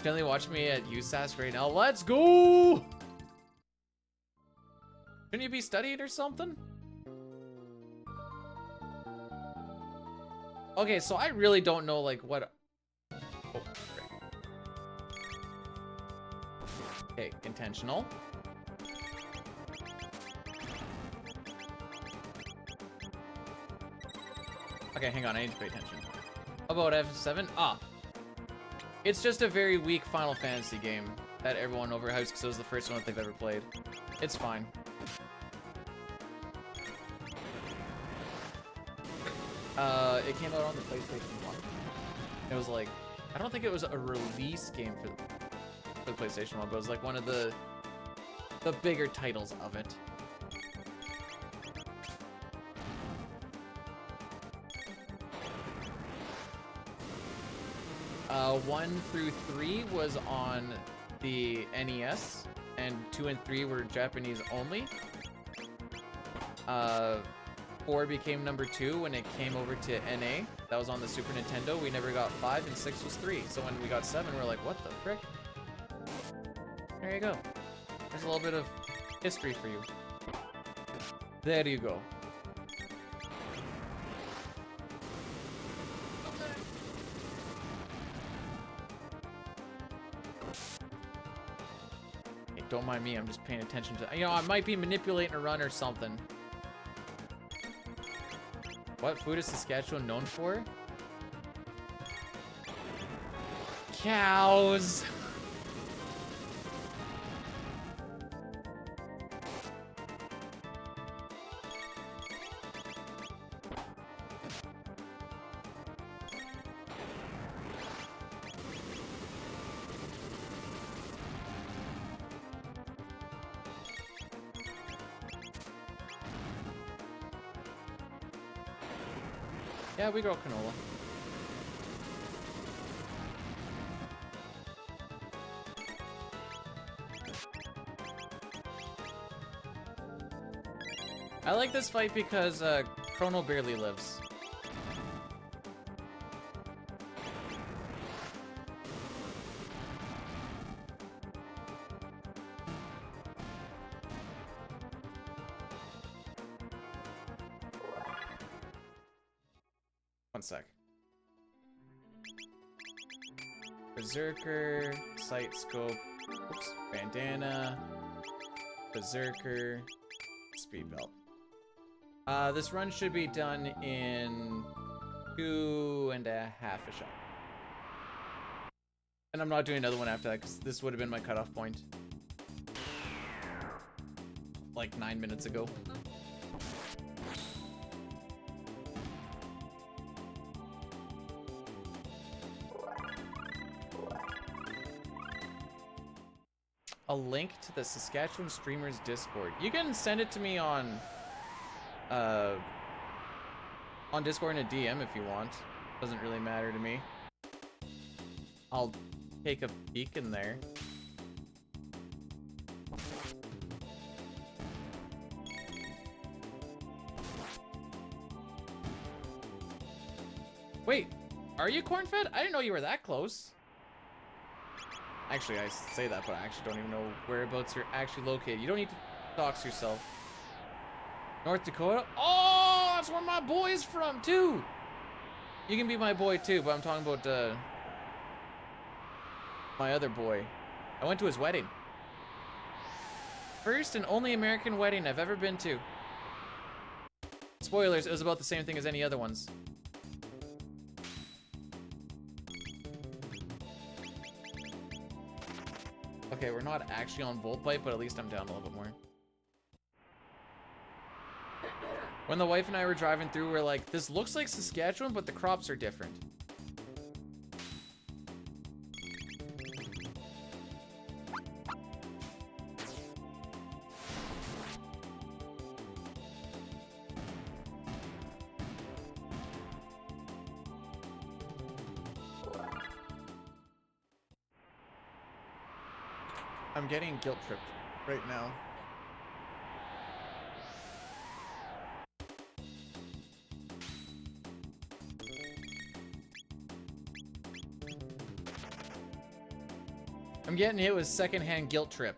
Generally watch me at USAS right now. Let's go! Shouldn't you be studying or something? Okay, so I really don't know like what... Oh, okay, intentional. Okay, hang on, I need to pay attention. About F7? Ah. It's just a very weak Final Fantasy game that everyone overhypes because it was the first one that they've ever played. It's fine. It came out on the PlayStation 1. It was like, I don't think it was a release game for the PlayStation 1, but it was like one of the bigger titles of it. 1 through 3 was on the NES, and 2 and 3 were Japanese only. 4 became number 2 when it came over to NA. That was on the Super Nintendo. We never got 5, and 6 was 3. So when we got 7, we're like, what the frick? There you go. There's a little bit of history for you. There you go. Don't mind me, I'm just paying attention to... You know, I might be manipulating a run or something. What food is Saskatchewan known for? Cows! Yeah, we grow canola. I like this fight because Chrono barely lives. One sec. Berserker, sight scope, oops, bandana, Berserker, speed belt. This run should be done in 2.5 a shot. And I'm not doing another one after that because this would have been my cutoff point. Like 9 minutes ago. A link to the Saskatchewan Streamers Discord. You can send it to me on Discord in a DM if you want. Doesn't really matter to me. I'll take a peek in there. Wait, are you corn-fed? I didn't know you were that close. Actually, I say that, but I actually don't even know whereabouts you're actually located. You don't need to dox yourself. North Dakota? Oh, that's where my boy's from, too! You can be my boy, too, but I'm talking about, my other boy. I went to his wedding. First and only American wedding I've ever been to. Spoilers, it was about the same thing as any other ones. Okay, we're not actually on Volt Bite, but at least I'm down a little bit more. When the wife and I were driving through, we're like, this looks like Saskatchewan, but the crops are different. I'm getting guilt tripped right now. I'm getting hit with secondhand guilt trip.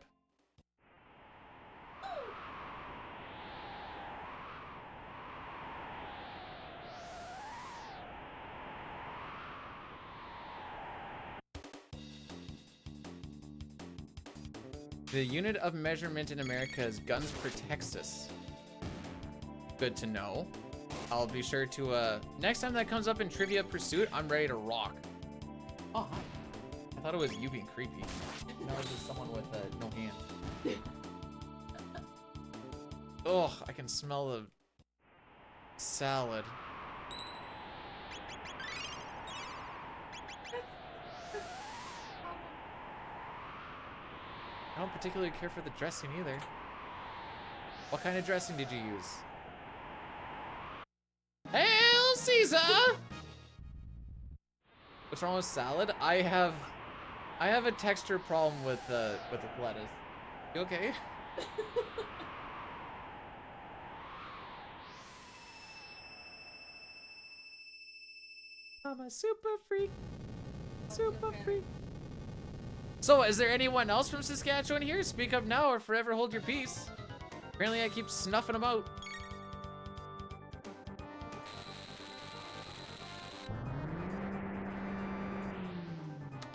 The unit of measurement in America is guns per Texas. Good to know. I'll be sure to, next time that comes up in Trivia Pursuit, I'm ready to rock. Oh, hi. I thought it was you being creepy. No, it's just someone with, no hands. Ugh, I can smell the salad. I don't particularly care for the dressing either. What kind of dressing did you use? Hail Caesar! What's wrong with salad? I have a texture problem with lettuce. You okay? I'm a super freak. Super freak. So, is there anyone else from Saskatchewan here? Speak up now or forever hold your peace. Apparently I keep snuffing them out.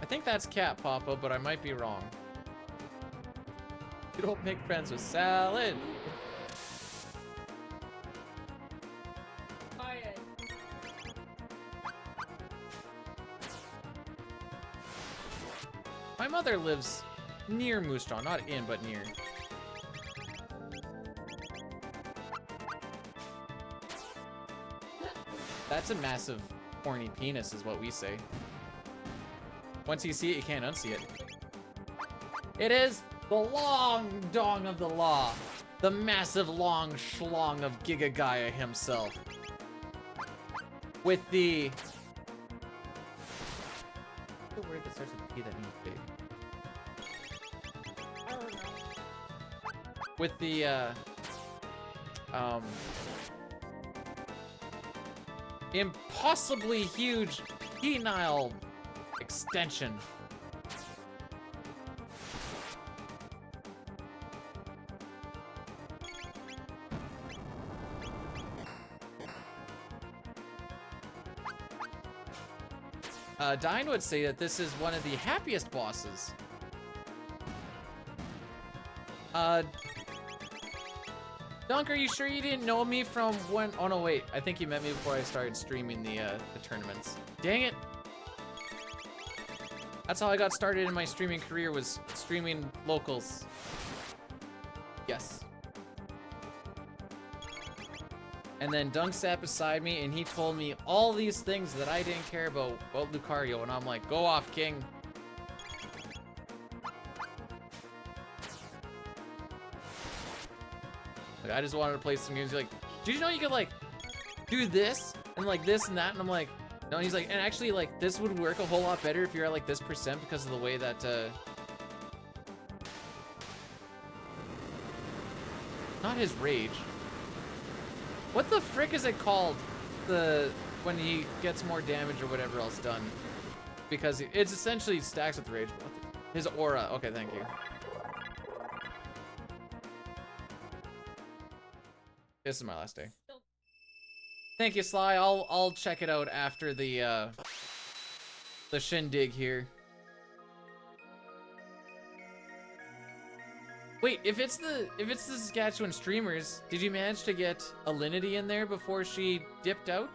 I think that's Cat Papa, but I might be wrong. You don't make friends with salad. Quiet. My mother lives near Moose Jaw, not in, but near. That's a massive horny penis is what we say. Once you see it, you can't unsee it. It is the long dong of the law. The massive long schlong of Giga Gaia himself. With the... What's the word that starts with P that means big? I don't know. With the, impossibly huge penile extension. Dine would say that this is one of the happiest bosses. Dunk, are you sure you didn't know me from when? Oh no, wait. I think you met me before I started streaming the tournaments. Dang it. That's how I got started in my streaming career, was streaming locals. Yes. And then Dunk sat beside me and he told me all these things that I didn't care about Lucario, and I'm like, go off, King. Like, I just wanted to play some games. He's like, did you know you could like do this and like this and that? And I'm like, no. And he's like, and actually like this would work a whole lot better if you're at like this percent because of the way that not his rage. What the frick is it called? When he gets more damage or whatever else done. Because it's essentially stacks with rage. His aura. Okay, thank you. This is my last day. Thank you, Sly. I'll check it out after the shindig here. Wait, if it's the Saskatchewan streamers, did you manage to get Alinity in there before she dipped out?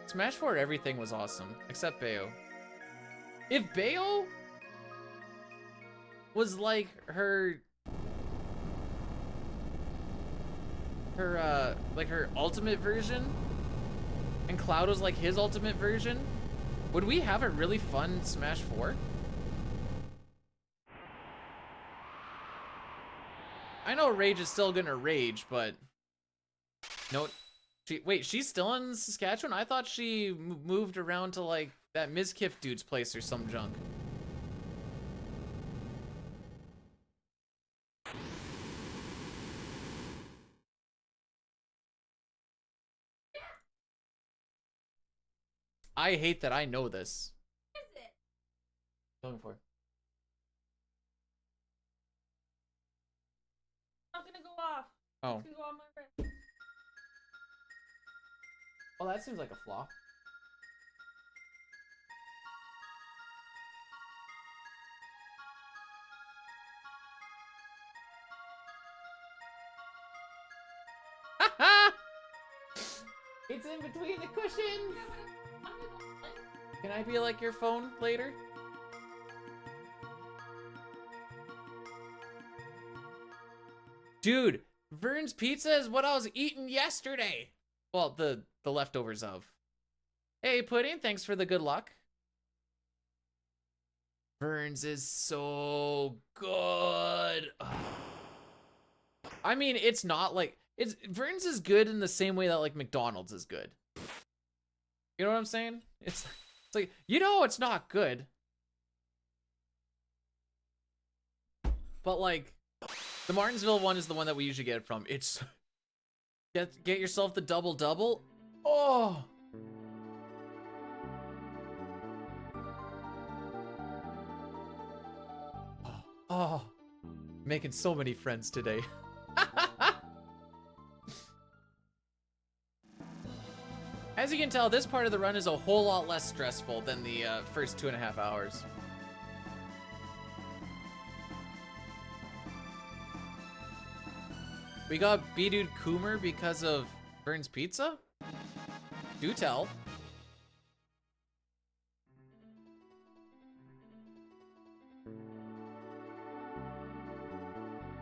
Smash 4 everything was awesome, except Bayo. If Bayo was like her like her ultimate version, and Cloud was like his ultimate version, would we have a really fun Smash 4? I know Rage is still gonna rage, but no. Wait, she's still in Saskatchewan? I thought she moved around to like that Mizkif dude's place or some junk. I hate that I know this. What is it? Looking for. Not gonna go off. Oh. It's gonna go on my wrist. Well, that seems like a flaw. It's in between the cushions. Can I be like your phone later? Dude, Vern's Pizza is what I was eating yesterday. Well, the leftovers of. Hey, Pudding, thanks for the good luck. Vern's is so good. I mean, it's not like Vern's is good in the same way that like McDonald's is good. You know what I'm saying? It's like, you know, it's not good. But like, the Martinsville one is the one that we usually get it from. It's get yourself the double. Oh. Oh. Making so many friends today. As you can tell, this part of the run is a whole lot less stressful than the first 2.5 hours. We got B-Dude Coomer because of Vern's Pizza? Do tell.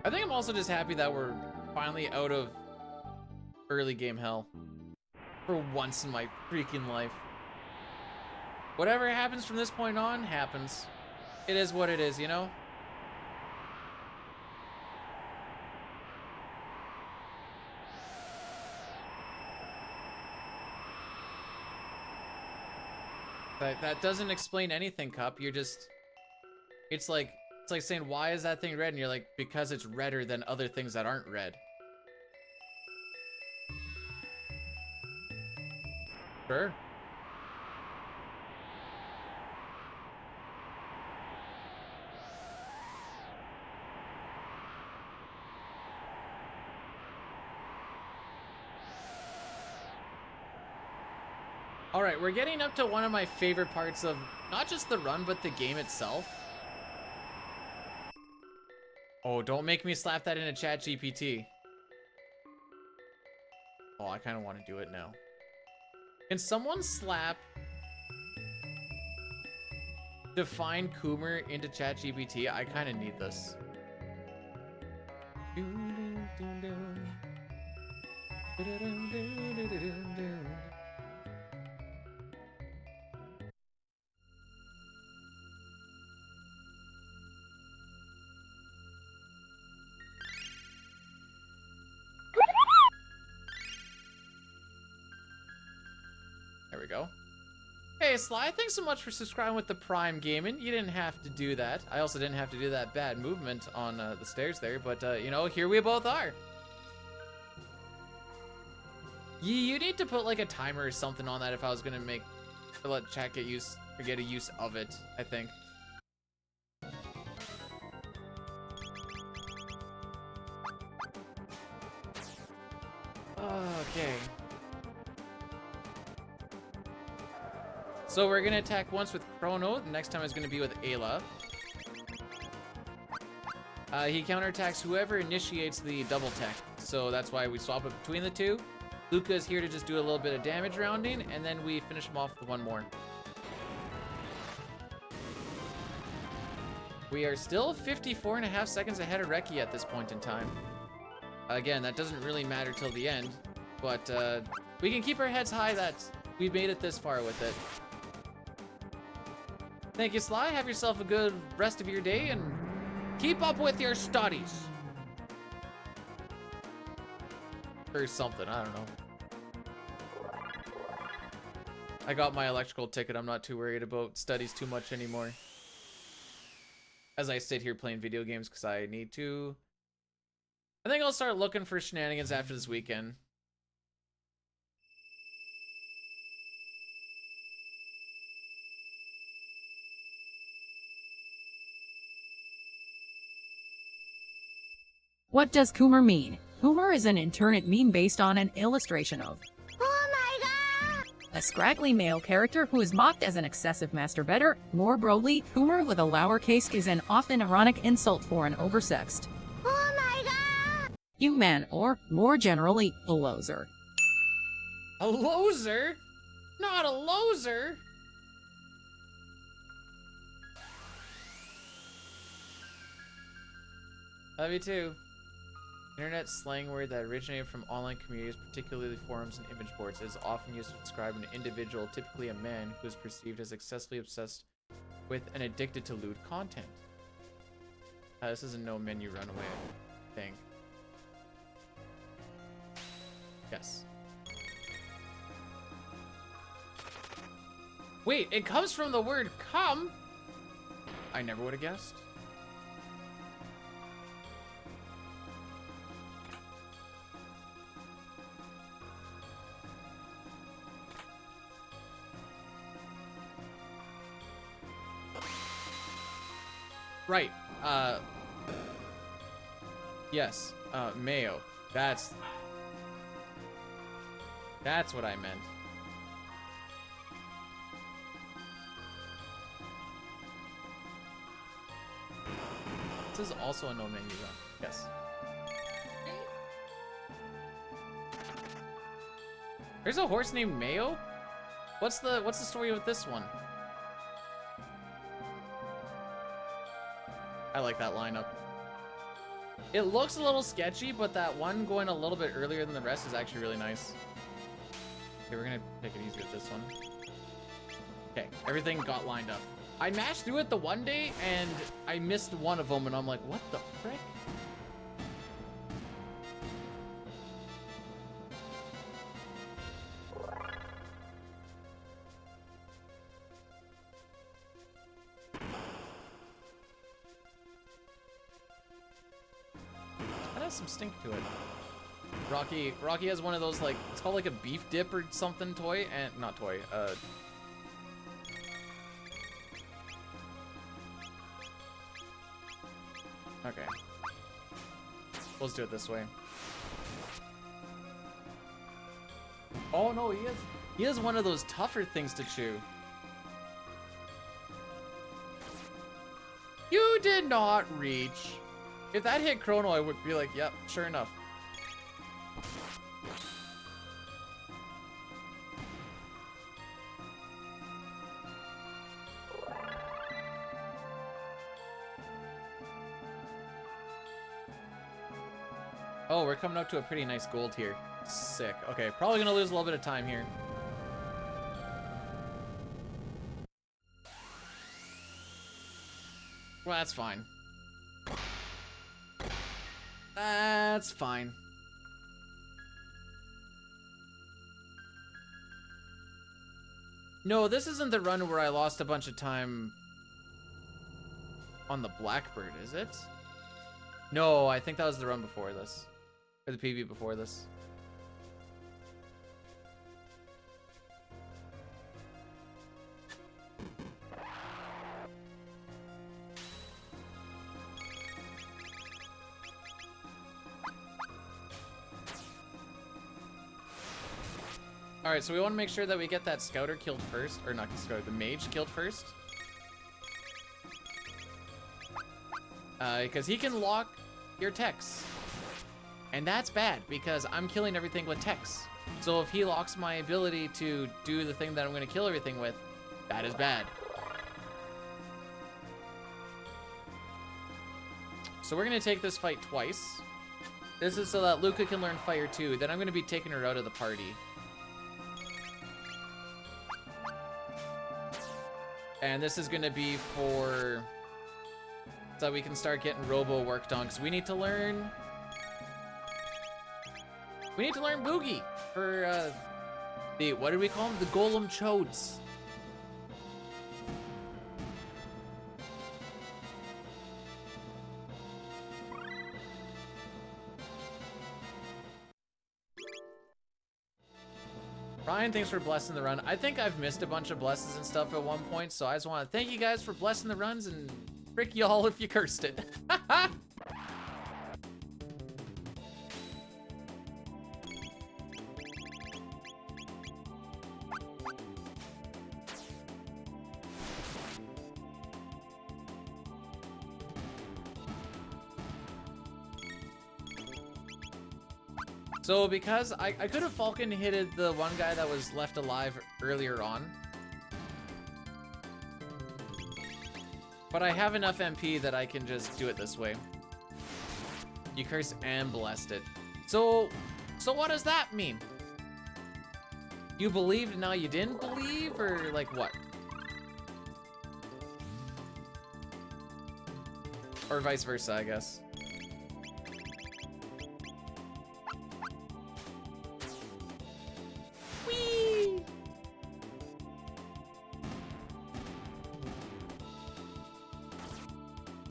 I think I'm also just happy that we're finally out of early game hell. For once in my freaking life. Whatever happens from this point on, happens. It is what it is, you know? That doesn't explain anything, Cup. You're just... It's like saying, why is that thing red? And you're like, because it's redder than other things that aren't red. Sure. All right, we're getting up to one of my favorite parts of not just the run, but the game itself. Oh, don't make me slap that into ChatGPT. Oh, I kind of want to do it now. Can someone slap define Coomer into ChatGPT? I kind of need this. There we go. Hey, Sly, thanks so much for subscribing with the Prime Gaming. You didn't have to do that. I also didn't have to do that bad movement on the stairs there, but, you know, here we both are. You need to put, like, a timer or something on that if I was gonna let chat get a use of it, I think. Okay. So we're gonna attack once with Chrono. The next time is gonna be with Ayla. He counterattacks whoever initiates the double tech. So that's why we swap it between the two. Luca is here to just do a little bit of damage rounding, and then we finish him off with one more. We are still 54.5 seconds ahead of Reki at this point in time. Again, that doesn't really matter till the end, but we can keep our heads high that we made it this far with it. Thank you, Sly. Have yourself a good rest of your day and keep up with your studies. Or something, I don't know. I got my electrical ticket. I'm not too worried about studies too much anymore. As I sit here playing video games because I need to. I think I'll start looking for shenanigans after this weekend. What does Coomer mean? Coomer is an internet meme based on an illustration of Oh my god! a scraggly male character who is mocked as an excessive masturbator. More broadly, Coomer with a lowercase is an often ironic insult for an oversexed Oh my god! human, or more generally, a loser. A loser? Not a loser! Love you too. Internet slang word that originated from online communities, particularly forums and image boards, is often used to describe an individual, typically a man, who is perceived as excessively obsessed with and addicted to lewd content. This is a no menu runaway thing. Yes. Wait, it comes from the word come? I never would have guessed. Right, yes, mayo. That's what I meant. This is also a no menu run. Yes. There's a horse named Mayo? What's the story with this one? I like that lineup. It looks a little sketchy, but that one going a little bit earlier than the rest is actually really nice. Okay, we're gonna take it easy with this one. Okay, everything got lined up. I mashed through it the one day, and I missed one of them, and I'm like, what the frick? That has some stink to it. Rocky has one of those, like, it's called like a beef dip or something toy, and not toy, okay. Let's do it this way. Oh no, he has one of those tougher things to chew. You did not reach. If that hit Chrono, I would be like, yep, sure enough. Oh, we're coming up to a pretty nice gold here. Sick. Okay, probably gonna lose a little bit of time here. Well, that's fine. That's fine. No, this isn't the run where I lost a bunch of time on the Blackbird, is it? No, I think that was the run before this. Or the PB before this. Alright, so we want to make sure that we get that scouter killed first. Or not the scouter, the mage killed first. Because he can lock your techs. And that's bad, because I'm killing everything with techs. So if he locks my ability to do the thing that I'm going to kill everything with, that is bad. So we're going to take this fight twice. This is so that Luca can learn fire too. Then I'm going to be taking her out of the party. And this is going to be for... so we can start getting Robo worked on. Because we need to learn... we need to learn Boogie. For, the... what do we call them? The Golem Chodes. Ryan, thanks for blessing the run. I think I've missed a bunch of blesses and stuff at one point, so I just want to thank you guys for blessing the runs and frick y'all if you cursed it. So because I could have Falcon hitted the one guy that was left alive earlier on. But I have enough MP that I can just do it this way. You cursed and blessed it. So what does that mean? You believed and now you didn't believe, or like what? Or vice versa, I guess.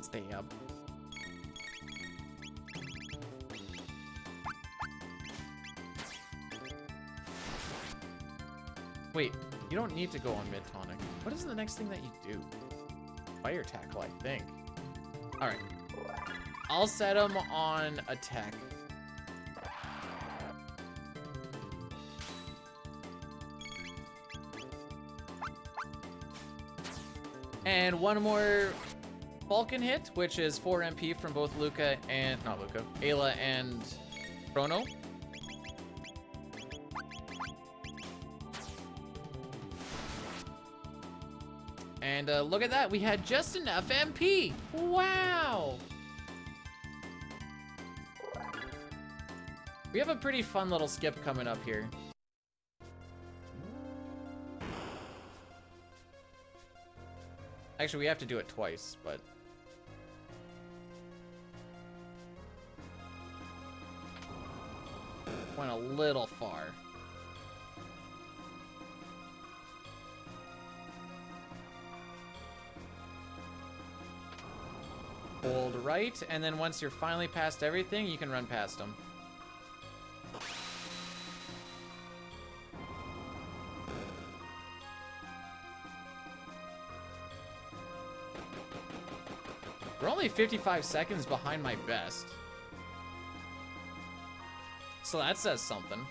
Stay up. Wait, you don't need to go on mid tonic. What is the next thing that you do? Fire tackle, I think. All right, I'll set him on attack. And one more Falcon hit, which is 4 MP from both Luca and, not Luca, Ayla and Chrono. And look at that, we had just enough MP. Wow. We have a pretty fun little skip coming up here. Actually, we have to do it twice, but... went a little far. Hold right, and then once you're finally past everything, you can run past them. We're only 55 seconds behind my best. So that says something.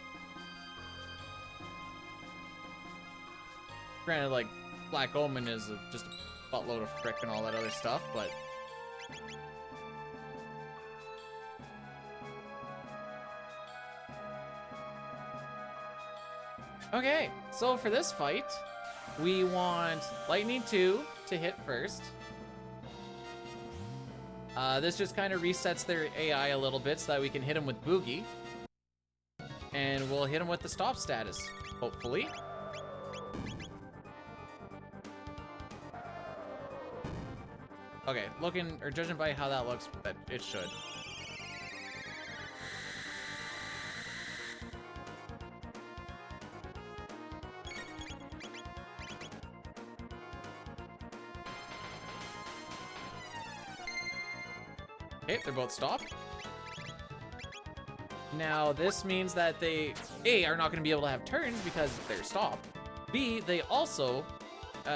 Granted, like, Black Omen is just a buttload of frick and all that other stuff, but... okay, so for this fight, we want Lightning 2 to hit first. This just kind of resets their AI a little bit so that we can hit them with Boogie. And we'll hit them with the stop status, hopefully. Okay, looking, or judging by how that looks, that it should. Okay, they're both stopped. Now, this means that they, A, are not going to be able to have turns because they're stopped. B, they also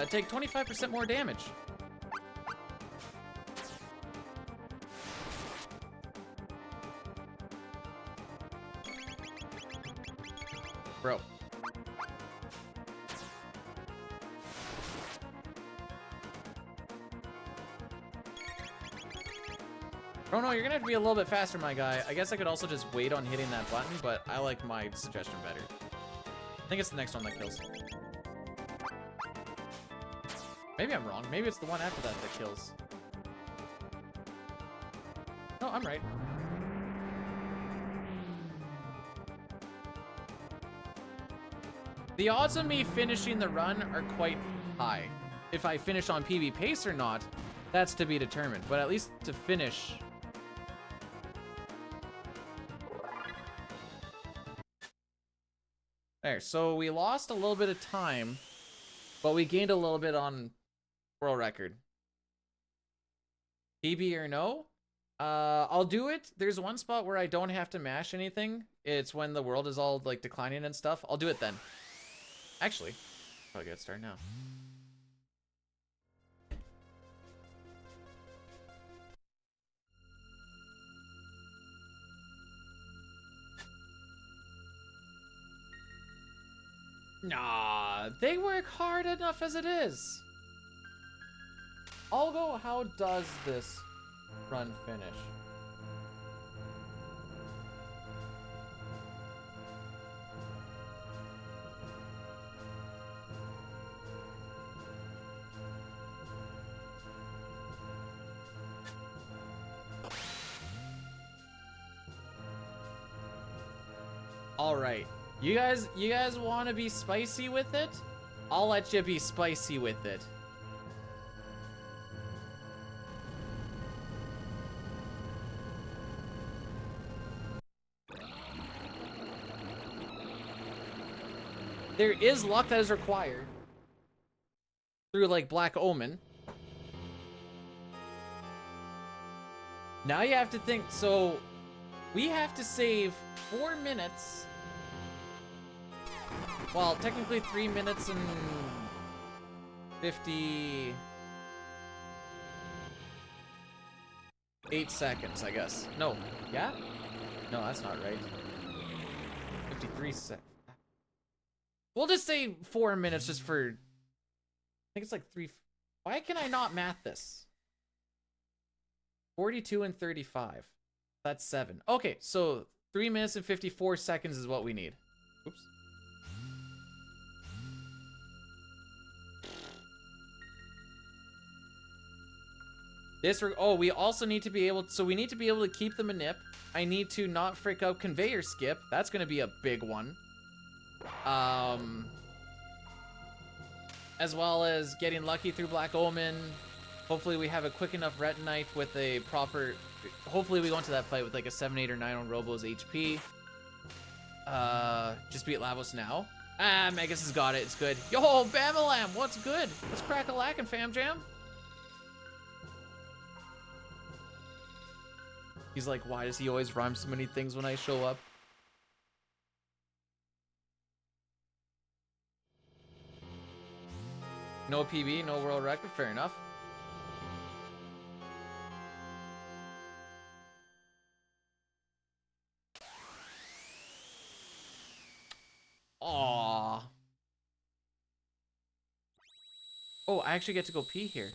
take 25% more damage. Bro. Chrono, you're gonna have to be a little bit faster, my guy. I guess I could also just wait on hitting that button, but I like my suggestion better. I think it's the next one that kills. Maybe I'm wrong. Maybe it's the one after that that kills. No, I'm right. The odds of me finishing the run are quite high. If I finish on PB pace or not, that's to be determined. But at least to finish. There, so we lost a little bit of time, but we gained a little bit on world record. PB or no? I'll do it. There's one spot where I don't have to mash anything. It's when the world is all like declining and stuff. I'll do it then. Actually, probably get started now. Nah, they work hard enough as it is. I'll go, how does this run finish? All right. You guys want to be spicy with it? I'll let you be spicy with it. There is luck that is required through like Black Omen. Now you have to think, so we have to save 4 minutes. Well, technically 3 minutes and 58 seconds, I guess. No, yeah? No, that's not right. 53 seconds. We'll just say 4 minutes just for, I think it's like 3. Why can I not math this? 42 and 35. That's 7. Okay, so 3 minutes and 54 seconds is what we need. Oops. Oh, we also need to be able, so we need to be able to keep the manip. I need to not frick up conveyor skip. That's going to be a big one. As well as getting lucky through Black Omen. Hopefully we have a quick enough retinite with a proper, hopefully we go into that fight with like a 7, 8, or 9 on Robo's HP. Just beat Lavos now. Ah, Magus has got it, it's good. Yo, Bamalam, what's good? Let's crack a lackin', fam jam. He's like, why does he always rhyme so many things when I show up? No PB, no world record, fair enough. Aww. Oh, I actually get to go pee here.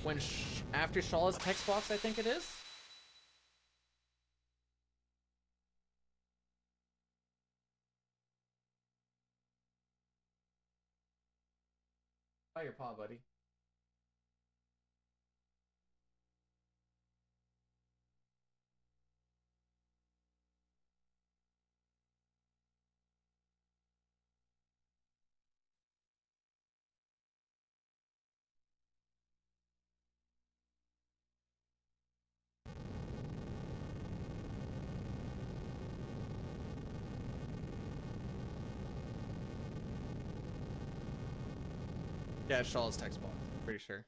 When after Shala's text box, I think it is. By your paw, buddy. Yeah, Shaw's text box, pretty sure.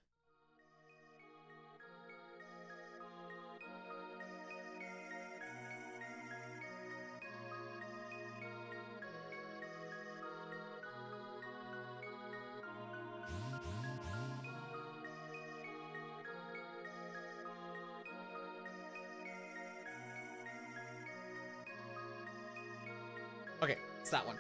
Okay, it's that one.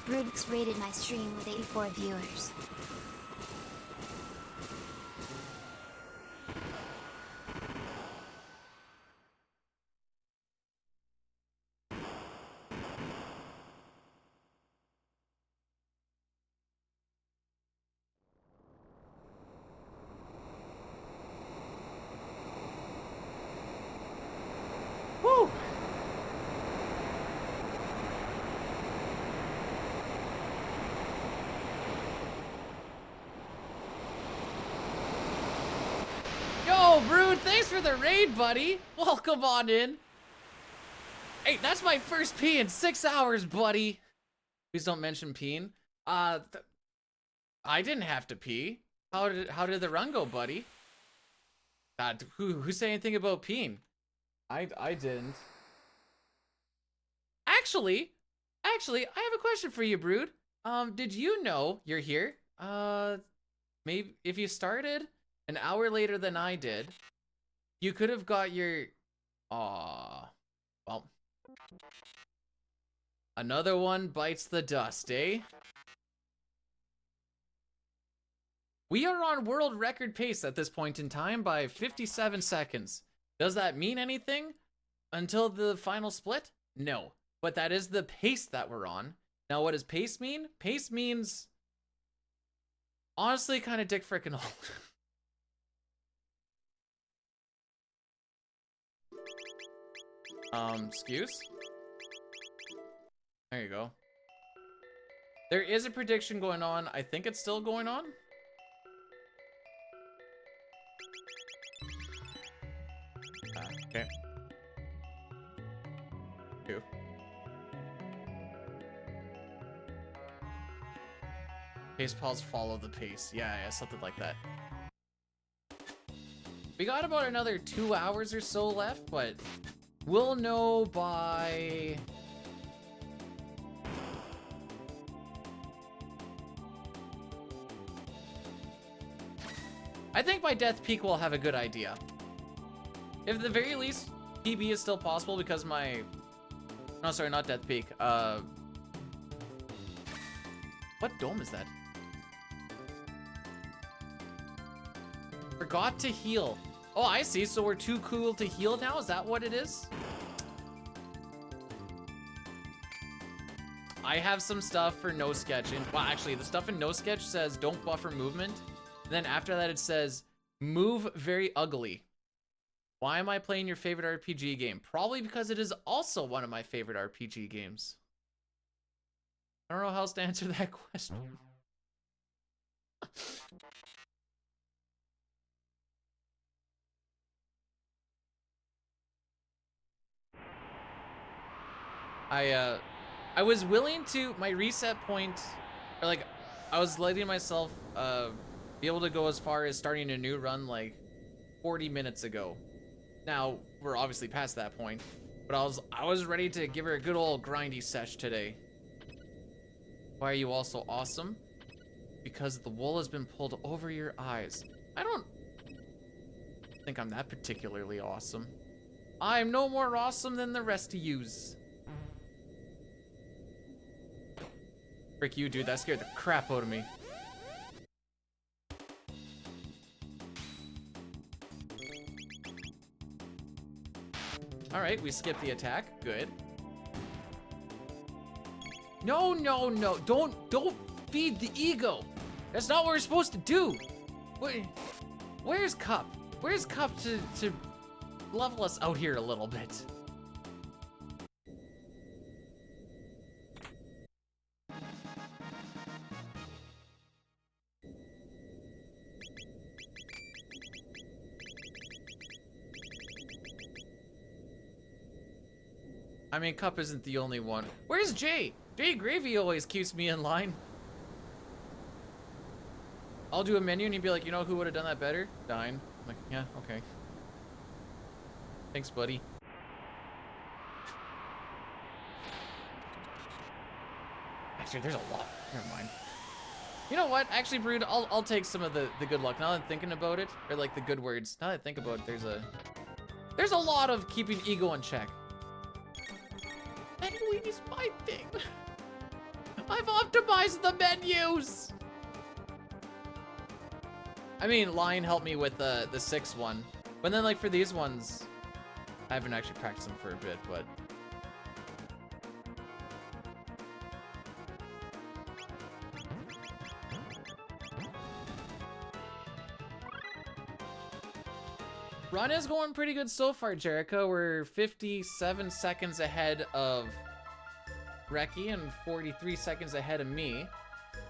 Brudix rated my stream with 84 viewers. Woo! Yo, Brood, thanks for the raid, buddy. Welcome on in. Hey, that's my first pee in 6 hours, buddy. Please don't mention peeing. I didn't have to pee. How did the run go, buddy? Who said anything about peeing? I didn't. Actually, I have a question for you, Brood. Did you know you're here? Maybe if you started an hour later than I did, you could have got your... Aw. Well. Another one bites the dust, eh? We are on world record pace at this point in time by 57 seconds. Does that mean anything until the final split? No. But that is the pace that we're on. Now, what does pace mean? Pace means... honestly, kind of dick frickin' old. Excuse? There you go. There is a prediction going on. I think it's still going on. Okay. Two. Pace pause, follow the pace. Yeah, something like that. We got about another 2 hours or so left, but we'll know by... I think by Death Peak we'll have a good idea. If at the very least, PB is still possible because my... No, sorry, not Death Peak. What dome is that? Forgot to heal. Oh, I see. So we're too cool to heal now? Is that what it is? I have some stuff for no sketching. Well, actually, the stuff in no sketch says don't buffer movement. And then after that, it says move very ugly. Why am I playing your favorite RPG game? Probably because it is also one of my favorite RPG games. I don't know how else to answer that question. I was willing to, my reset point, or like, I was letting myself be able to go as far as starting a new run like 40 minutes ago. Now, we're obviously past that point, but I was ready to give her a good old grindy sesh today. Why are you all so awesome? Because the wool has been pulled over your eyes. I don't think I'm that particularly awesome. I'm no more awesome than the rest of yous. Frick you, dude, that scared the crap out of me. Alright, we skipped the attack. Good. No, no, no. Don't feed the ego. That's not what we're supposed to do. Where's Cup? Where's Cup to level us out here a little bit? I mean, Cup isn't the only one. Where's Jay? Jay Gravy always keeps me in line. I'll do a menu and he'd be like, you know who would have done that better? Dine. I'm like, yeah, okay. Thanks, buddy. Actually, there's a lot. Never mind. You know what? Actually, Brood, I'll take some of the good luck. Now that I'm thinking about it, or like the good words. Now that I think about it, there's a lot of keeping ego in check. Penguin is my thing. I've optimized the menus! I mean, Lion helped me with the 6 one. But then, like, for these ones, I haven't actually practiced them for a bit, but... Run is going pretty good so far, Jericho. We're 57 seconds ahead of Reki and 43 seconds ahead of me.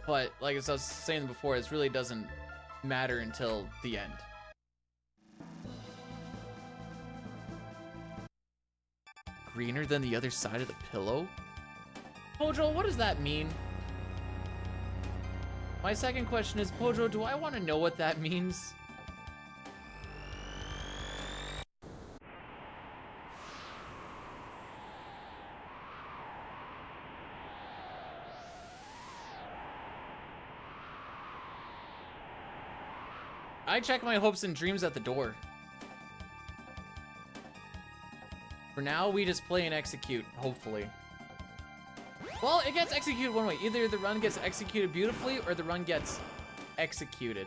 But, like as I was saying before, this really doesn't matter until the end. Greener than the other side of the pillow? Pojo, what does that mean? My second question is, Pojo, do I want to know what that means? I check my hopes and dreams at the door. For now, we just play and execute, hopefully. Well, it gets executed one way. Either the run gets executed beautifully or the run gets executed.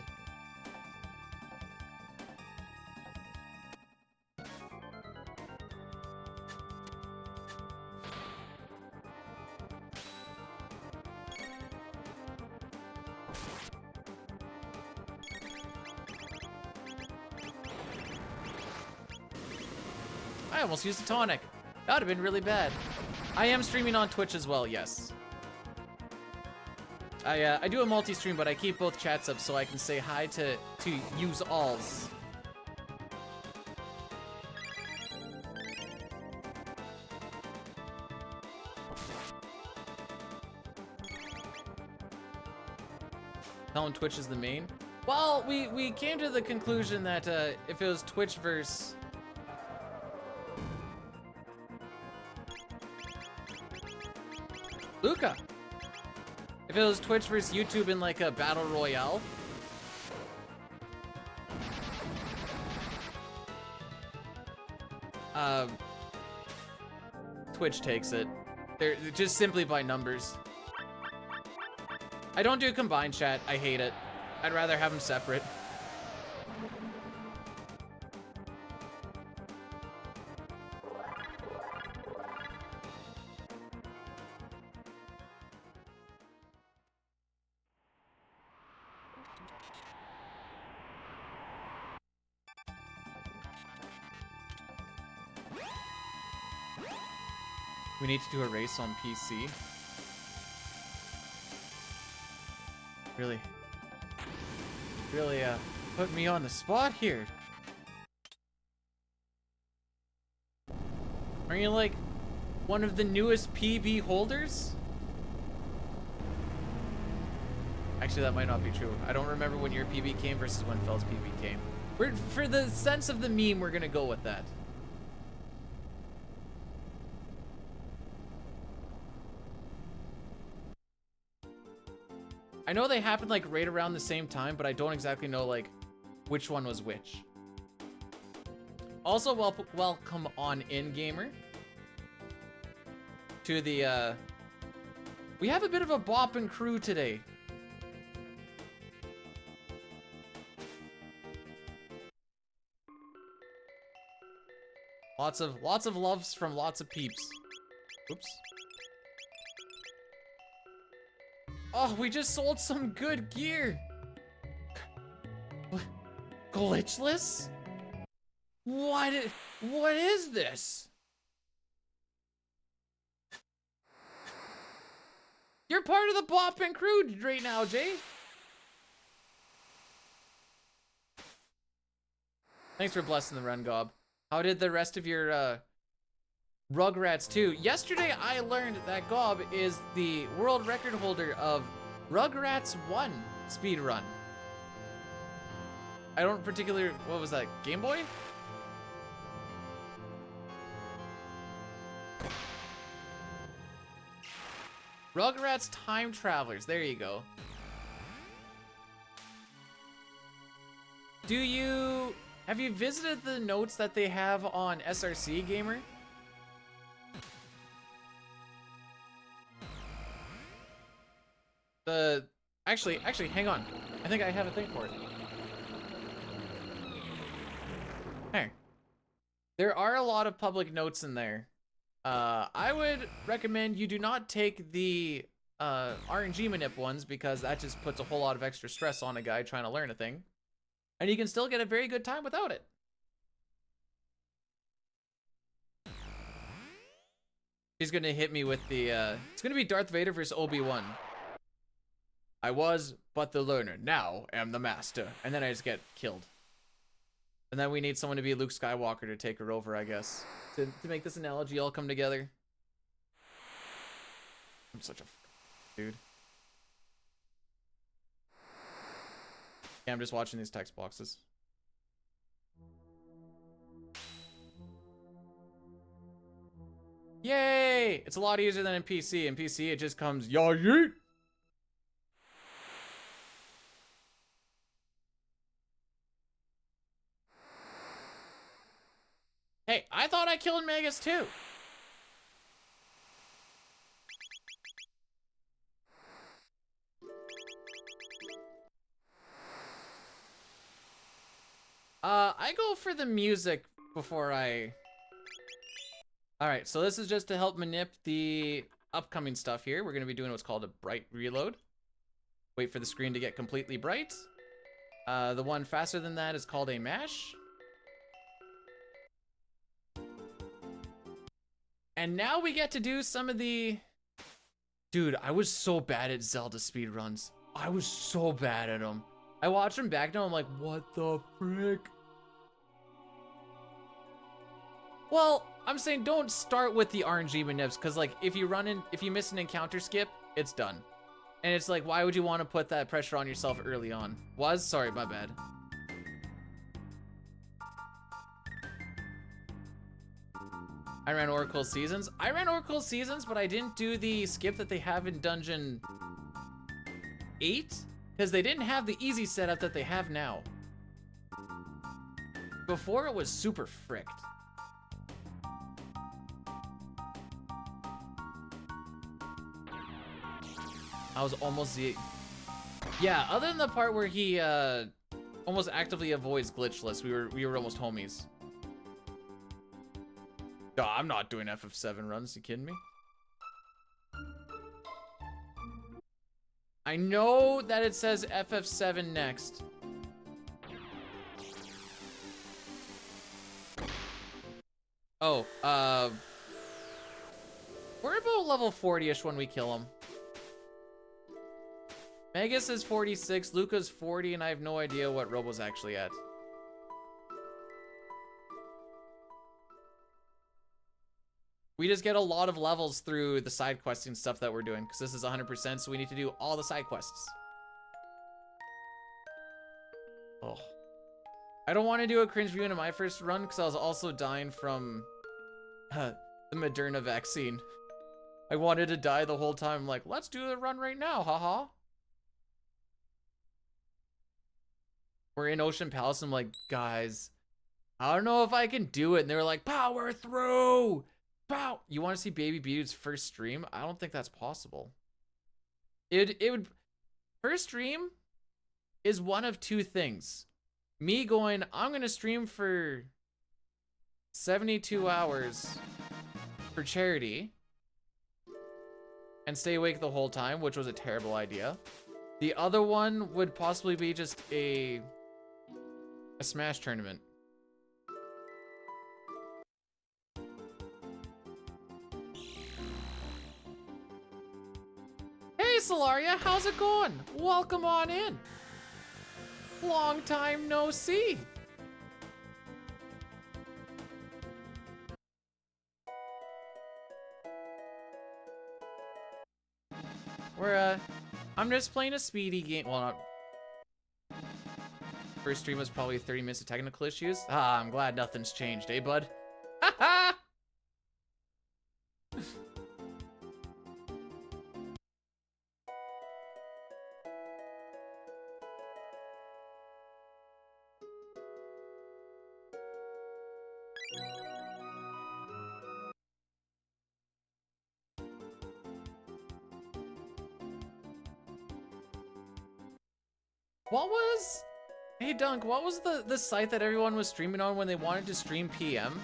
I almost used a tonic. That would have been really bad. I am streaming on Twitch as well, yes. I do a multi-stream, but I keep both chats up so I can say hi to use alls. Telling Twitch is the main. Well, we came to the conclusion that if it was Twitch versus Luca. If it was Twitch versus YouTube in like a battle royale. Twitch takes it. They're just simply by numbers. I don't do combined chat. I hate it. I'd rather have them separate. We need to do a race on PC. Really put me on the spot here. Are you like one of the newest PB holders? Actually, that might not be true. I don't remember when your PB came versus when Fel's PB came. For the sense of the meme, we're gonna go with that. I know they happened like right around the same time, but I don't exactly know like which one was which. Also, welcome on in, gamer. To the we have a bit of a bopping crew today. Lots of loves from lots of peeps. Oops. Oh, we just sold some good gear. Glitchless? What is this? You're part of the bopping crew right now, Jay. Thanks for blessing the run, Gob. How did the rest of your Rugrats 2? Yesterday I learned that Gob is the world record holder of Rugrats 1 speedrun. I don't particularly, what was that, Game Boy? Rugrats Time Travelers, there you go. Have you visited the notes that they have on SRC, gamer? Actually, hang on. I think I have a thing for it. Hey. There are a lot of public notes in there. I would recommend you do not take the RNG manip ones because that just puts a whole lot of extra stress on a guy trying to learn a thing. And you can still get a very good time without it. He's gonna hit me with the, it's gonna be Darth Vader versus Obi-Wan. I was but the learner, now am the master. And then I just get killed. And then we need someone to be Luke Skywalker to take her over, I guess. To make this analogy all come together. I'm such a dude. Yeah, I'm just watching these text boxes. Yay! It's a lot easier than in PC. In PC, it just comes, ya yeet! Hey, I thought I killed Magus too. I go for the music before I... Alright, so this is just to help manip the upcoming stuff here. We're going to be doing what's called a bright reload. Wait for the screen to get completely bright. The one faster than that is called a mash. And now we get to do some of the... Dude, I was so bad at Zelda speedruns. I was so bad at them. I watch them back now, I'm like, what the frick? Well, I'm saying don't start with the RNG manips, because like if you miss an encounter skip, it's done. And it's like, why would you want to put that pressure on yourself early on? Sorry, my bad. I ran Oracle Seasons. I ran Oracle Seasons, but I didn't do the skip that they have in Dungeon 8, because they didn't have the easy setup that they have now. Before, it was super fricked. I was almost the... Yeah, other than the part where he almost actively avoids Glitchless, we were almost homies. No, I'm not doing FF7 runs, you kidding me? I know that it says FF7 next. Oh, we're about level 40-ish when we kill him. Magus is 46, Luca's 40, and I have no idea what Robo's actually at. We just get a lot of levels through the side questing stuff that we're doing, because this is 100%, so we need to do all the side quests. Oh. I don't want to do a cringe view into my first run, because I was also dying from the Moderna vaccine. I wanted to die the whole time, like, let's do the run right now, haha. We're in Ocean Palace, and I'm like, guys, I don't know if I can do it. And they were like, power through! Pow! You want to see Baby Beauty's first stream? I don't think that's possible. It would... First stream is one of two things. Me going, I'm going to stream for 72 hours for charity and stay awake the whole time, which was a terrible idea. The other one would possibly be just a Smash tournament. Hey Solaria, how's it going? Welcome on in. Long time no see. I'm just playing a speedy game. Well, not. First stream was probably 30 minutes of technical issues. Ah, I'm glad nothing's changed, eh, bud? Haha! What was... Hey Dunk, what was the site that everyone was streaming on when they wanted to stream PM?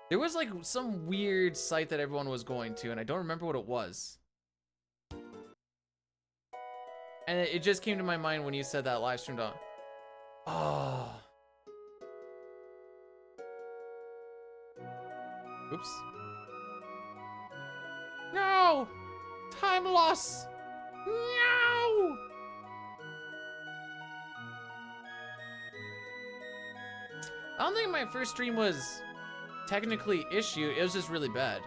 There was like some weird site that everyone was going to, and I don't remember what it was. And it just came to my mind when you said that live streamed on. Oh. Oops. No! Time loss! No! I don't think my first stream was technically issued. It was just really bad.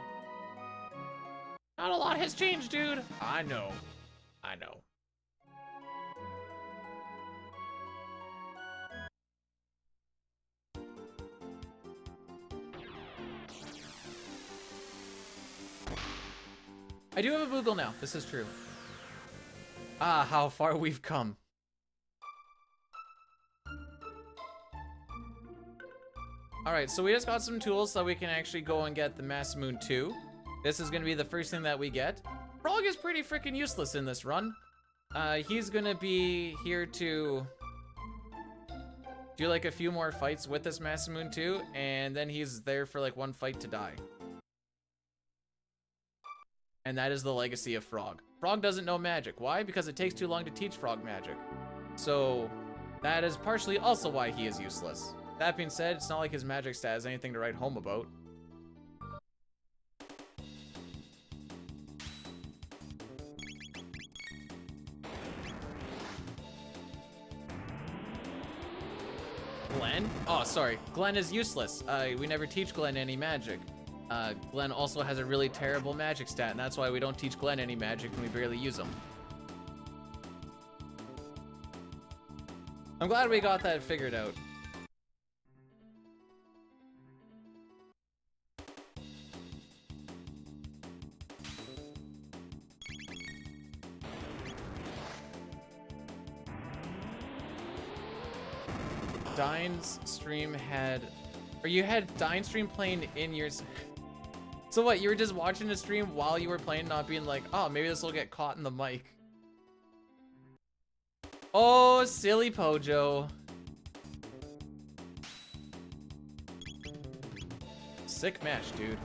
Not a lot has changed, dude. I know. I know. I do have a Google now. This is true. Ah, how far we've come. Alright, so we just got some tools so we can actually go and get the Masamune 2. This is going to be the first thing that we get. Frog is pretty freaking useless in this run. He's going to be here to do like a few more fights with this Masamune 2, and then he's there for like one fight to die. And that is the legacy of Frog. Frog doesn't know magic. Why? Because it takes too long to teach Frog magic. So that is partially also why he is useless. That being said, it's not like his magic stat is anything to write home about. Glenn? Oh, sorry. Glenn is useless. We never teach Glenn any magic. Glenn also has a really terrible magic stat, and that's why we don't teach Glenn any magic and we barely use him. I'm glad we got that figured out. Dine's stream had... Or you had Dine stream playing in your... So what, you were just watching the stream while you were playing, not being like, oh, maybe this will get caught in the mic. Oh, silly Pojo. Sick mesh, dude.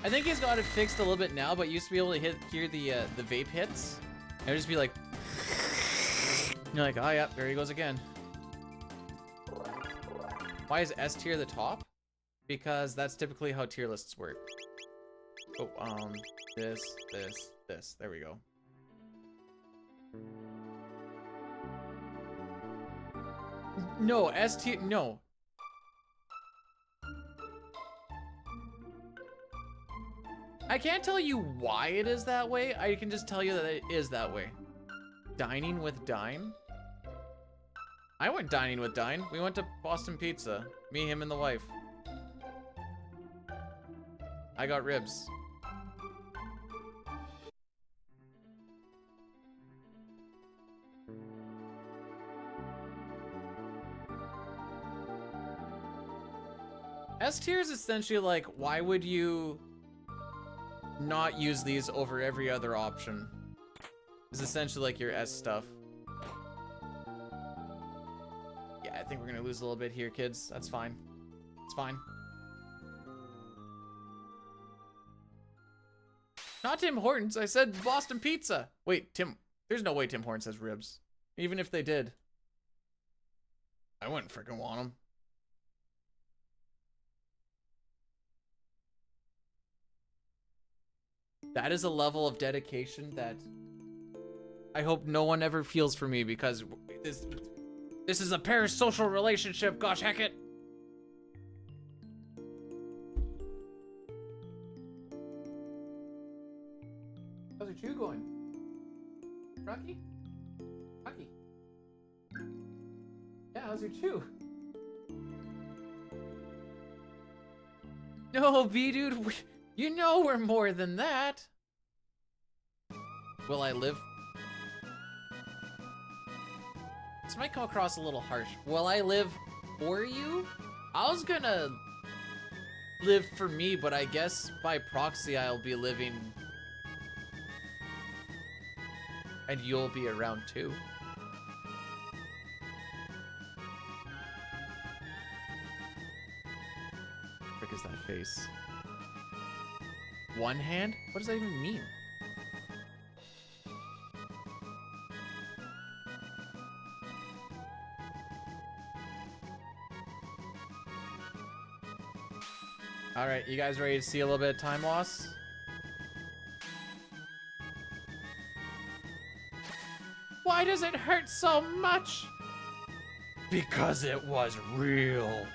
I think he's got it fixed a little bit now, but used to be able to hear the vape hits. And it would just be like, you're like, oh yeah, there he goes again. Why is S tier the top? Because that's typically how tier lists work. Oh, this. There we go. No, S tier, no. I can't tell you why it is that way. I can just tell you that it is that way. Dining with Dine? I went dining with Dine. We went to Boston Pizza. Me, him, and the wife. I got ribs. S tier is essentially like, why would you not use these over every other option? Is essentially like your S stuff. Yeah, I think we're gonna lose a little bit here, kids. That's fine. It's fine. Not Tim Hortons. I said Boston Pizza. Wait, there's no way Tim Hortons has ribs. Even if they did, I wouldn't freaking want them. That is a level of dedication that I hope no one ever feels for me, because this is a parasocial relationship, gosh heck it. How's your chew going? Rocky? Rocky? Yeah, how's your chew? No, B-dude, you know we're more than that. Will I live? this might come across a little harsh. Will I live for you? I was gonna live for me, but I guess by proxy I'll be living and you'll be around too. Frick is that face? One hand? What does that even mean? All right, you guys ready to see a little bit of time loss? Why does it hurt so much? Because it was real.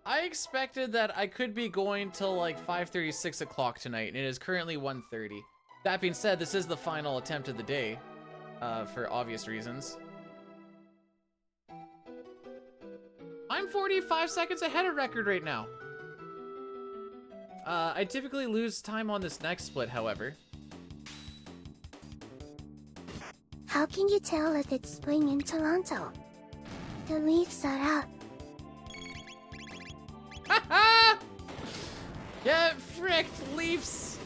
I expected that I could be going till like 5:30, 6 o'clock tonight, and it is currently 1:30. That being said, this is the final attempt of the day, for obvious reasons. I'm 45 seconds ahead of record right now. I typically lose time on this next split, however. How can you tell if it's spring in Toronto? The leaves are out. Haha! Get fricked, Leafs!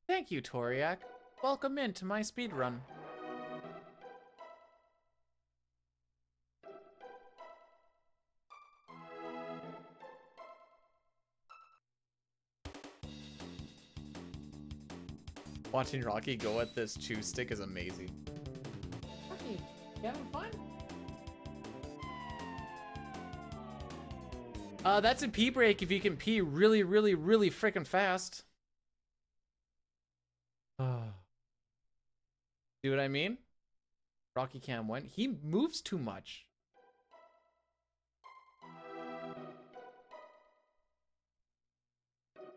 Thank you, Toriak. Welcome into my speedrun. Watching Rocky go at this chew stick is amazing. Rocky, you having fun? That's a pee break if you can pee really, really, really freaking fast. See what I mean? Rocky Cam went. He moves too much.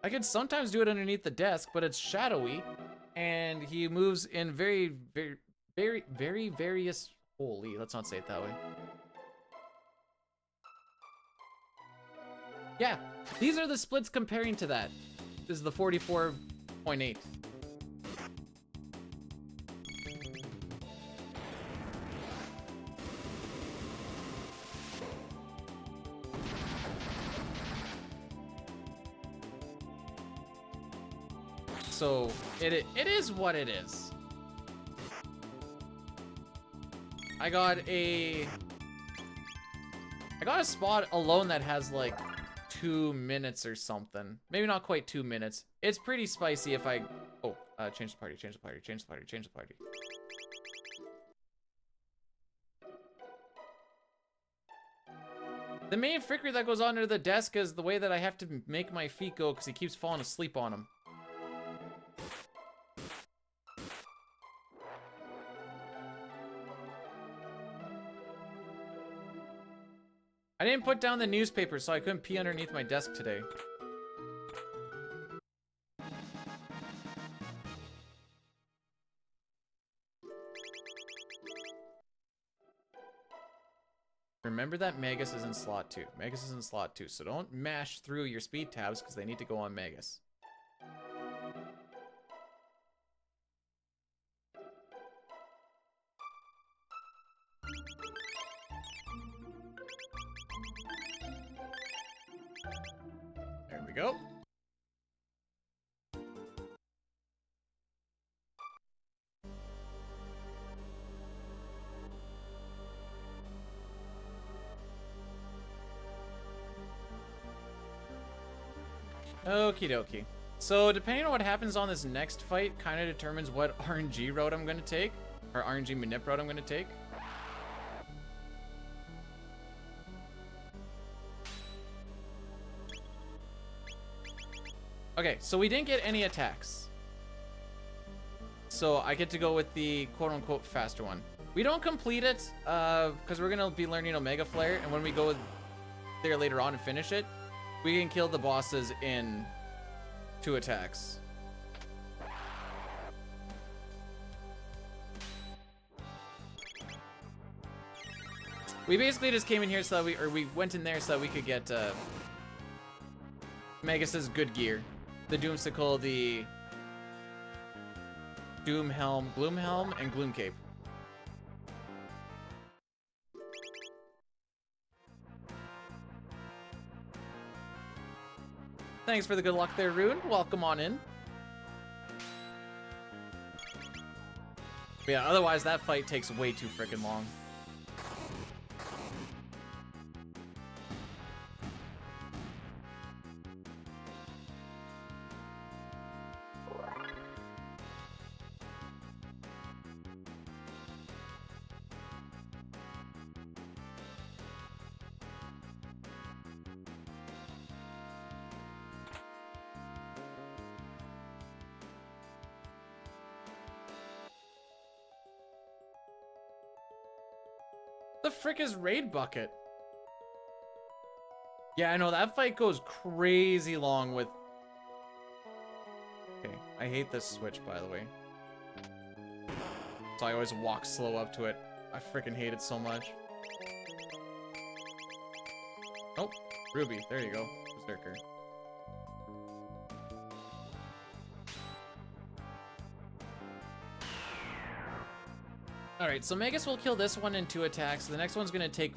I can sometimes do it underneath the desk, but it's shadowy. And he moves in very various... Holy, let's not say it that way. Yeah, these are the splits comparing to that. This is the 44.8. So it is what it is. I got a spot alone that has like 2 minutes or something. Maybe not quite 2 minutes. It's pretty spicy if I change the party, change the party, change the party, change the party. The main frickery that goes under the desk is the way that I have to make my feet go because he keeps falling asleep on them. I didn't put down the newspaper, so I couldn't pee underneath my desk today. Remember that Magus is in slot 2. Magus is in slot 2, so don't mash through your speed tabs because they need to go on Magus. There we go. Okie dokie. So depending on what happens on this next fight, kind of determines what RNG route I'm going to take, or RNG manip route I'm going to take. Okay, so we didn't get any attacks. So I get to go with the quote-unquote faster one. We don't complete it, because we're going to be learning Omega Flare, and when we go there later on and finish it, we can kill the bosses in 2 attacks. We basically just came in here so that we went in there so that we could get Magus's good gear. The Doomsicle, the Doom Helm, Gloom Helm, and Gloom Cape. Thanks for the good luck there, Rune. Welcome on in. But yeah, otherwise that fight takes way too freaking long. The frick is Raid Bucket? Yeah, I know that fight goes crazy long with... Okay, I hate this switch, by the way. So I always walk slow up to it. I freaking hate it so much. Oh, Ruby, there you go. Berserker. Alright, so Magus will kill this one in 2 attacks. The next one's gonna take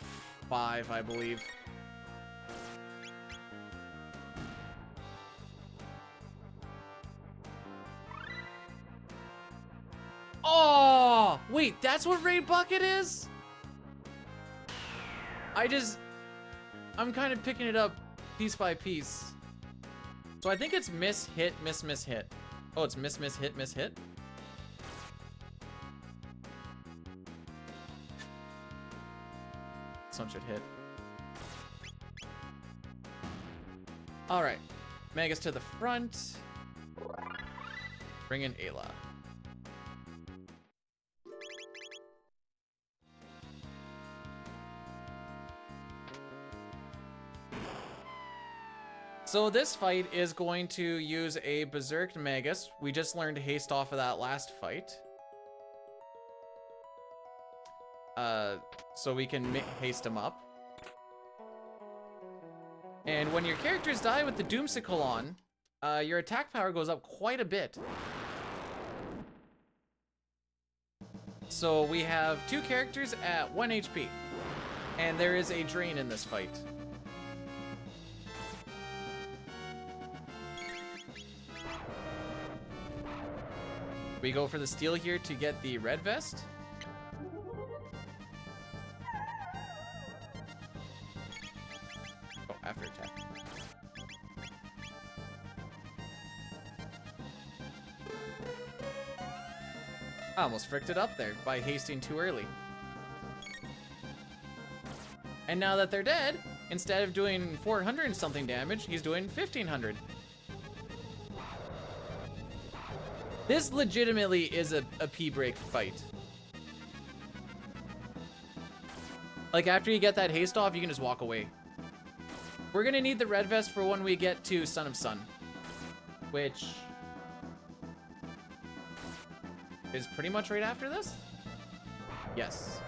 5, I believe. Oh! Wait, that's what Raid Bucket is? I'm kind of picking it up piece by piece. So I think it's miss, hit, miss, miss, hit. Oh, it's miss, miss, hit, miss, hit? This one should hit. Alright. Magus to the front. Bring in Ayla. So this fight is going to use a Berserked Magus. We just learned haste off of that last fight. So we can haste him up. And when your characters die with the Doomsicle on, your attack power goes up quite a bit. So we have 2 characters at 1 HP. And there is a drain in this fight. We go for the steal here to get the red vest. Oh, after attack. I almost fricked it up there by hasting too early. And now that they're dead, instead of doing 400 and something damage, he's doing 1500. This legitimately is a P-break fight. Like, after you get that haste off, you can just walk away. We're gonna need the red vest for when we get to Son of Sun, which is pretty much right after this? Yes.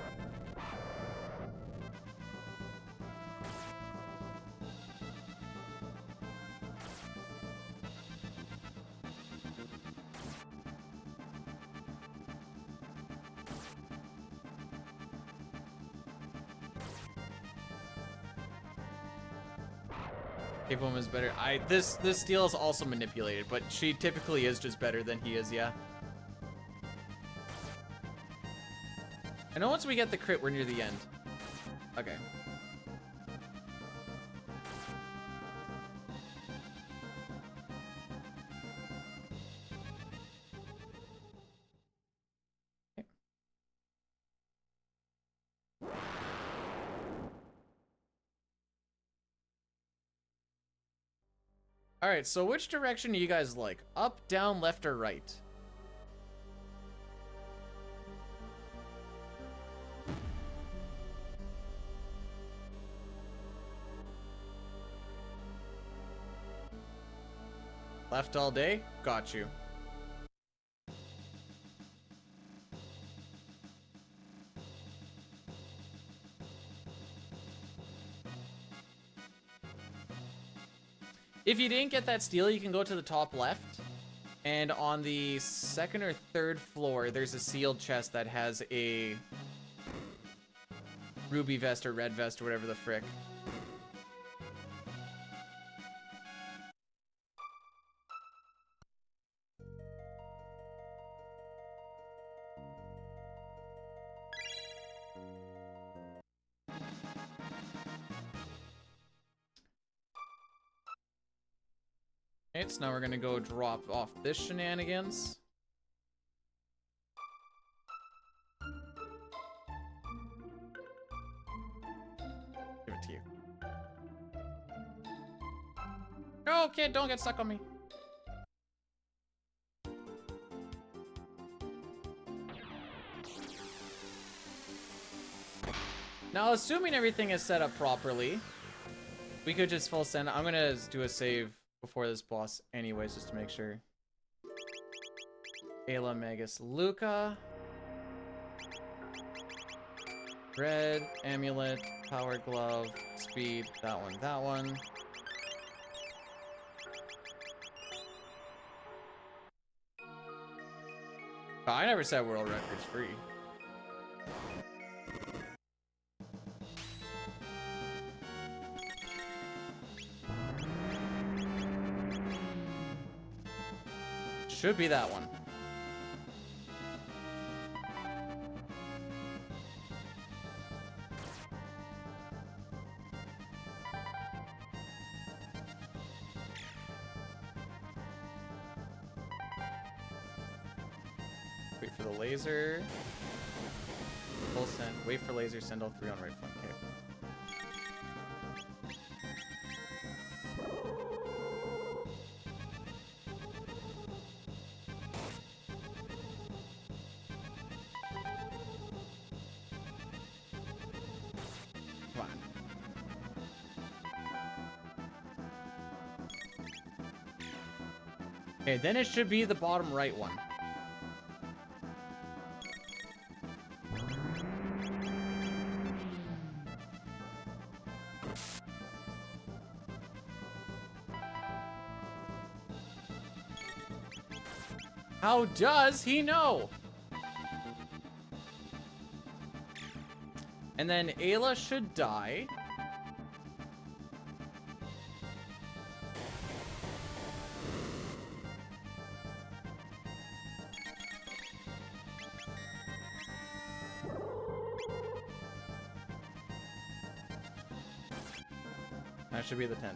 Cave Woman is better. This steal is also manipulated, but she typically is just better than he is, yeah. I know once we get the crit, we're near the end. Okay. Alright, so which direction do you guys like? Up, down, left, or right? Left all day? Got you. If you didn't get that steel, you can go to the top left. And on the second or third floor, there's a sealed chest that has a ruby vest or red vest or whatever the frick. Okay, so now we're gonna go drop off this shenanigans. Give it to you. No, kid, don't get stuck on me. Now, assuming everything is set up properly, we could just full send. I'm gonna do a save before this boss anyways, just to make sure. Ayla, Magus, Luca. Red, Amulet, Power Glove, Speed, that one, that one. Oh, I never said world records free. Should be that one. Wait for the laser. Full send. Wait for laser. Send all three on right front. Okay. Okay, then it should be the bottom right one. How does he know? And then Ayla should die. That should be the 10th.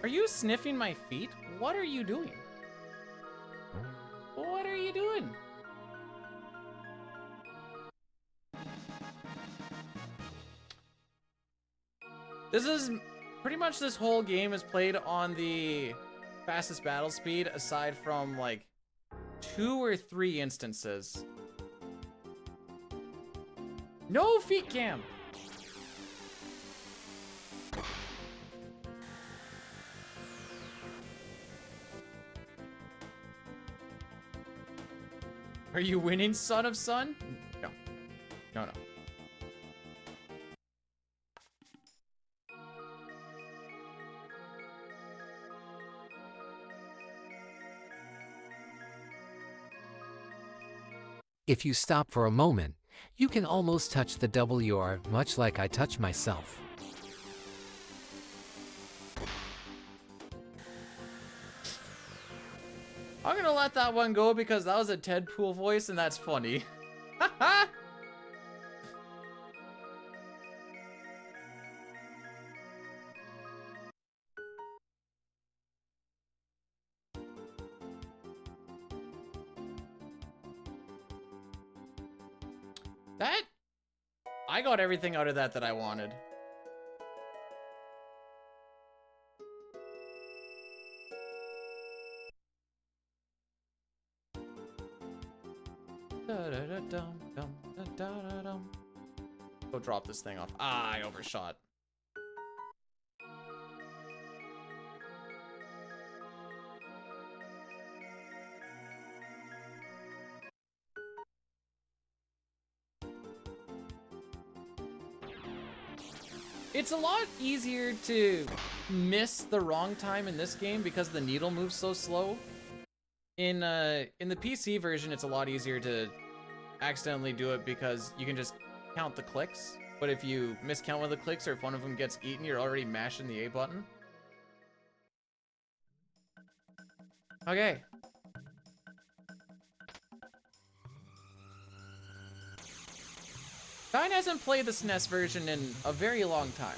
Are you sniffing my feet? What are you doing? What are you doing? This is pretty much this whole game is played on the fastest battle speed aside from like 2 or 3 instances. No feet cam. Are you winning, son of son? No. No, no. If you stop for a moment, you can almost touch the WR, much like I touch myself. I'm gonna let that one go because that was a Ted Pool voice and that's funny. Haha! That... I got everything out of that I wanted. Go drop this thing off. Ah, I overshot. It's a lot easier to miss the wrong time in this game because the needle moves so slow. In the PC version, it's a lot easier to accidentally do it because you can just count the clicks. But if you miscount one of the clicks or if one of them gets eaten, you're already mashing the A button. Okay. Dine hasn't played the SNES version in a very long time.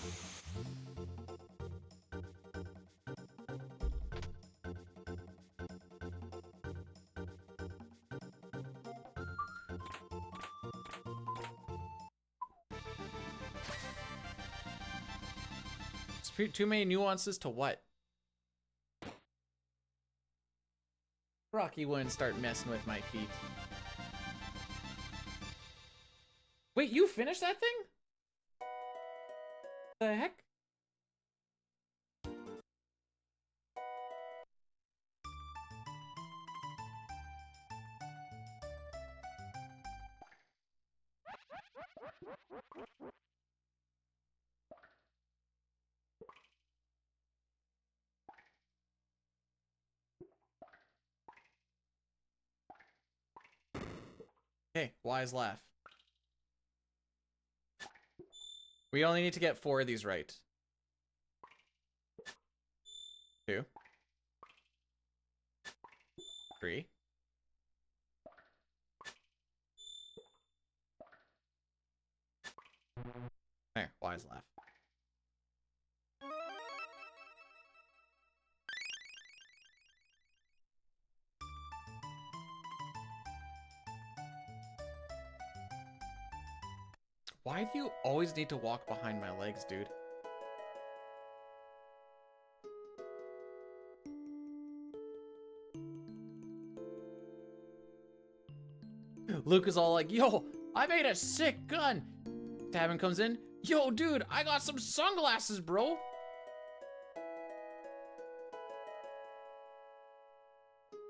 Too many nuances to what? Rocky wouldn't start messing with my feet. Wait, you finished that thing? The heck? Okay, wise laugh. We only need to get 4 of these right. 2. 3. There, wise laugh. Why do you always need to walk behind my legs, dude? Luke is all like, yo, I made a sick gun. Tabin comes in, yo, dude, I got some sunglasses, bro.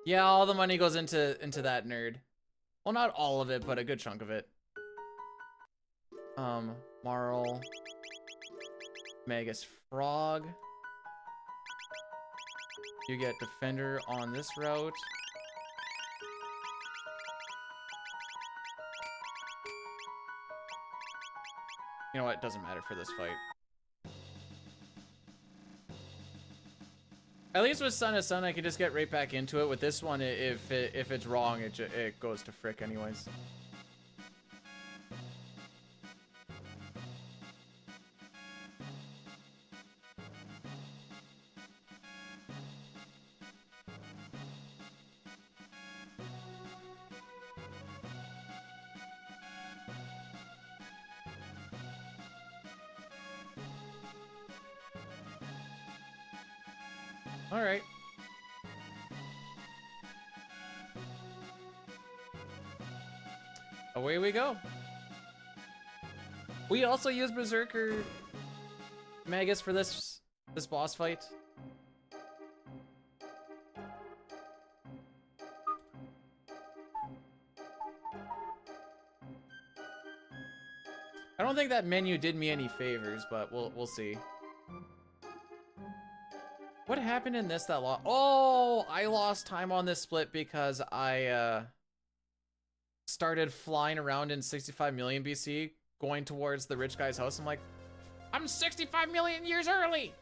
Yeah, all the money goes into that nerd. Well, not all of it, but a good chunk of it. Marl. Magus Frog. You get Defender on this route. You know what? It doesn't matter for this fight. At least with Son of Sun, I can just get right back into it. With this one, if it's wrong, it goes to frick anyways. All right. Away we go. We also use Berserker Magus for this boss fight. I don't think that menu did me any favors, but we'll see. What happened in this that lost? Oh, I lost time on this split because I started flying around in 65 million BC, going towards the rich guy's house. I'm like, I'm 65 million years early.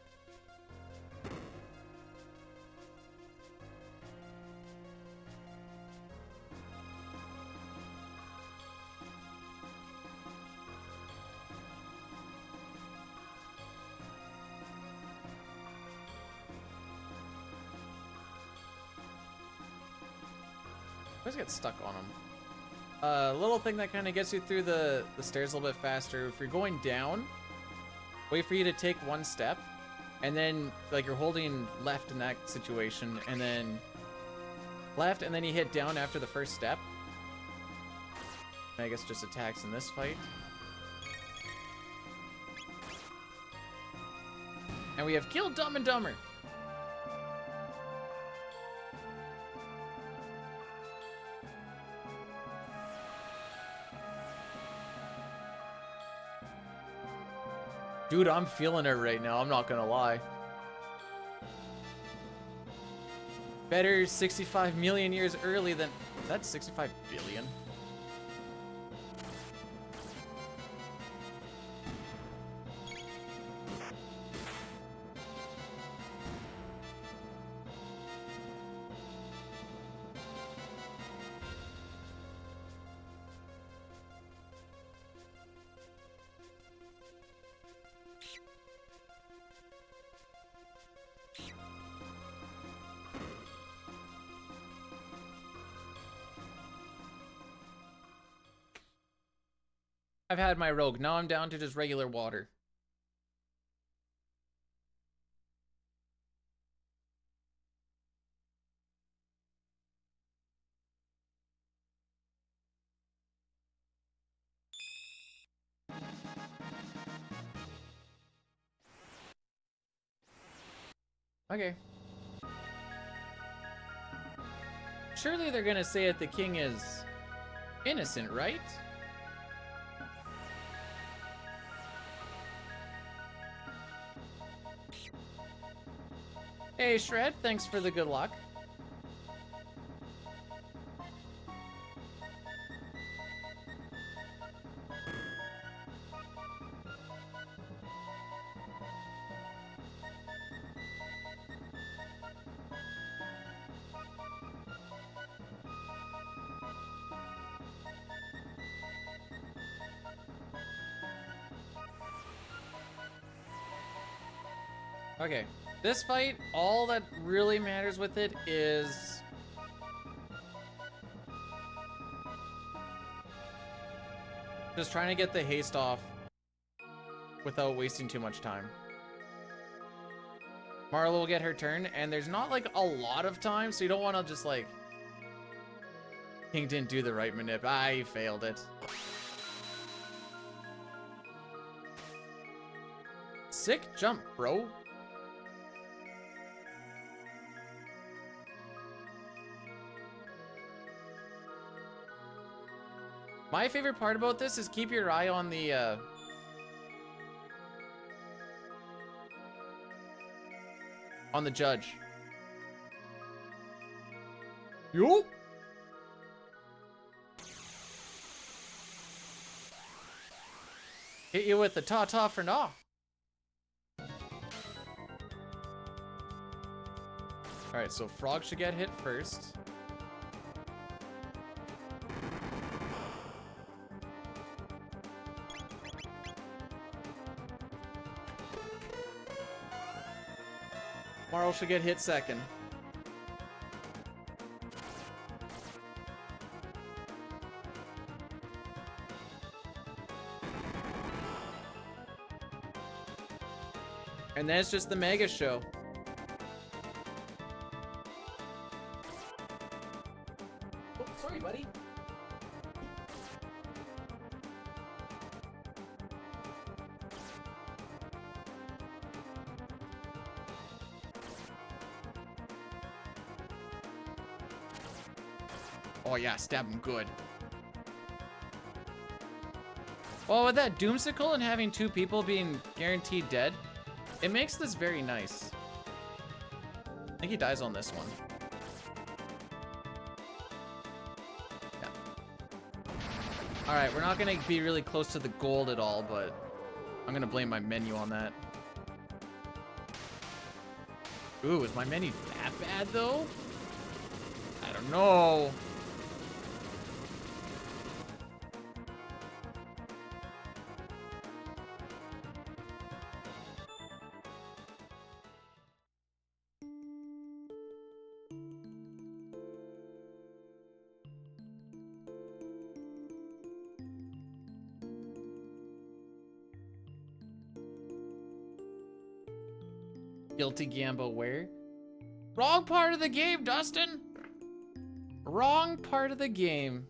I always get stuck on him. A little thing that kind of gets you through the stairs a little bit faster. If you're going down, wait for you to take one step, and then like you're holding left in that situation, and then left, and then you hit down after the first step. Magus just attacks in this fight. And we have killed Dumb and Dumber. Dude, I'm feeling it right now, I'm not gonna lie. Better 65 million years early than... That's 65 billion. I've had my rogue. Now I'm down to just regular water. Okay. Surely they're gonna say that the king is innocent, right? Hey, Shred, thanks for the good luck. Okay, this fight, all that really matters with it is just trying to get the haste off without wasting too much time. Marla will get her turn, and there's not like a lot of time, so you don't want to just like... King didn't do the right manip. I failed it. Sick jump, bro. My favorite part about this is keep your eye on the judge. Yo. Hit you with the ta-ta for nah. Alright, so Frog should get hit first. Marl should get hit second. And then it's just the Magus show. Oh, sorry, buddy. Oh yeah, stab him good. Well, with that Doomsicle and having two people being guaranteed dead, it makes this very nice. I think he dies on this one. Yeah. Alright, we're not gonna be really close to the gold at all, but I'm gonna blame my menu on that. Ooh, is my menu that bad though? I don't know. Guilty Gambo where? Wrong part of the game, Dustin! Wrong part of the game.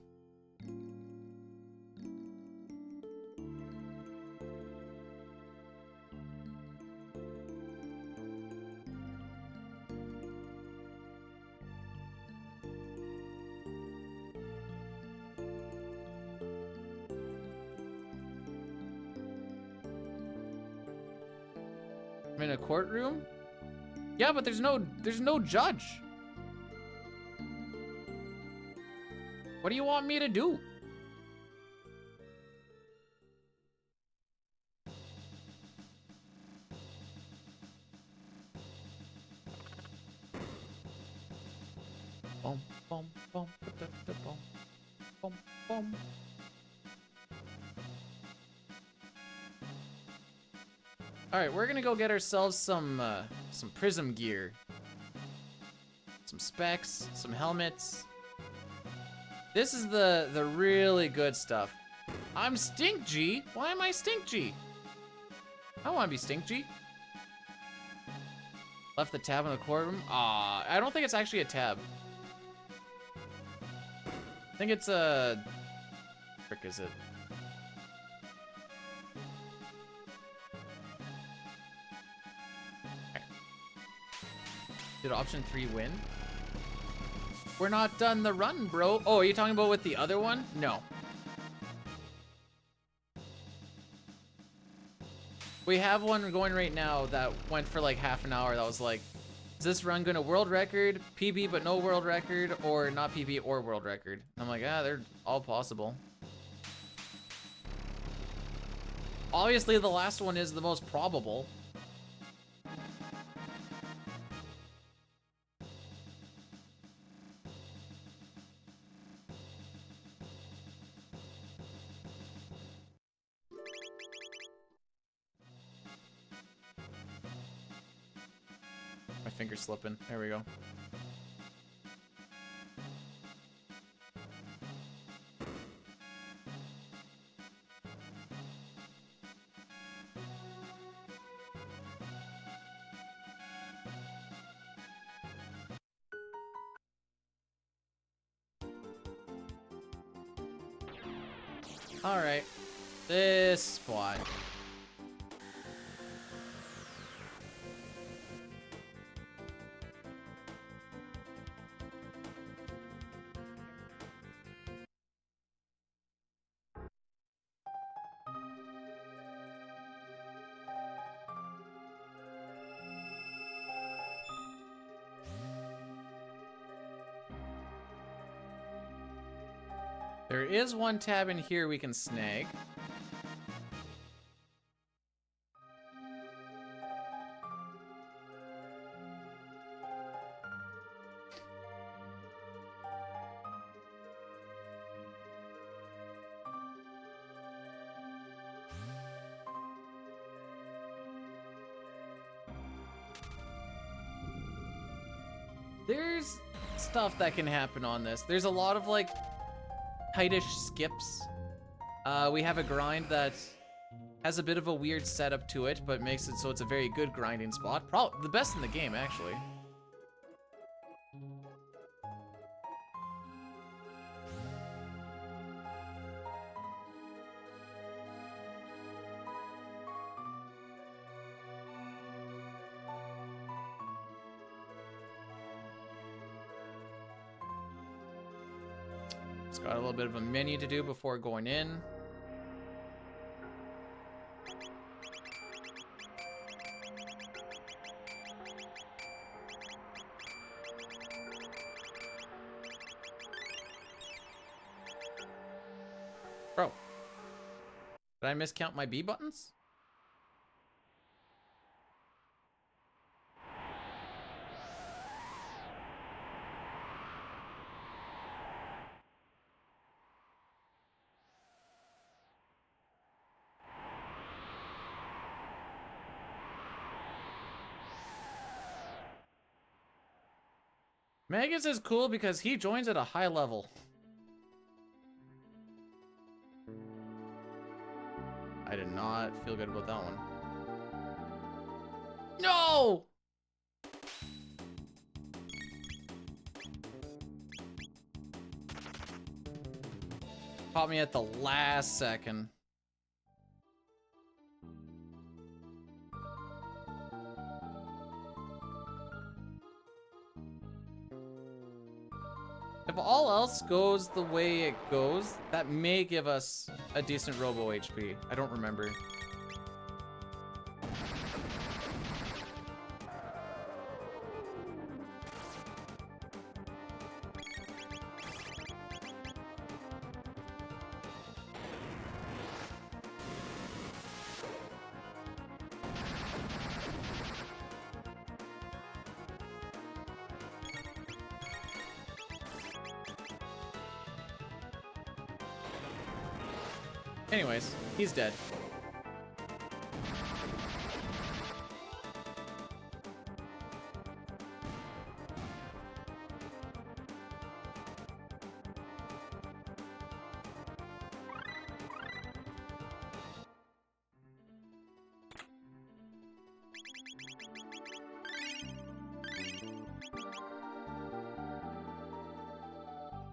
I'm in a courtroom? Yeah, but there's no judge. What do you want me to do? Bum, bum, bum, da, da, bum, bum, bum. All right, we're gonna go get ourselves some prism gear, some specs, some helmets. This is the really good stuff. I'm Stink G. Why am I Stink G? I want to be Stink G. Left the tab in the courtroom. Ah, I don't think it's actually a tab. I think it's a. Frick is it? Did option 3 win? We're not done the run, bro. Oh, are you talking about with the other one? No. We have one going right now that went for like half an hour. That was like, is this run gonna world record, PB but no world record, or not PB or world record? And I'm like, ah, they're all possible. Obviously, the last one is the most probable. My finger's slipping. There we go. All right, this spot. There is one tab in here we can snag. There's stuff that can happen on this. There's a lot of like tightish skips. We have a grind that has a bit of a weird setup to it, but makes it so it's a very good grinding spot. Probably the best in the game, actually. It's got a little bit of a menu to do before going in. Bro, did I miscount my B buttons? Magus is cool because he joins at a high level. I did not feel good about that one. No! Caught me at the last second. If all else goes the way it goes, that may give us a decent Robo HP. I don't remember. Anyways, he's dead.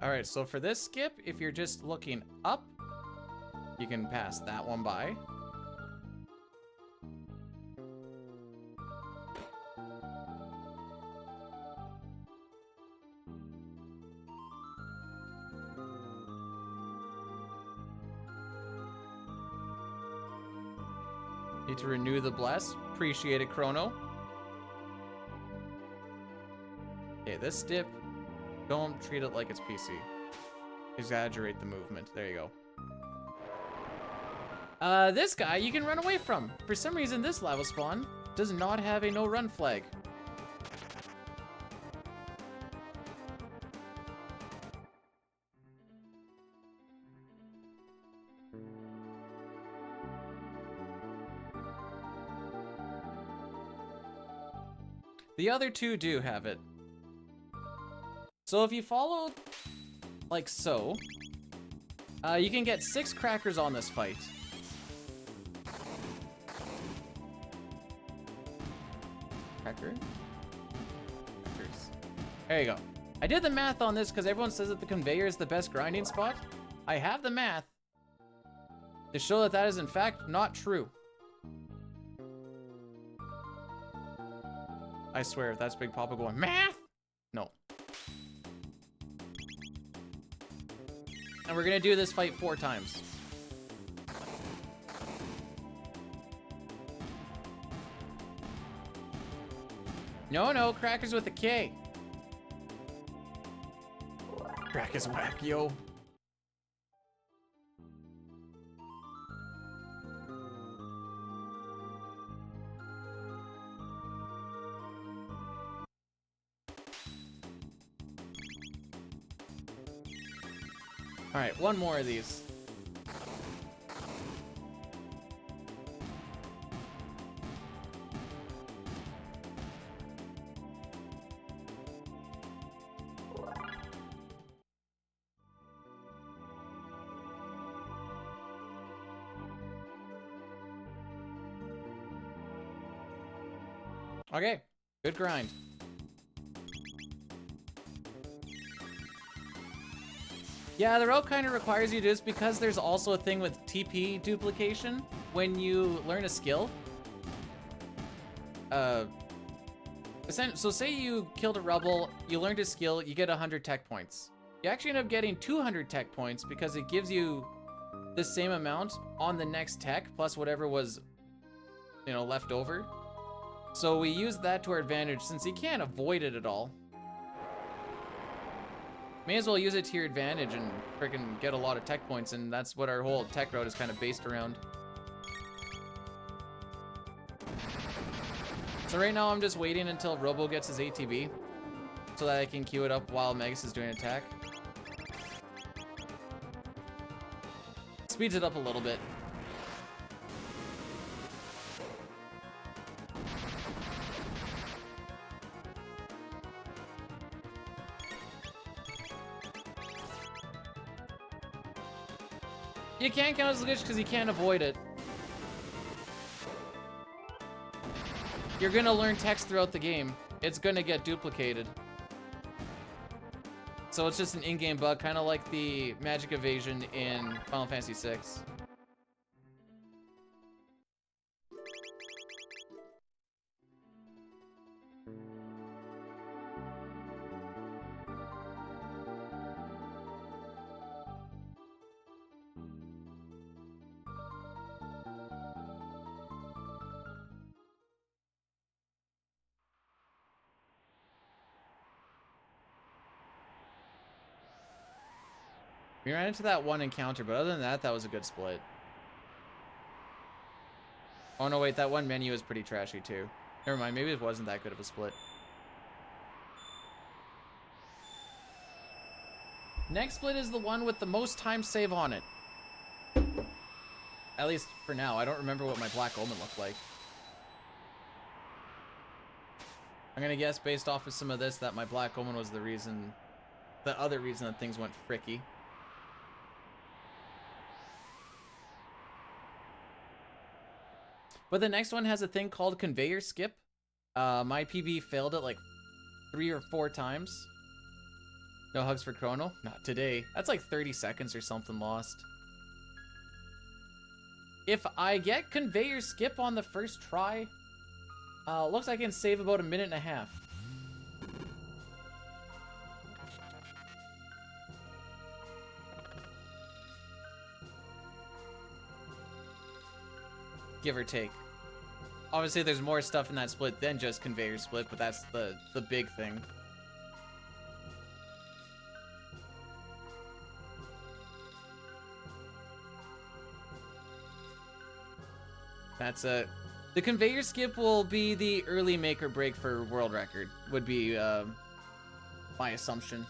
Alright, so for this skip, if you're just looking up, you can pass that one by. Need to renew the bless. Appreciate it, Chrono. Okay, this dip, don't treat it like it's PC. Exaggerate the movement. There you go. This guy you can run away from. For some reason, this lava spawn does not have a no run flag. The other two do have it. So if you follow like so, you can get 6 crackers on this fight. Crackers. There you go. I did the math on this because everyone says that the conveyor is the best grinding spot. I have the math to show that that is in fact not true. I swear, if that's Big Papa going, math? No. And we're gonna do this fight 4 times. No, crackers with a K. Crack is whack, yo. All right, one more of these. Okay, good grind. Yeah, the route kind of requires you to just because there's also a thing with TP duplication when you learn a skill. So say you killed a rubble, you learned a skill, you get 100 tech points. You actually end up getting 200 tech points because it gives you the same amount on the next tech plus whatever was, you know, left over. So we use that to our advantage since you can't avoid it at all. May as well use it to your advantage and freaking get a lot of tech points, and that's what our whole tech route is kind of based around. So right now I'm just waiting until Robo gets his ATB so that I can queue it up while Magus is doing an attack. Speeds it up a little bit. You can't count as a glitch because you can't avoid it. You're gonna learn text throughout the game. It's gonna get duplicated. So it's just an in-game bug, kind of like the magic evasion in Final Fantasy VI. We ran into that one encounter, but other than that, that was a good split. Oh no, wait, that one menu is pretty trashy too. Never mind, maybe it wasn't that good of a split. Next split is the one with the most time save on it. At least for now. I don't remember what my Black Omen looked like. I'm gonna guess based off of some of this that my Black Omen was the reason, the other reason that things went fricky. But the next one has a thing called Conveyor Skip. My PB failed it like 3 or 4 times. No hugs for Chrono? Not today. That's like 30 seconds or something lost. If I get Conveyor Skip on the first try, looks like I can save about 1.5 minutes. Give or take. Obviously, there's more stuff in that split than just Conveyor Split, but that's the big thing. That's it. The Conveyor Skip will be the early make or break for world record, would be my assumption.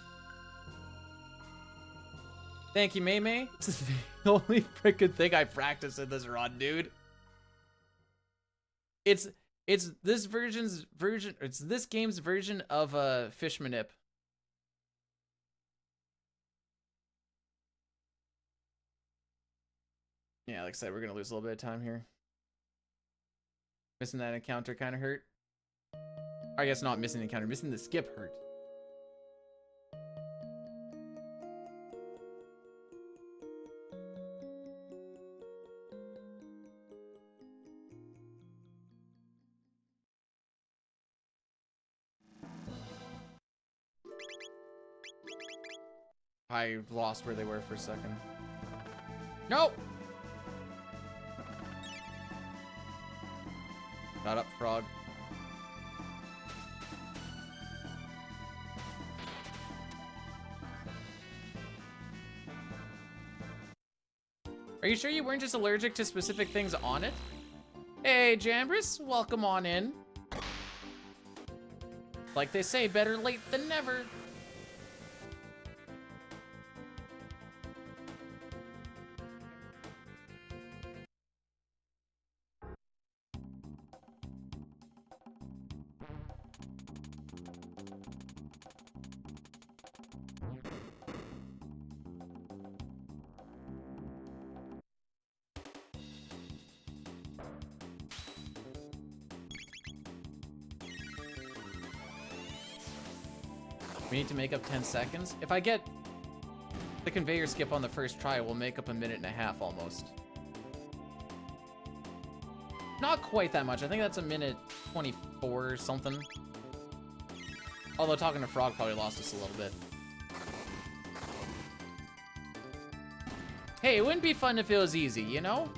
Thank you, May. It's the only freaking thing I practice in this run, dude. It's this game's version of a fish manip. Yeah, like I said, we're gonna lose a little bit of time here. Missing that encounter kind of hurt. I guess not missing the encounter, missing the skip hurt. I lost where they were for a second. Nope! Shut up, frog. Are you sure you weren't just allergic to specific things on it? Hey, Jambris, welcome on in. Like they say, better late than never. We need to make up 10 seconds. If I get the Conveyor Skip on the first try, we'll make up 1.5 minutes almost. Not quite that much. I think that's 1:24 or something. Although talking to Frog probably lost us a little bit. Hey, it wouldn't be fun if it was easy, you know?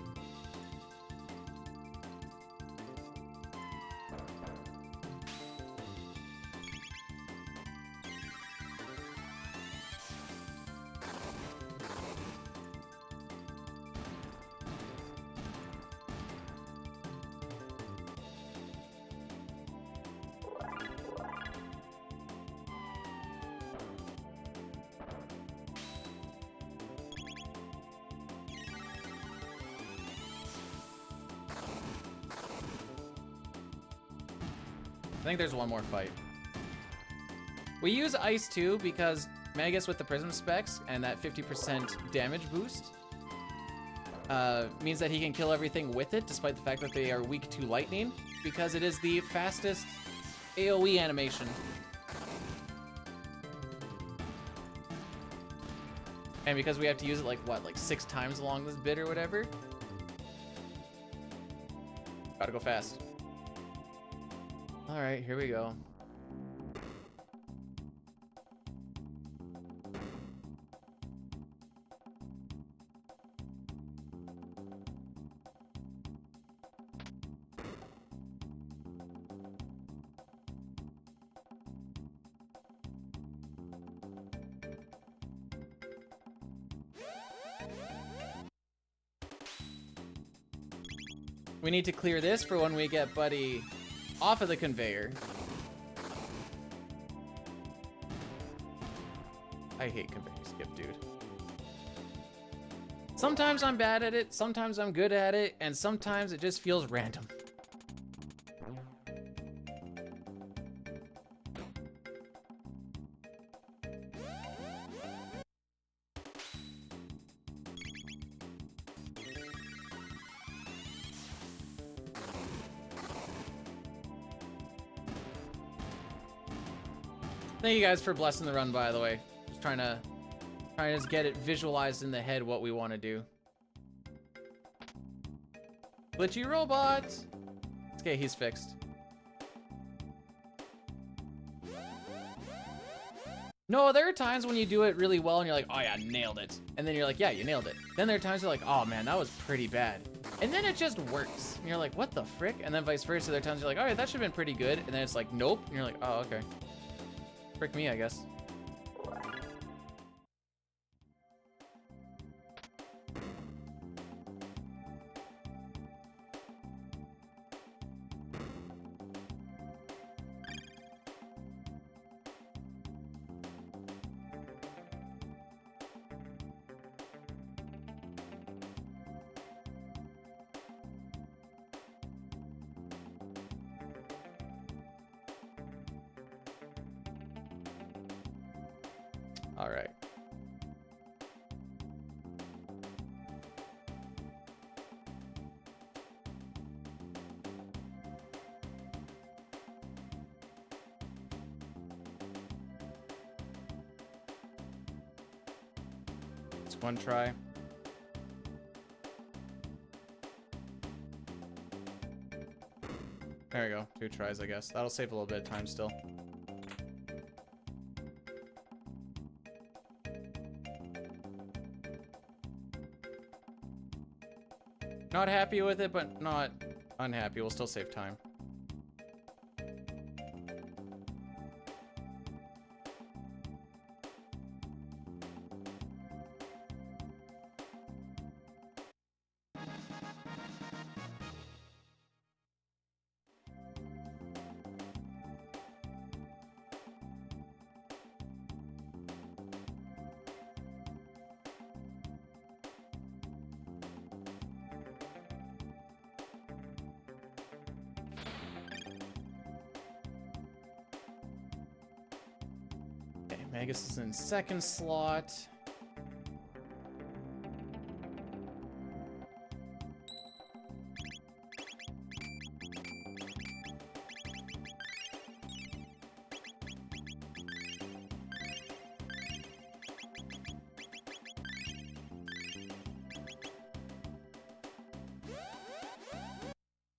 I think there's one more fight. We use Ice too because Magus with the Prism specs and that 50% damage boost means that he can kill everything with it despite the fact that they are weak to lightning because it is the fastest AoE animation. And because we have to use it like, what, like 6 times along this bit or whatever? Gotta go fast. All right, here we go. We need to clear this for when we get Buddy off of the conveyor. I hate conveyor skip, dude. Sometimes I'm bad at it, sometimes I'm good at it, and sometimes it just feels random. Thank you guys for blessing the run, by the way. Just trying to just get it visualized in the head what we want to do. Glitchy robot! Okay, he's fixed. No, there are times when you do it really well and you're like, oh yeah, nailed it. And then you're like, yeah, you nailed it. Then there are times you're like, oh man, that was pretty bad. And then it just works. And you're like, what the frick? And then vice versa, there are times you're like, all right, that should have been pretty good. And then it's like, nope. And you're like, oh, okay. Frick me, I guess. All right. It's one try. There we go. 2 tries, I guess. That'll save a little bit of time still. Not happy with it, but not unhappy. We'll still save time. Magus is in 2nd slot.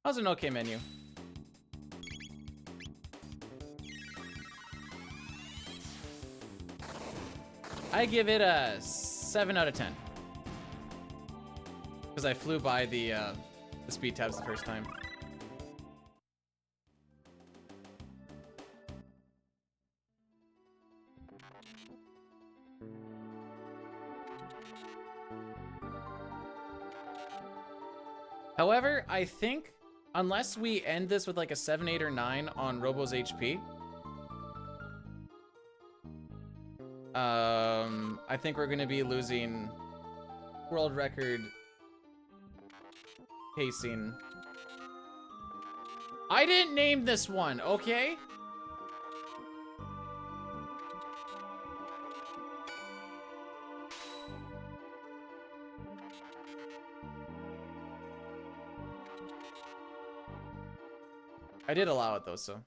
That was an okay menu. I give it a 7 out of 10. Because I flew by the speed tabs the first time. However, I think unless we end this with like a 7, 8, or 9 on Robo's HP, I think we're gonna be losing world record pacing. I didn't name this one, okay? I did allow it though, so.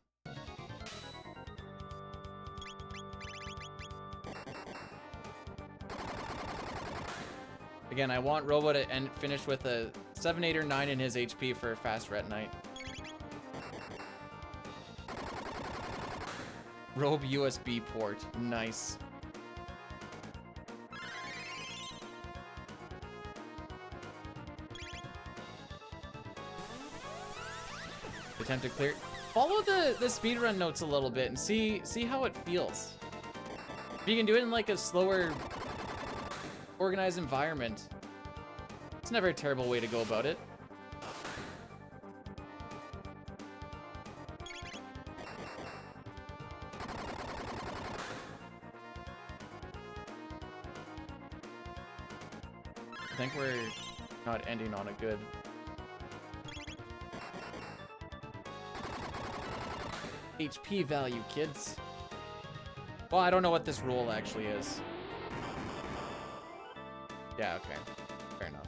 Again, I want Robo to finish with a 7, 8, or 9 in his HP for a fast ret night. Robe USB port. Nice. Attempt to clear. Follow the speedrun notes a little bit and see how it feels. If you can do it in like a slower, organized environment, it's never a terrible way to go about it. I think we're not ending on a good... HP value, kids. Well, I don't know what this rule actually is. Yeah, okay. Fair enough.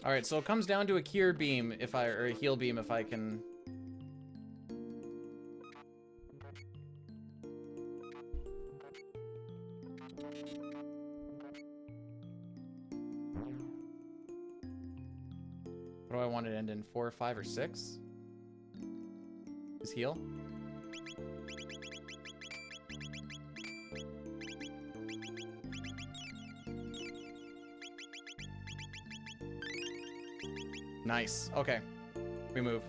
Alright, so it comes down to a cure beam or a heal beam if I can... What do I want it to end in? 4, 5, or 6? Is heal? Nice. Okay. We move.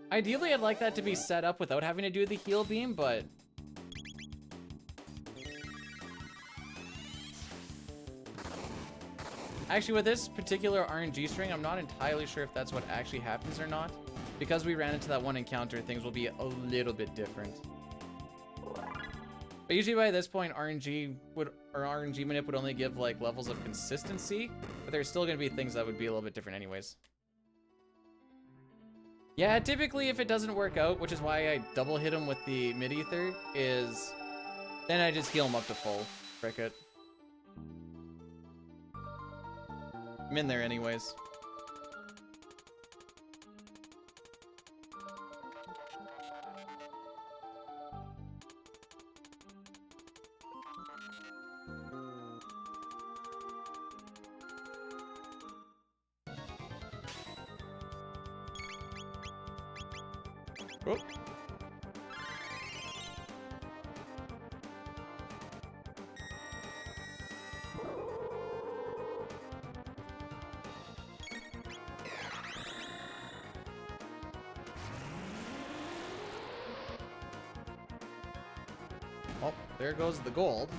Ideally, I'd like that to be set up without having to do the heal beam, but... Actually, with this particular RNG string, I'm not entirely sure if that's what actually happens or not. Because we ran into that one encounter, things will be a little bit different. But usually by this point, RNG manip would only give like levels of consistency, but there's still gonna be things that would be a little bit different anyways. Yeah, typically if it doesn't work out, which is why I double hit him with the mid-ether, is then I just heal him up to full. Frick it. I'm in there anyways. Oh. Oh, there goes the gold.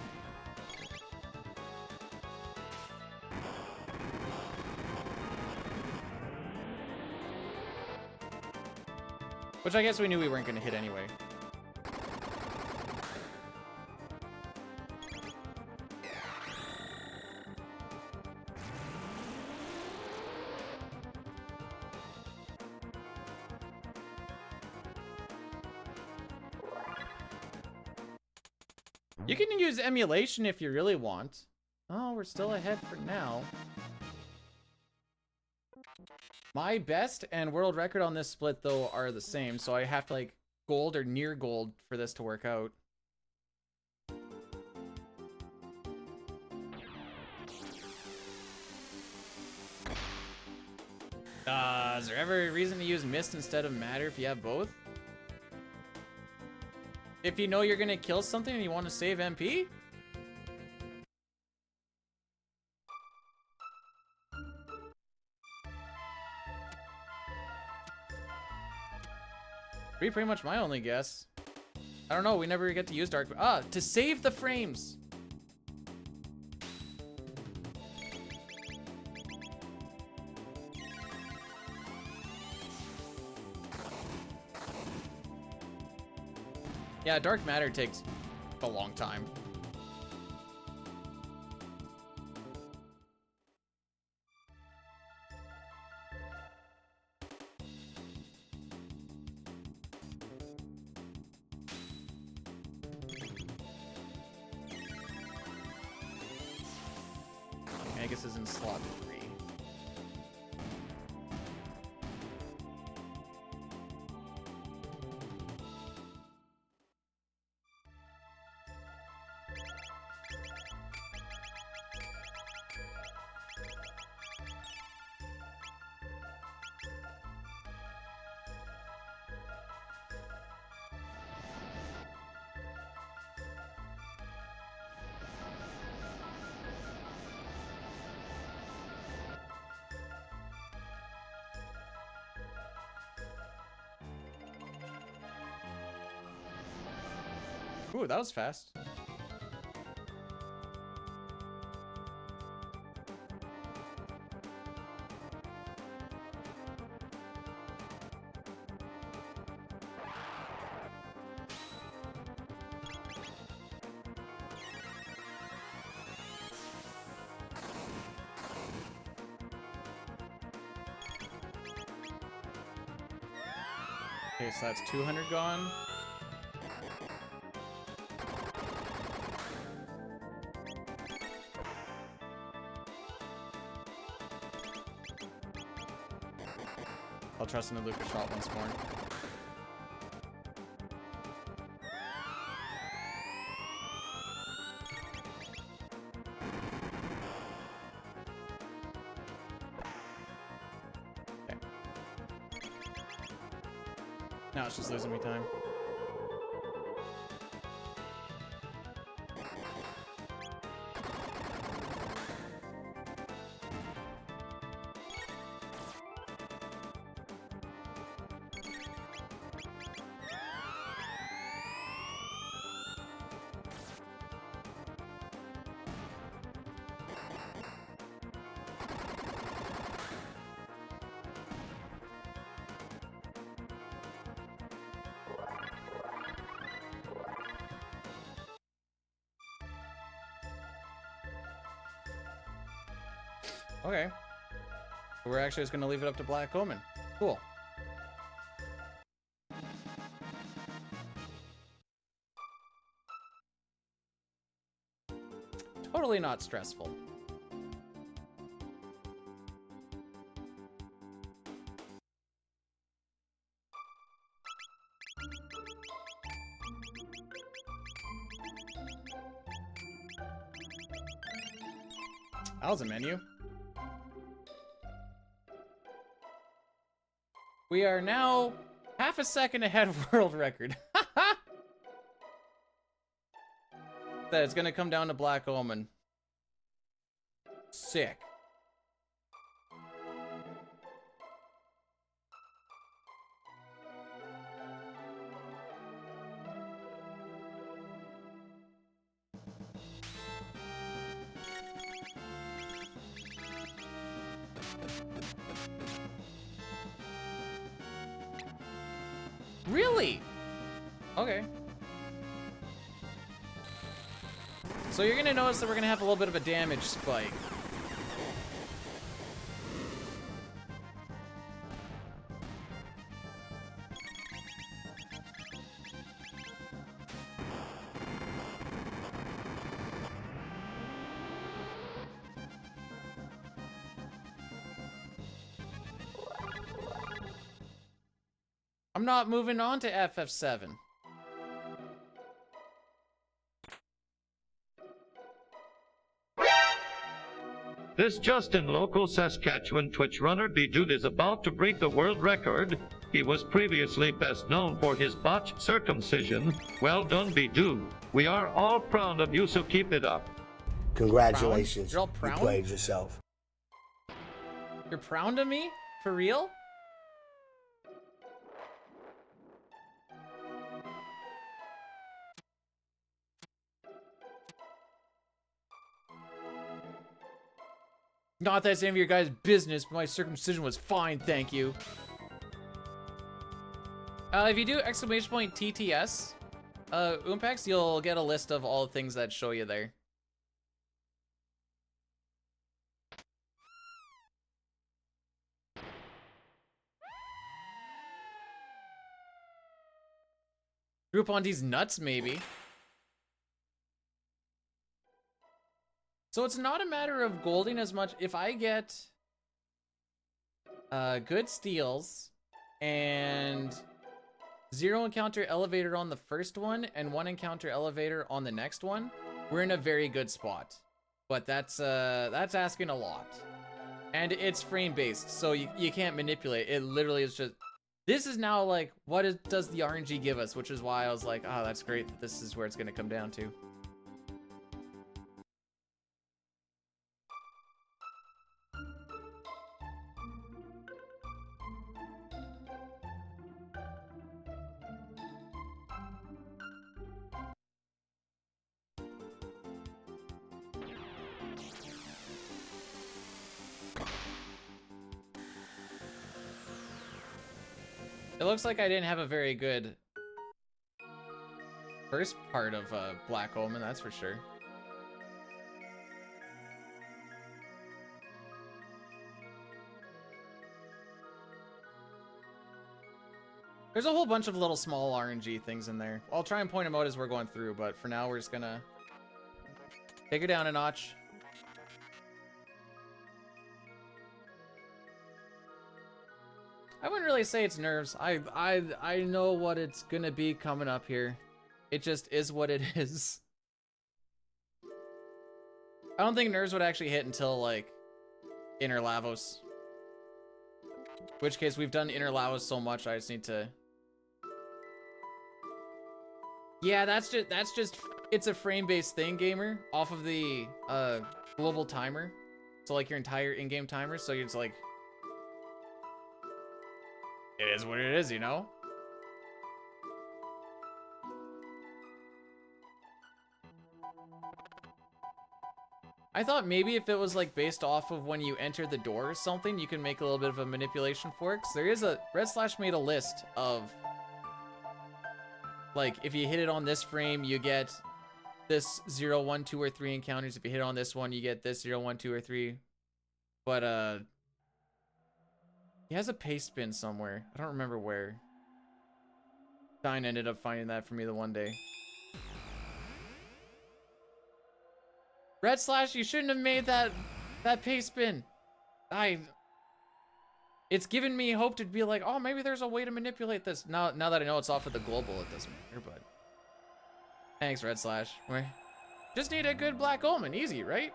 Which I guess we knew we weren't going to hit anyway. You can use emulation if you really want. Oh, we're still ahead for now. My best and world record on this split, though, are the same, so I have to, like, gold or near gold for this to work out. Is there ever a reason to use mist instead of matter if you have both? If you know you're gonna kill something and you want to save MP? Be pretty much my only guess. I don't know, we never get to use dark... Ah, to save the frames! Yeah, dark matter takes a long time. Magus is in slot 3. Ooh, that was fast. Okay, so that's 200 gone. I'll trust in the Lucas shot once more. Okay. Now it's just losing me time. Okay. We're actually just gonna leave it up to Black Omen. Cool. Totally not stressful. That was a menu. We are now half a second ahead of world record. That it's gonna come down to Black Omen. Sick. Really? Okay. So you're gonna notice that we're gonna have a little bit of a damage spike. I'm not moving on to FF7. This Justin local Saskatchewan Twitch runner Bijude is about to break the world record. He was previously best known for his botched circumcision. Well done, Bijude. We are all proud of you, so keep it up. Congratulations. You're all You proud? played yourself. You're proud of me? For real? Not that it's any of your guys' business, but my circumcision was fine, thank you. If you do exclamation point TTS, Umpex, you'll get a list of all the things that show you there. Group on these nuts, maybe. So it's not a matter of golding as much. If I get good steals and 0 encounter elevator on the first one and 1 encounter elevator on the next one, we're in a very good spot. But that's asking a lot. And it's frame based, so you can't manipulate. It literally is just, this is now like, does the RNG give us? Which is why I was like, oh, that's great that this is where it's gonna come down to. It looks like I didn't have a very good first part of Black Omen, that's for sure. There's a whole bunch of little small RNG things in there. I'll try and point them out as we're going through, but for now we're just gonna take it down a notch. I wouldn't really say it's nerves. I know what it's gonna be coming up here. It just is what it is. I don't think nerves would actually hit until like Inner Lavos. In which case we've done Inner Lavos so much I just need to. Yeah, that's just it's a frame-based thing, gamer, off of the global timer. So like your entire in-game timer, so you're just like, it is what it is, you know? I thought maybe if it was like based off of when you enter the door or something, you can make a little bit of a manipulation for it. Cause there is Red Slash made a list of like, if you hit it on this frame, you get this 0, 1, 2, or 3 encounters. If you hit on this one, you get this 0, 1, 2, or 3. But he has a paste spin somewhere. I don't remember where. Stein ended up finding that for me the one day. Red Slash, you shouldn't have made that paste spin. It's given me hope to be like, oh, maybe there's a way to manipulate this. Now that I know it's off of the global, it doesn't matter, but thanks, Red Slash. We just need a good Black Omen, easy, right?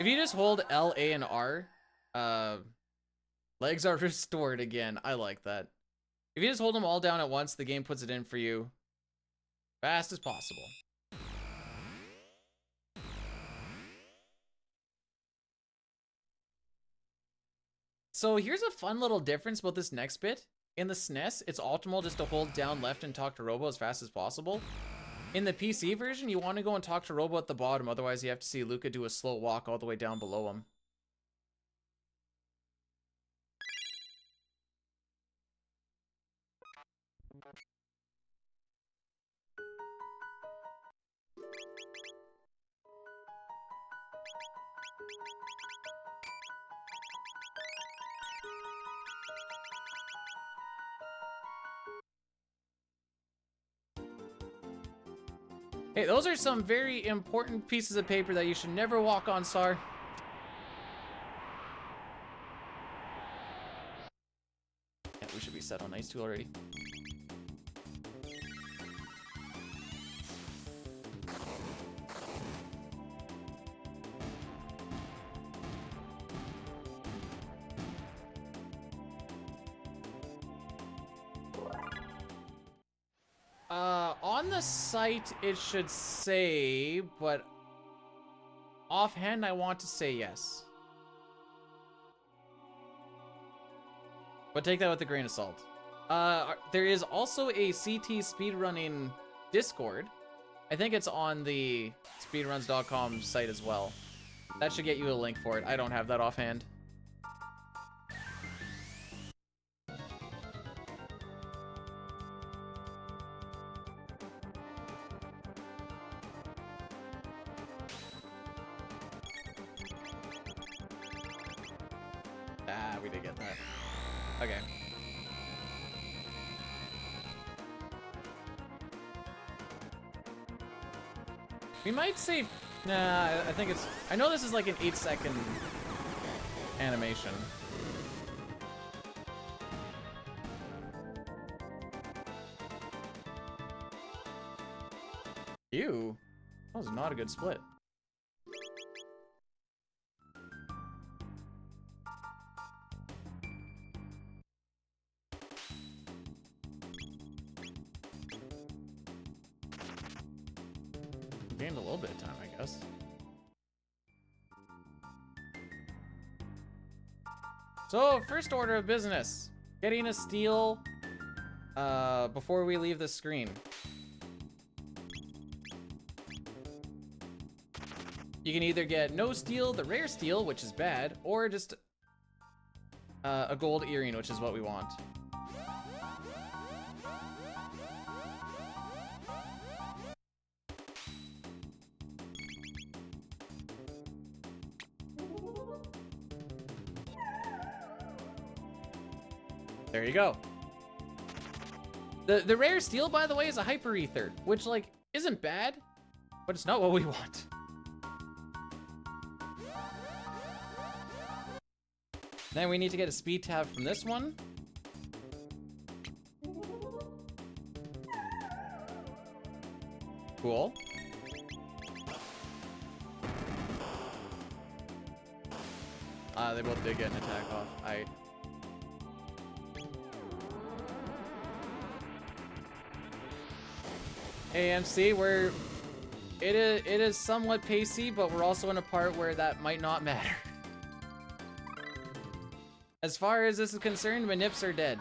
If you just hold L, A, and R, legs are restored again. I like that. If you just hold them all down at once, the game puts it in for you fast as possible. So here's a fun little difference about this next bit. In the SNES, it's optimal just to hold down left and talk to Robo as fast as possible. In the PC version, you want to go and talk to Robo at the bottom, otherwise you have to see Luca do a slow walk all the way down below him. Hey, those are some very important pieces of paper that you should never walk on, Sar. Yeah, we should be set on ice too already. On the site it should say, but offhand I want to say yes. But take that with a grain of salt. There is also a CT speedrunning Discord. I think it's on the speedruns.com site as well. That should get you a link for it. I don't have that offhand. Ah, we did get that. Okay. We might save... Nah, I think it's... I know this is like an 8-second animation. Ew. That was not a good split. Gained a little bit of time, I guess. So, first order of business. Getting a steal before we leave the screen. You can either get no steal, the rare steal, which is bad, or just a gold earring, which is what we want. There you go. The rare steal, by the way, is a hyper ether, which like isn't bad, but it's not what we want. Then we need to get a speed tab from this one. Cool. They both did get an attack off. AMC, where it is somewhat pacey, but we're also in a part where that might not matter. As far as this is concerned, manips are dead.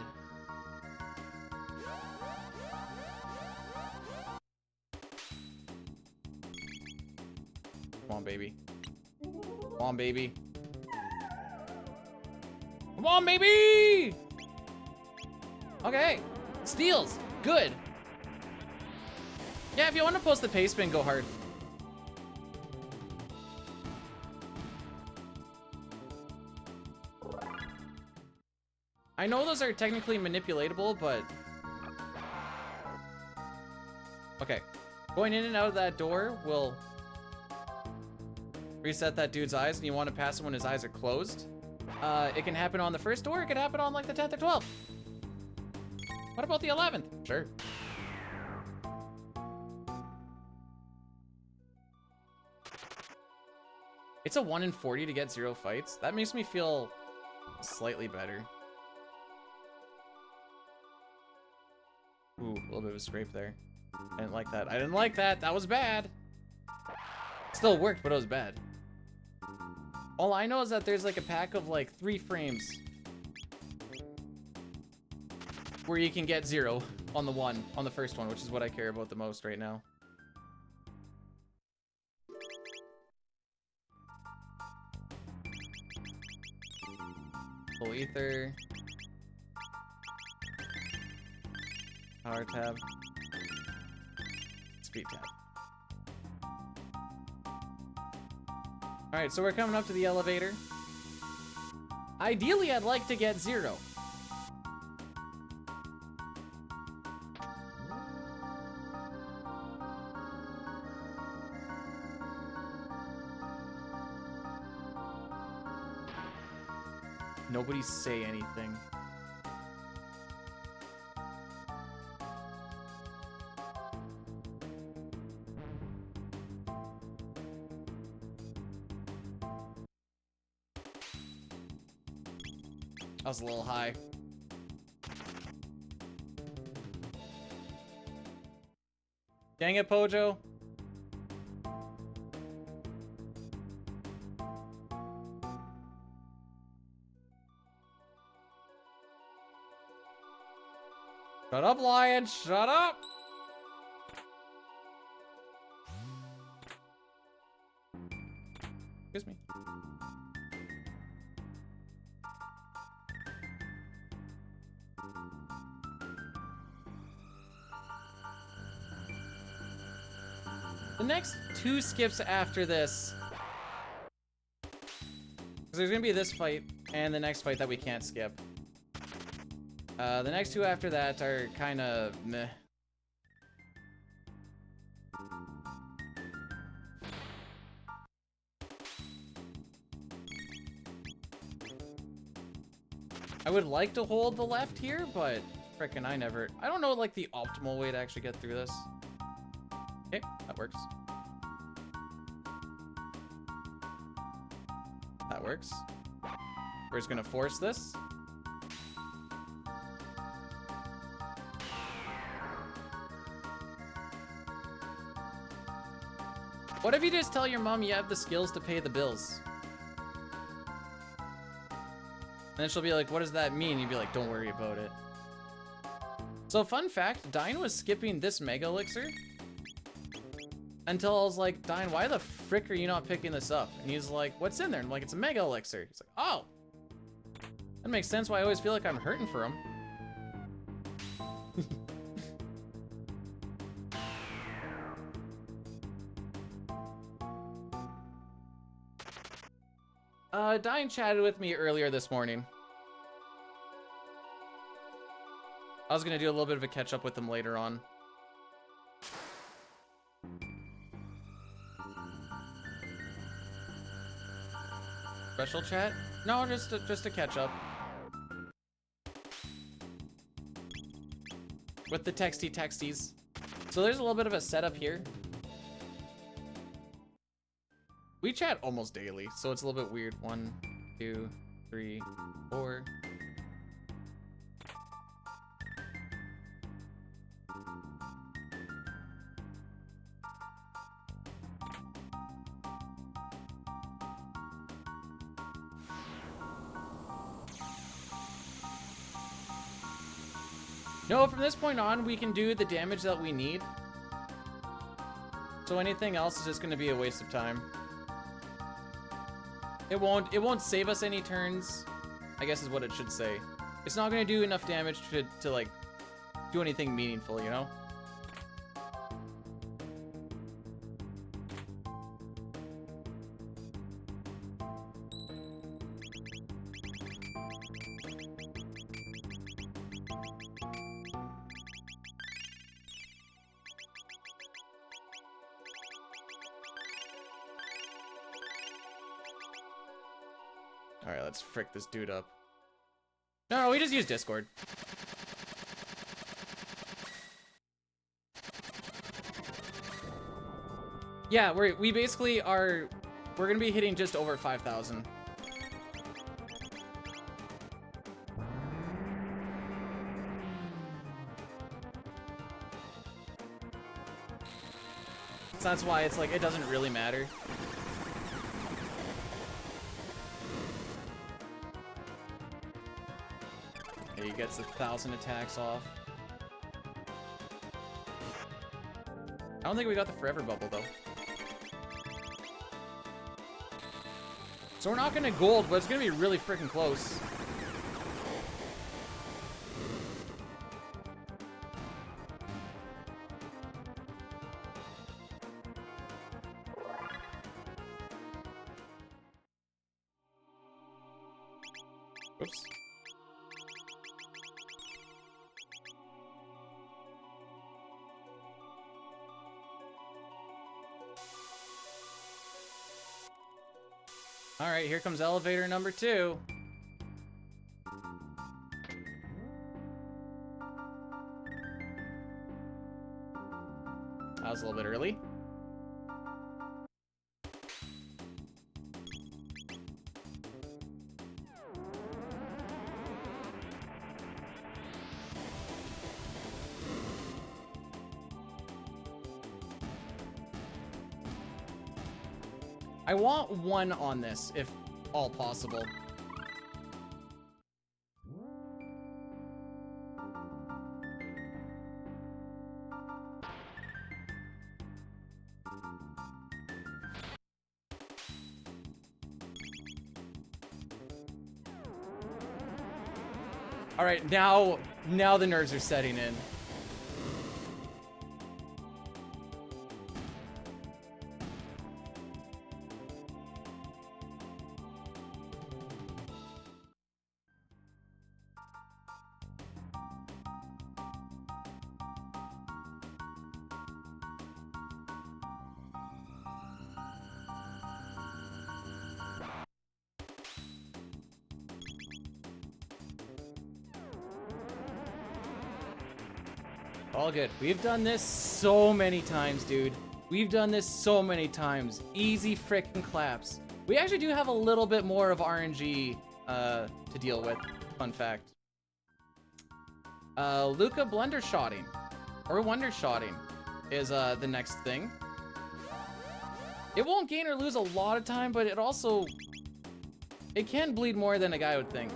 Come on, baby. Come on, baby. Come on, baby! Okay. Steals. Good. Yeah, if you want to post the pace spin, go hard. I know those are technically manipulatable, but... Okay. Going in and out of that door will reset that dude's eyes, and you want to pass him when his eyes are closed. It can happen on the first door, it can happen on like the 10th or 12th. What about the 11th? Sure. It's a 1 in 40 to get 0 fights. That makes me feel slightly better. Ooh, a little bit of a scrape there. I didn't like that. I didn't like that. That was bad. Still worked, but it was bad. All I know is that there's like a pack of like 3 frames where you can get 0 on the first one, which is what I care about the most right now. Full ether. Power tab. Speed tab. Alright, so we're coming up to the elevator. Ideally, I'd like to get 0. Nobody say anything. That was a little high. Dang it, Pojo. Shut up, lion! Shut up! Excuse me. The next 2 skips after this, because there's gonna be this fight, and the next fight that we can't skip. The next two after that are kind of meh. I would like to hold the left here, but frickin' I don't know like the optimal way to actually get through this. Okay, that works. That works. We're just gonna force this. What if you just tell your mom you have the skills to pay the bills? And then she'll be like, what does that mean? You'd be like, don't worry about it. So fun fact, Dine was skipping this Mega Elixir until I was like, Dine, why the frick are you not picking this up? And he's like, what's in there? And I'm like, it's a Mega Elixir. He's like, oh. That makes sense why I always feel like I'm hurting for him. Dine chatted with me earlier this morning. I was gonna do a little bit of a catch up with him later on. Special chat? No, just a catch up. With the texties. So there's a little bit of a setup here. We chat almost daily, so it's a little bit weird. 1, 2, 3, 4. No, from this point on, we can do the damage that we need. So anything else is just going to be a waste of time. It won't save us any turns, I guess is what it should say. It's not going to do enough damage to like do anything meaningful, you know? Alright, let's frick this dude up. No, we just use Discord. Yeah, we basically are... We're gonna be hitting just over 5,000. So that's why it's like, it doesn't really matter. Okay, he gets 1,000 attacks off. I don't think we got the forever bubble though. So we're not gonna gold, but it's gonna be really freaking close. Oops. All right, here comes elevator number 2. That was a little bit early. I want 1 on this, if all possible. All right, now the nerves are setting in. All good. We've done this so many times, dude. We've done this so many times. Easy frickin' claps. We actually do have a little bit more of RNG to deal with. Fun fact. Luca blundershotting or wondershotting is the next thing. It won't gain or lose a lot of time, but it can bleed more than a guy would think.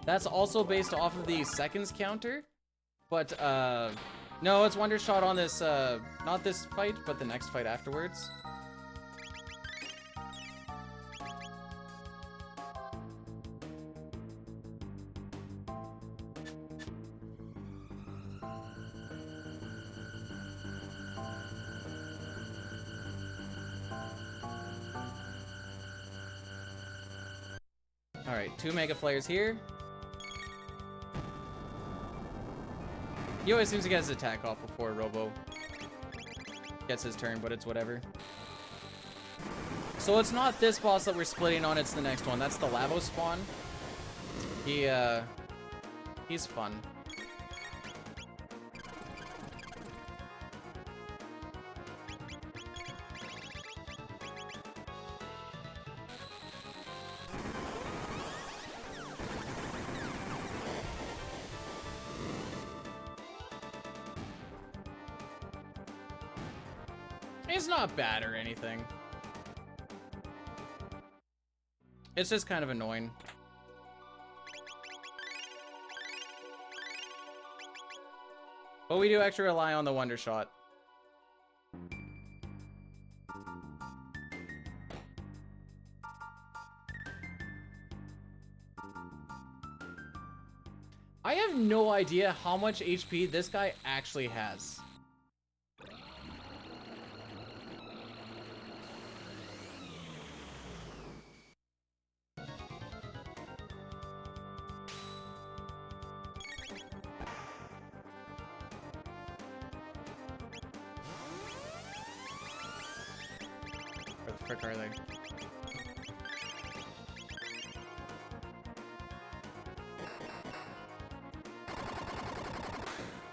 That's also based off of the seconds counter, but no, it's Wondershot on this, not this fight, but the next fight afterwards. All right, 2 Mega Flares here. He always seems to get his attack off before Robo gets his turn, but it's whatever. So it's not this boss that we're splitting on, it's the next one. That's the Lavo spawn. He's fun. It's not bad or anything. It's just kind of annoying. But we do actually rely on the Wonder Shot. I have no idea how much HP this guy actually has. Where the frick are they?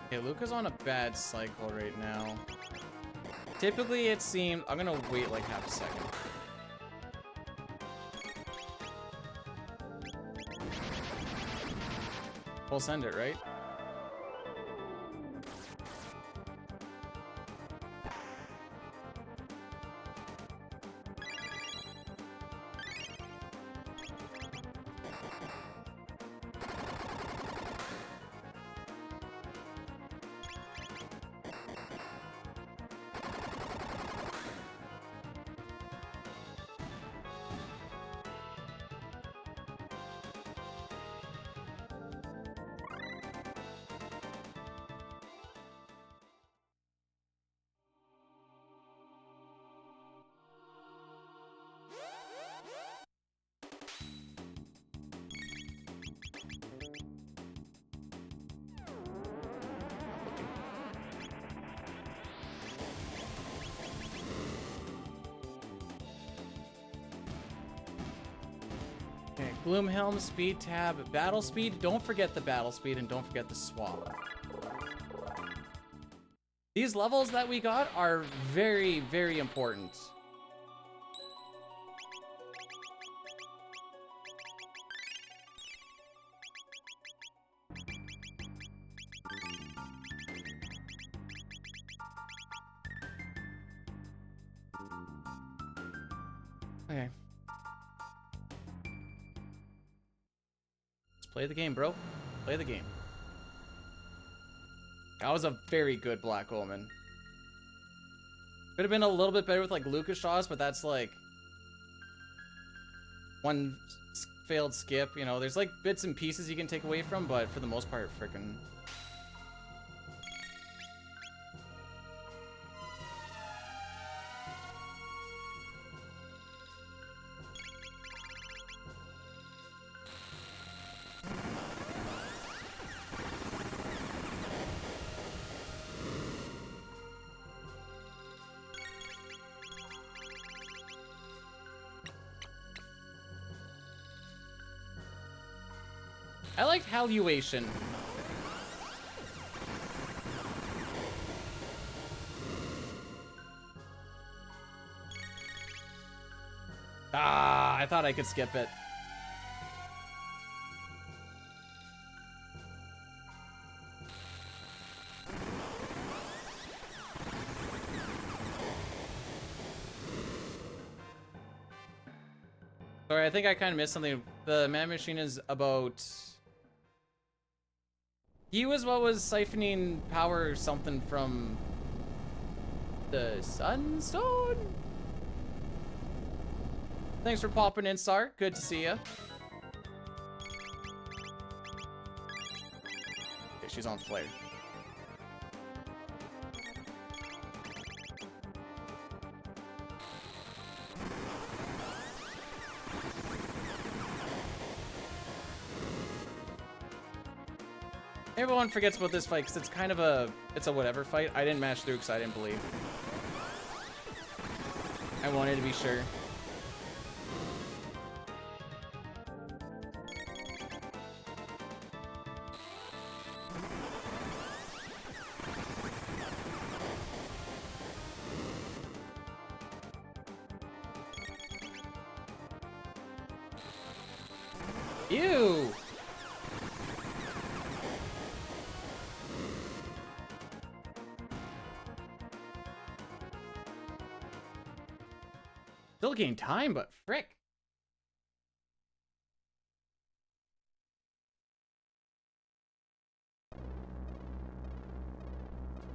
Okay, Luca's on a bad cycle right now. Typically, it seems... I'm gonna wait like half a second. We'll send it, right? Okay, Gloomhelm, speed tab, battle speed. Don't forget the battle speed and don't forget the swap. These levels that we got are very, very important. Okay. Play the game, bro. Play the game. That was a very good Black Omen. Could have been a little bit better with like Lucas shots, but that's like one failed skip. You know, there's like bits and pieces you can take away from, but for the most part, freaking. I liked Haluation. Ah, I thought I could skip it. Sorry, I think I kind of missed something. The man machine is about... He was what was siphoning power or something from the Sunstone? Thanks for popping in, Star. Good to see ya. Okay, she's on flare. Everyone forgets about this fight because it's kind of a whatever fight. I didn't match through because I didn't believe. I wanted to be sure. Ew! Still gain time, but frick.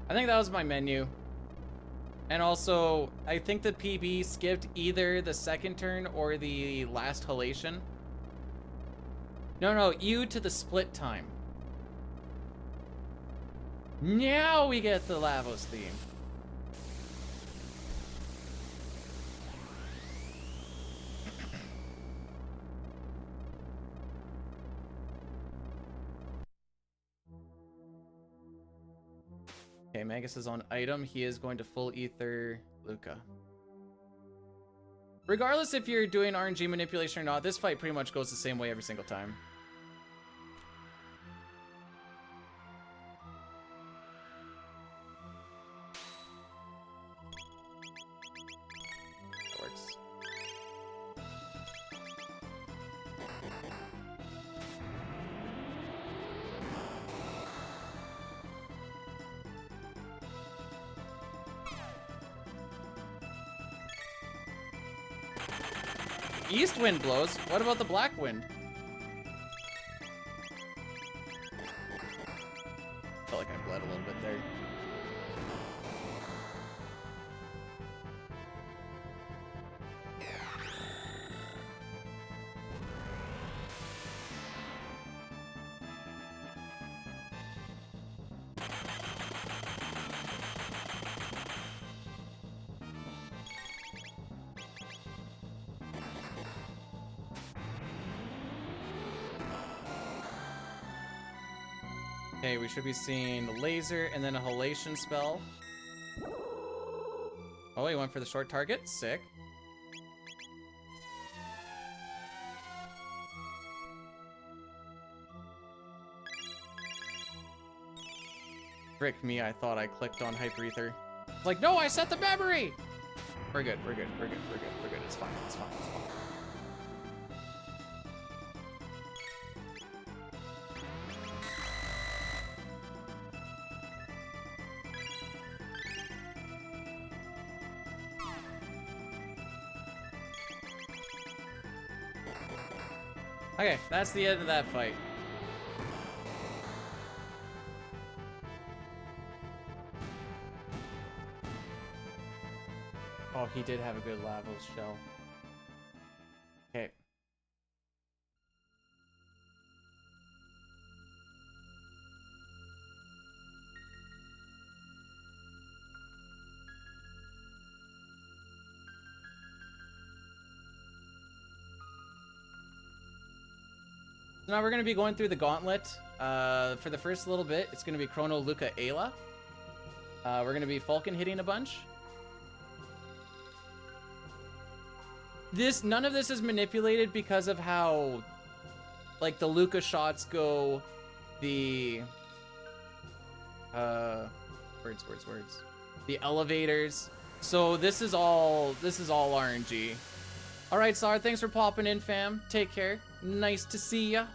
I think that was my menu. And also, I think the PB skipped either the second turn or the last halation. No, U to the split time. Now we get the Lavos theme. Okay, Magus is on item. He is going to full ether Luca. Regardless if you're doing RNG manipulation or not, this fight pretty much goes the same way every single time. That works. East wind blows. What about the black wind? Felt like I bled a little bit there. Okay, we should be seeing a laser and then a halation spell. Oh, he went for the short target. Sick. Frick me, I thought I clicked on Hyper Ether. Like, no, I set the memory! We're good, we're good, we're good, we're good, we're good. It's fine, it's fine, it's fine. Okay, that's the end of that fight. Oh, he did have a good Lavos shell. Okay. So now we're going to be going through the gauntlet. For the first little bit, it's going to be Chrono, Luca, Ayla. We're going to be Falcon hitting a bunch. None of this is manipulated because of how, like the Luca shots go, the words. The elevators. So this is all RNG. All right, Sar, thanks for popping in, fam. Take care. Nice to see ya.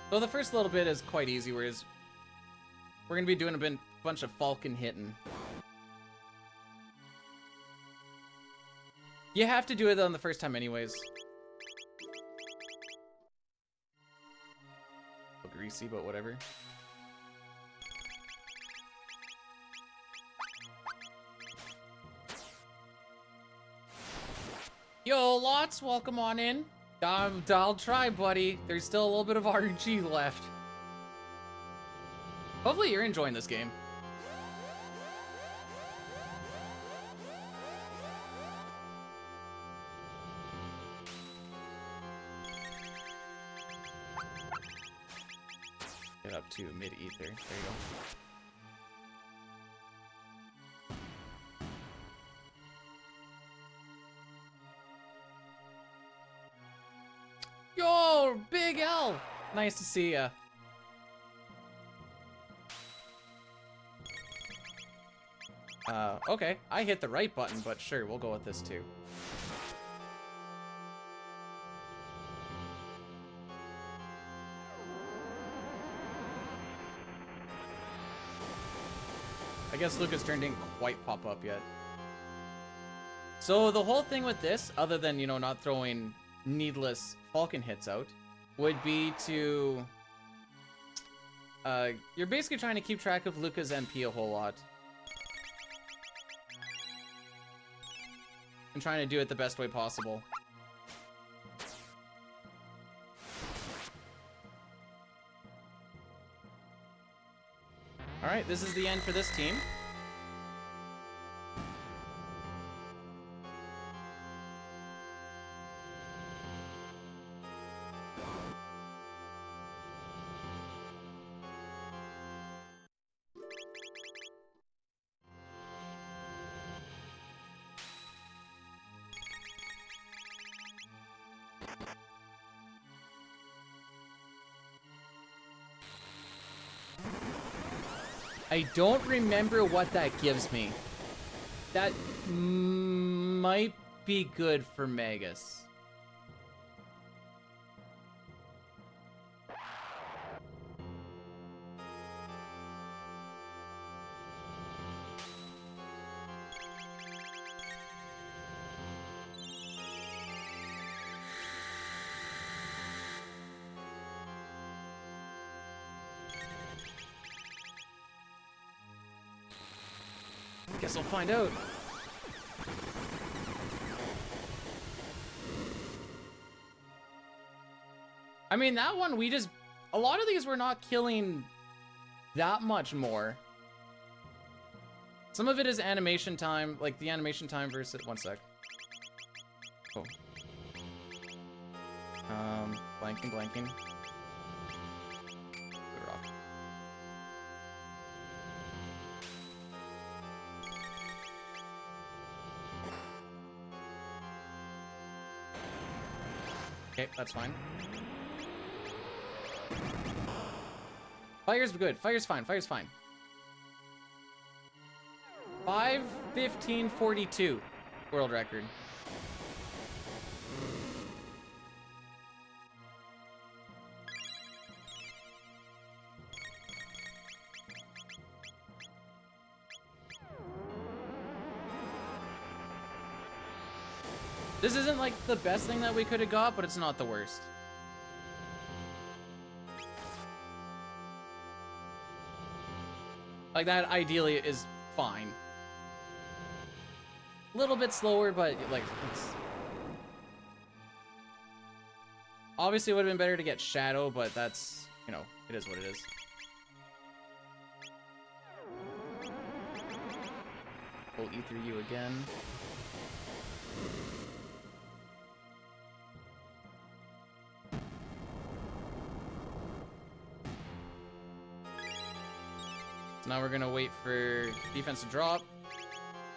So the first little bit is quite easy, whereas we're gonna be doing a bunch of falcon hitting. You have to do it on the first time anyways. Greasy, but whatever. Yo, Lots, welcome on in. I'll try, buddy. There's still a little bit of RNG left. Hopefully you're enjoying this game. Get up to mid-ether. There you go. Yo, Big L! Nice to see ya. Okay. I hit the right button, but sure, we'll go with this too. I guess Lucas' turn didn't quite pop up yet. So the whole thing with this, other than, you know, not throwing needless falcon hits out, would be to you're basically trying to keep track of Luca's MP a whole lot and trying to do it the best way possible. All right, this is the end for this team. I don't remember what that gives me. That might be good for Magus. Guess I'll find out. I mean, that one, a lot of these were not killing that much more. Some of it is animation time, like the animation time versus, one sec. Oh. Blanking. Good rock. Okay, that's fine. Fire's good. Fire's fine. 5:15:42 world record. This isn't like the best thing that we could have got, but it's not the worst. Like, that ideally is fine. A little bit slower, but like, it's... Obviously it would have been better to get Shadow, but that's, you know, it is what it is. We'll E through you again. So now we're gonna wait for defense to drop.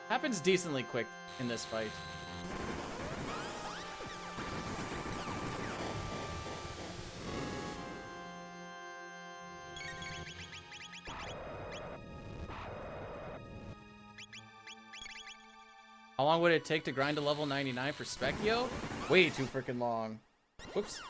Happens decently quick in this fight. How long would it take to grind to level 99 for Specchio? Way too freaking long. Whoops.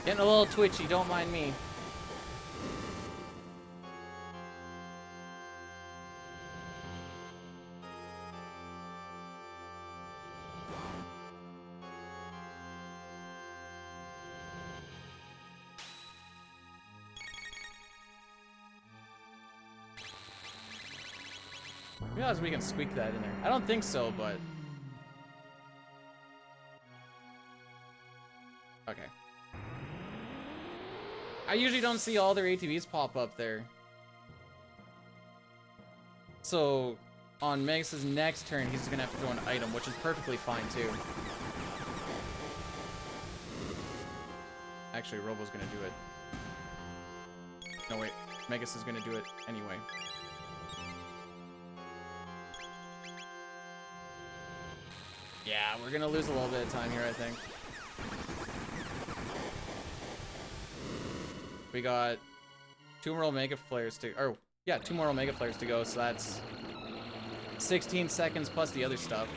Getting a little twitchy, don't mind me. I realize we can squeak that in there. I don't think so, but... Okay. I usually don't see all their ATVs pop up there. So, on Magus' next turn, he's gonna have to throw an item, which is perfectly fine, too. Actually, Robo's gonna do it. No, wait. Magus is gonna do it anyway. Yeah, we're gonna lose a little bit of time here, I think. We got 2 more Omega Flares to, or yeah, 2 more Omega Flares to go, so that's 16 seconds plus the other stuff.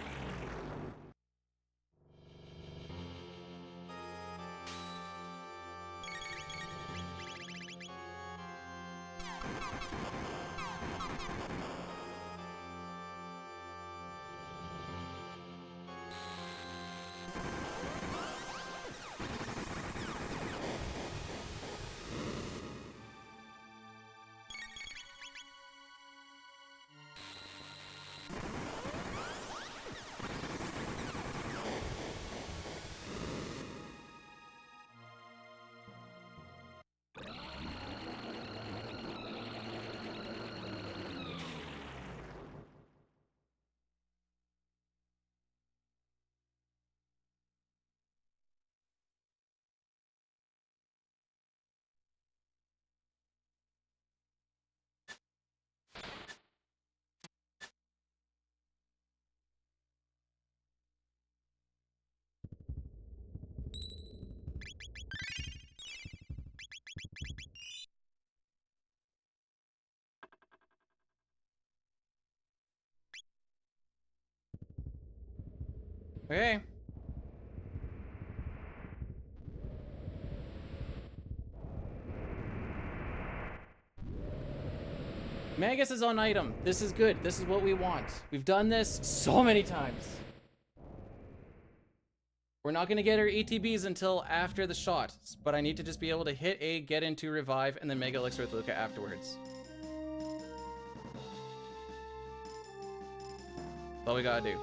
Okay. Magus is on item. This is good. This is what we want. We've done this so many times. We're not going to get our ETBs until after the shot, but I need to just be able to hit A, get into revive, and then Mega Elixir with Luca afterwards. That's all we gotta do.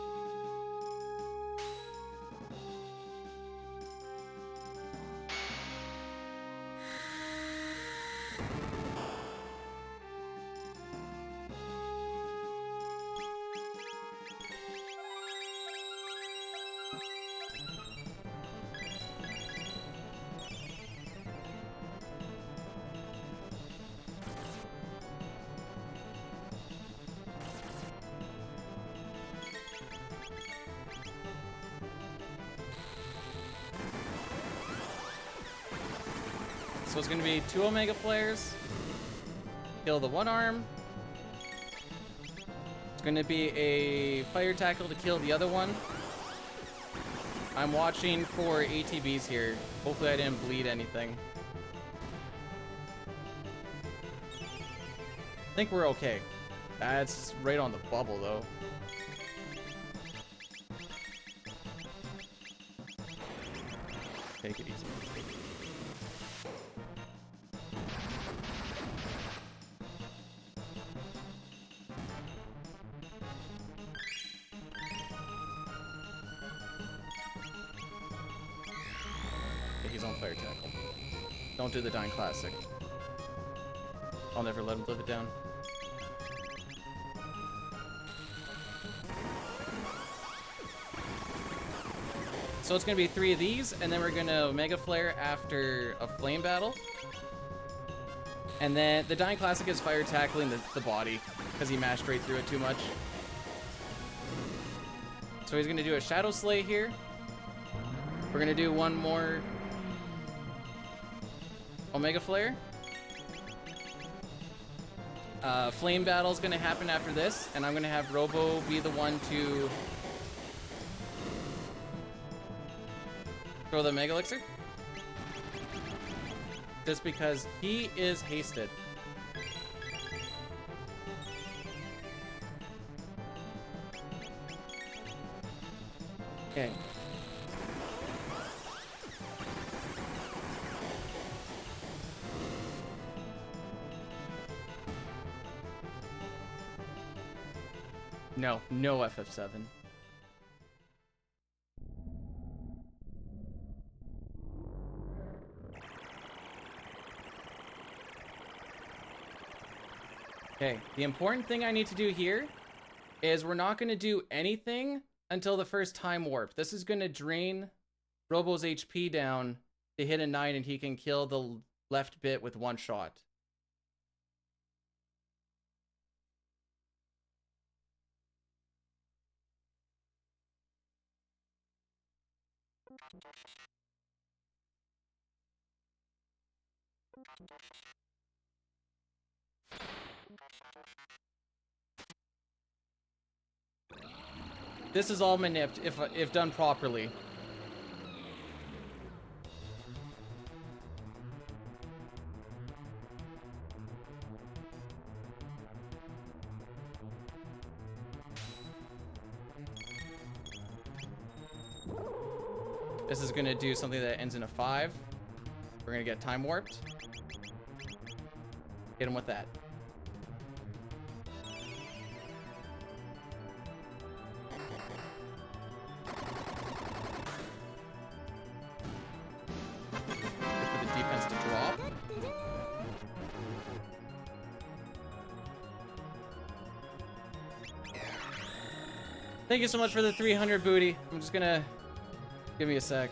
So it's going to be 2 Omega Flares, kill the 1 arm. It's going to be a Fire Tackle to kill the other one. I'm watching for ATBs here. Hopefully I didn't bleed anything. I think we're okay. That's right on the bubble though. Take it easy. He's on Fire Tackle. Don't do the Dying Classic. I'll never let him live it down. So it's gonna be 3 of these, and then we're gonna Omega Flare after a flame battle. And then the Dying Classic is fire tackling the body, because he mashed right through it too much. So he's gonna do a Shadow Slay here. We're gonna do one more Omega Flare. Flame Battle's gonna happen after this, and I'm gonna have Robo be the one to throw the Mega Elixir. Just because he is hasted. Okay. No, no FF7. Okay, the important thing I need to do here is we're not going to do anything until the first time warp. This is going to drain Robo's HP down to hit a 9, and he can kill the left bit with one shot. This is all manipped if done properly. This is going to do something that ends in a 5. We're going to get time warped. Hit him with that. Wait for the defense to drop. Thank you so much for the 300 booty. I'm just gonna... Give me a sec.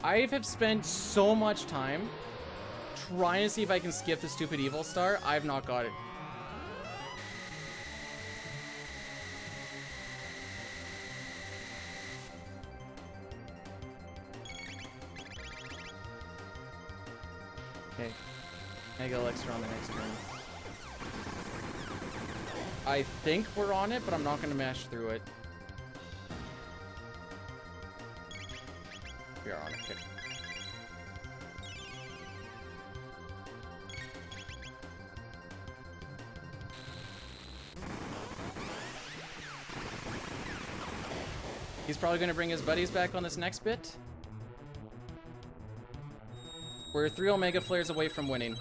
I have spent so much time trying to see if I can skip the stupid evil star. I have not got it. Okay. Mega Elixir on the next turn. I think we're on it, but I'm not going to mash through it. We are on it. Okay. He's probably going to bring his buddies back on this next bit. We're 3 Omega Flares away from winning.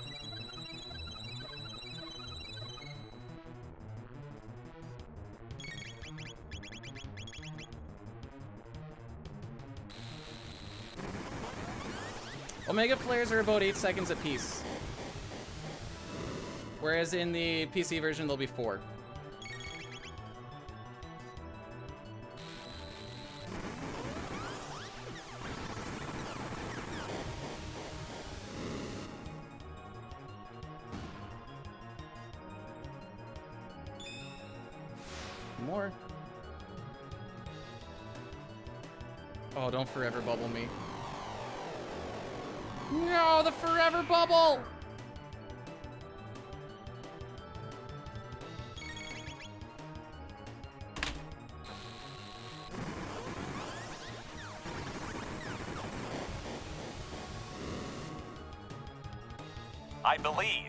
Omega Flares are about 8 seconds apiece. Whereas in the PC version, they'll be 4. More. Oh, don't forever bubble me. No, the forever bubble! I believe.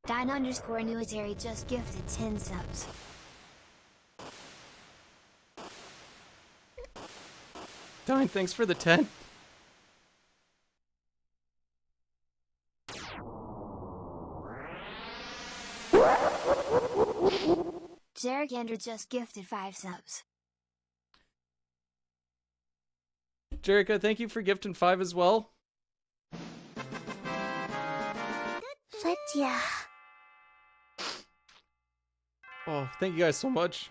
Dine_Newitary just gifted 10 subs. Dine, thanks for the 10. Jerricander just gifted 5 subs. Jerica, thank you for gifting 5 as well. But yeah. Oh, thank you guys so much.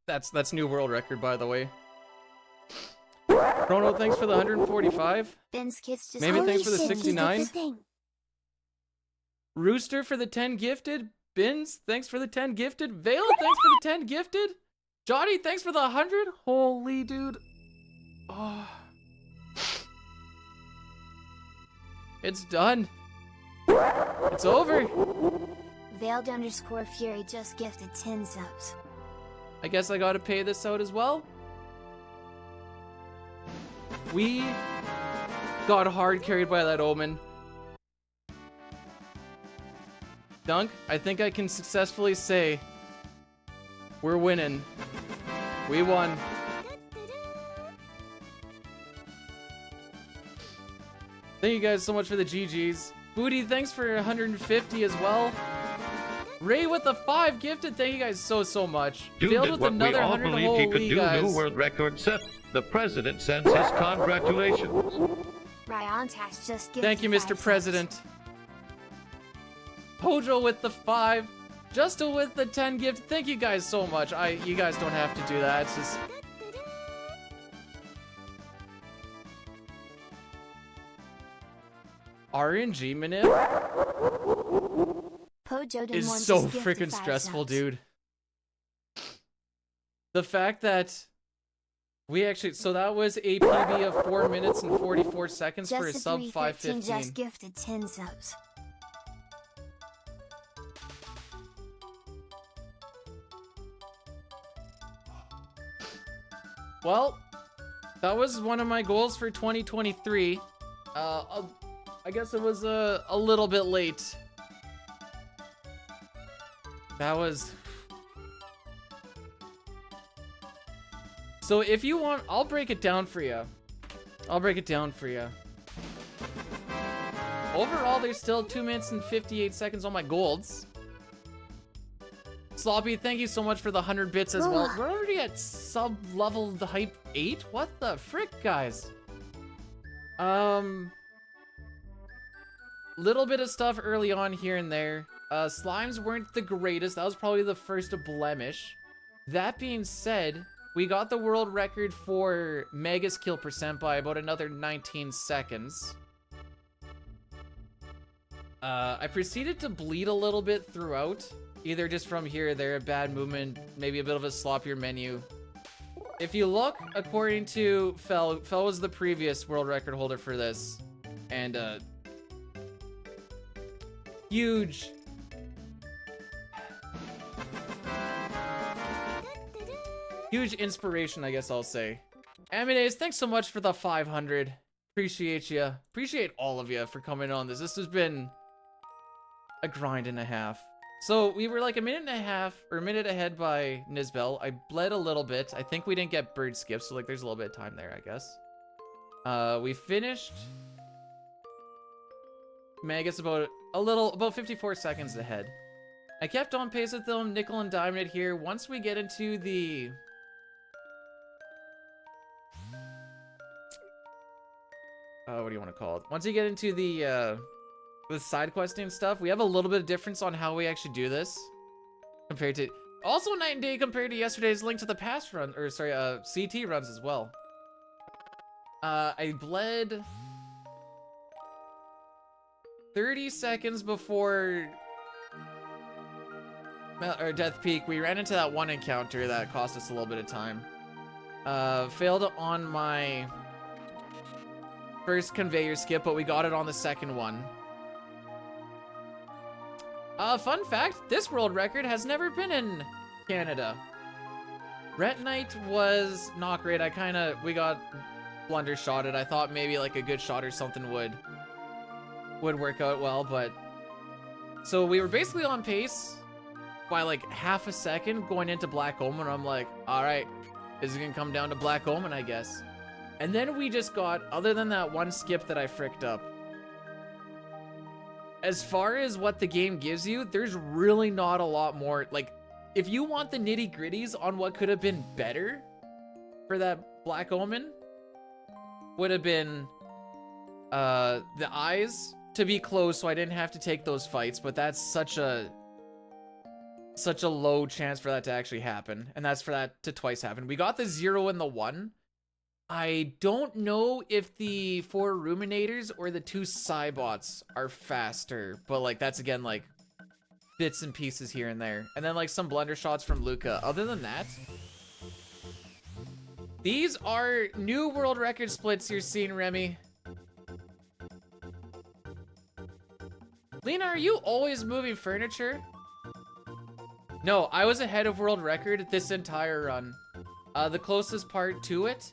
That's new world record, by the way. Chrono, thanks for the 145. Ben's kids just Maybe thanks for the Holy shit, he did 69. the thing. Rooster for the 10 gifted. Bins, thanks for the 10 gifted. Vale, thanks for the 10 gifted. Johnny, thanks for the 100. Holy dude. Oh. It's done. It's over. Veiled_Fury just gifted 10 subs. I guess I gotta pay this out as well. We got hard carried by that omen. Dunk, I think I can successfully say we're winning. We won. Thank you guys so much for the GGs. Booty, thanks for 150 as well. Ray with the 5 gifted. Thank you guys so much. Dude Failed did with what we another all 100. believed he could Holy do. guys. New world record set. The president sends his congratulations. Ryantash just gifted Thank you, 5 Mr. subs. President. Pojo with the 5. Justo with the 10 gift. Thank you guys so much. You guys don't have to do that. It's just... RNG manip Pojo is Demon so just gifted freaking 5 stressful, subs. dude. The fact that we actually... So that was a PB of 4 minutes and 44 seconds for a sub 313 515. just gifted 10 subs. Well, that was one of my goals for 2023. I guess it was a little bit late. That was... So if you want, I'll break it down for you. Overall, there's still 2 minutes and 58 seconds on my golds. Sloppy, thank you so much for the 100 bits as well. We're already at sub-level hype 8? What the frick, guys? Little bit of stuff early on here and there. Slimes weren't the greatest. That was probably the first blemish. That being said, we got the world record for Magus kill percent by about another 19 seconds. I proceeded to bleed a little bit throughout. Either just from here or there, a bad movement, maybe a bit of a sloppier menu. If you look, according to Fel was the previous world record holder for this. And, huge inspiration, I guess I'll say. Amadeus, thanks so much for the 500. Appreciate you. Appreciate all of you for coming on this. This has been a grind and a half. So we were like a minute and a half, or a minute ahead by Nizbel. I bled a little bit. I think we didn't get bird skips, so like there's a little bit of time there, I guess. We finished Magus about 54 seconds ahead. I kept on pace with them, nickel and diamond it here. Once we get into the... what do you want to call it? Once you get into the side questing stuff, we have a little bit of difference on how we actually do this compared to... Also night and day compared to yesterday's Link to the Past run, or sorry, CT runs as well. I bled 30 seconds before Death Peak. We ran into that one encounter that cost us a little bit of time. Failed on my first conveyor skip, but we got it on the second one. Fun fact, this world record has never been in Canada. Ret Knight was not great. We got blunder shotted. I thought maybe like a good shot or something would work out well, but... So we were basically on pace by like half a second going into Black Omen. I'm like, alright, this is gonna come down to Black Omen, I guess. And then we just got, other than that one skip that I fricked up, as far as what the game gives you, there's really not a lot more. Like, if you want the nitty gritties on what could have been better for that Black Omen, would have been the eyes to be closed so I didn't have to take those fights, but that's such a low chance for that to actually happen, and that's for that to twice happen. We got the 0 and the 1. I don't know if the 4 Ruminators or the 2 Cybots are faster, but like that's again like bits and pieces here and there. And then like some blunder shots from Luca. Other than that, these are new world record splits you're seeing, Remy. Lena, are you always moving furniture? No, I was ahead of world record this entire run. The closest part to it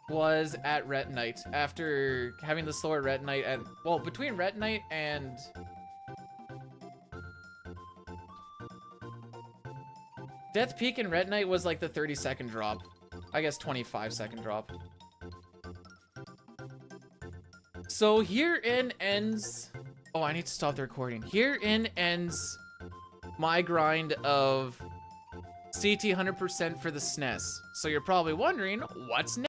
was at Retinite, after having the slower Retinite, and well, between Retinite and Death Peak and Retinite was like the 30-second drop. I guess 25-second drop. So herein ends... Oh, I need to stop the recording. Herein ends my grind of CT 100% for the SNES. So you're probably wondering, what's next?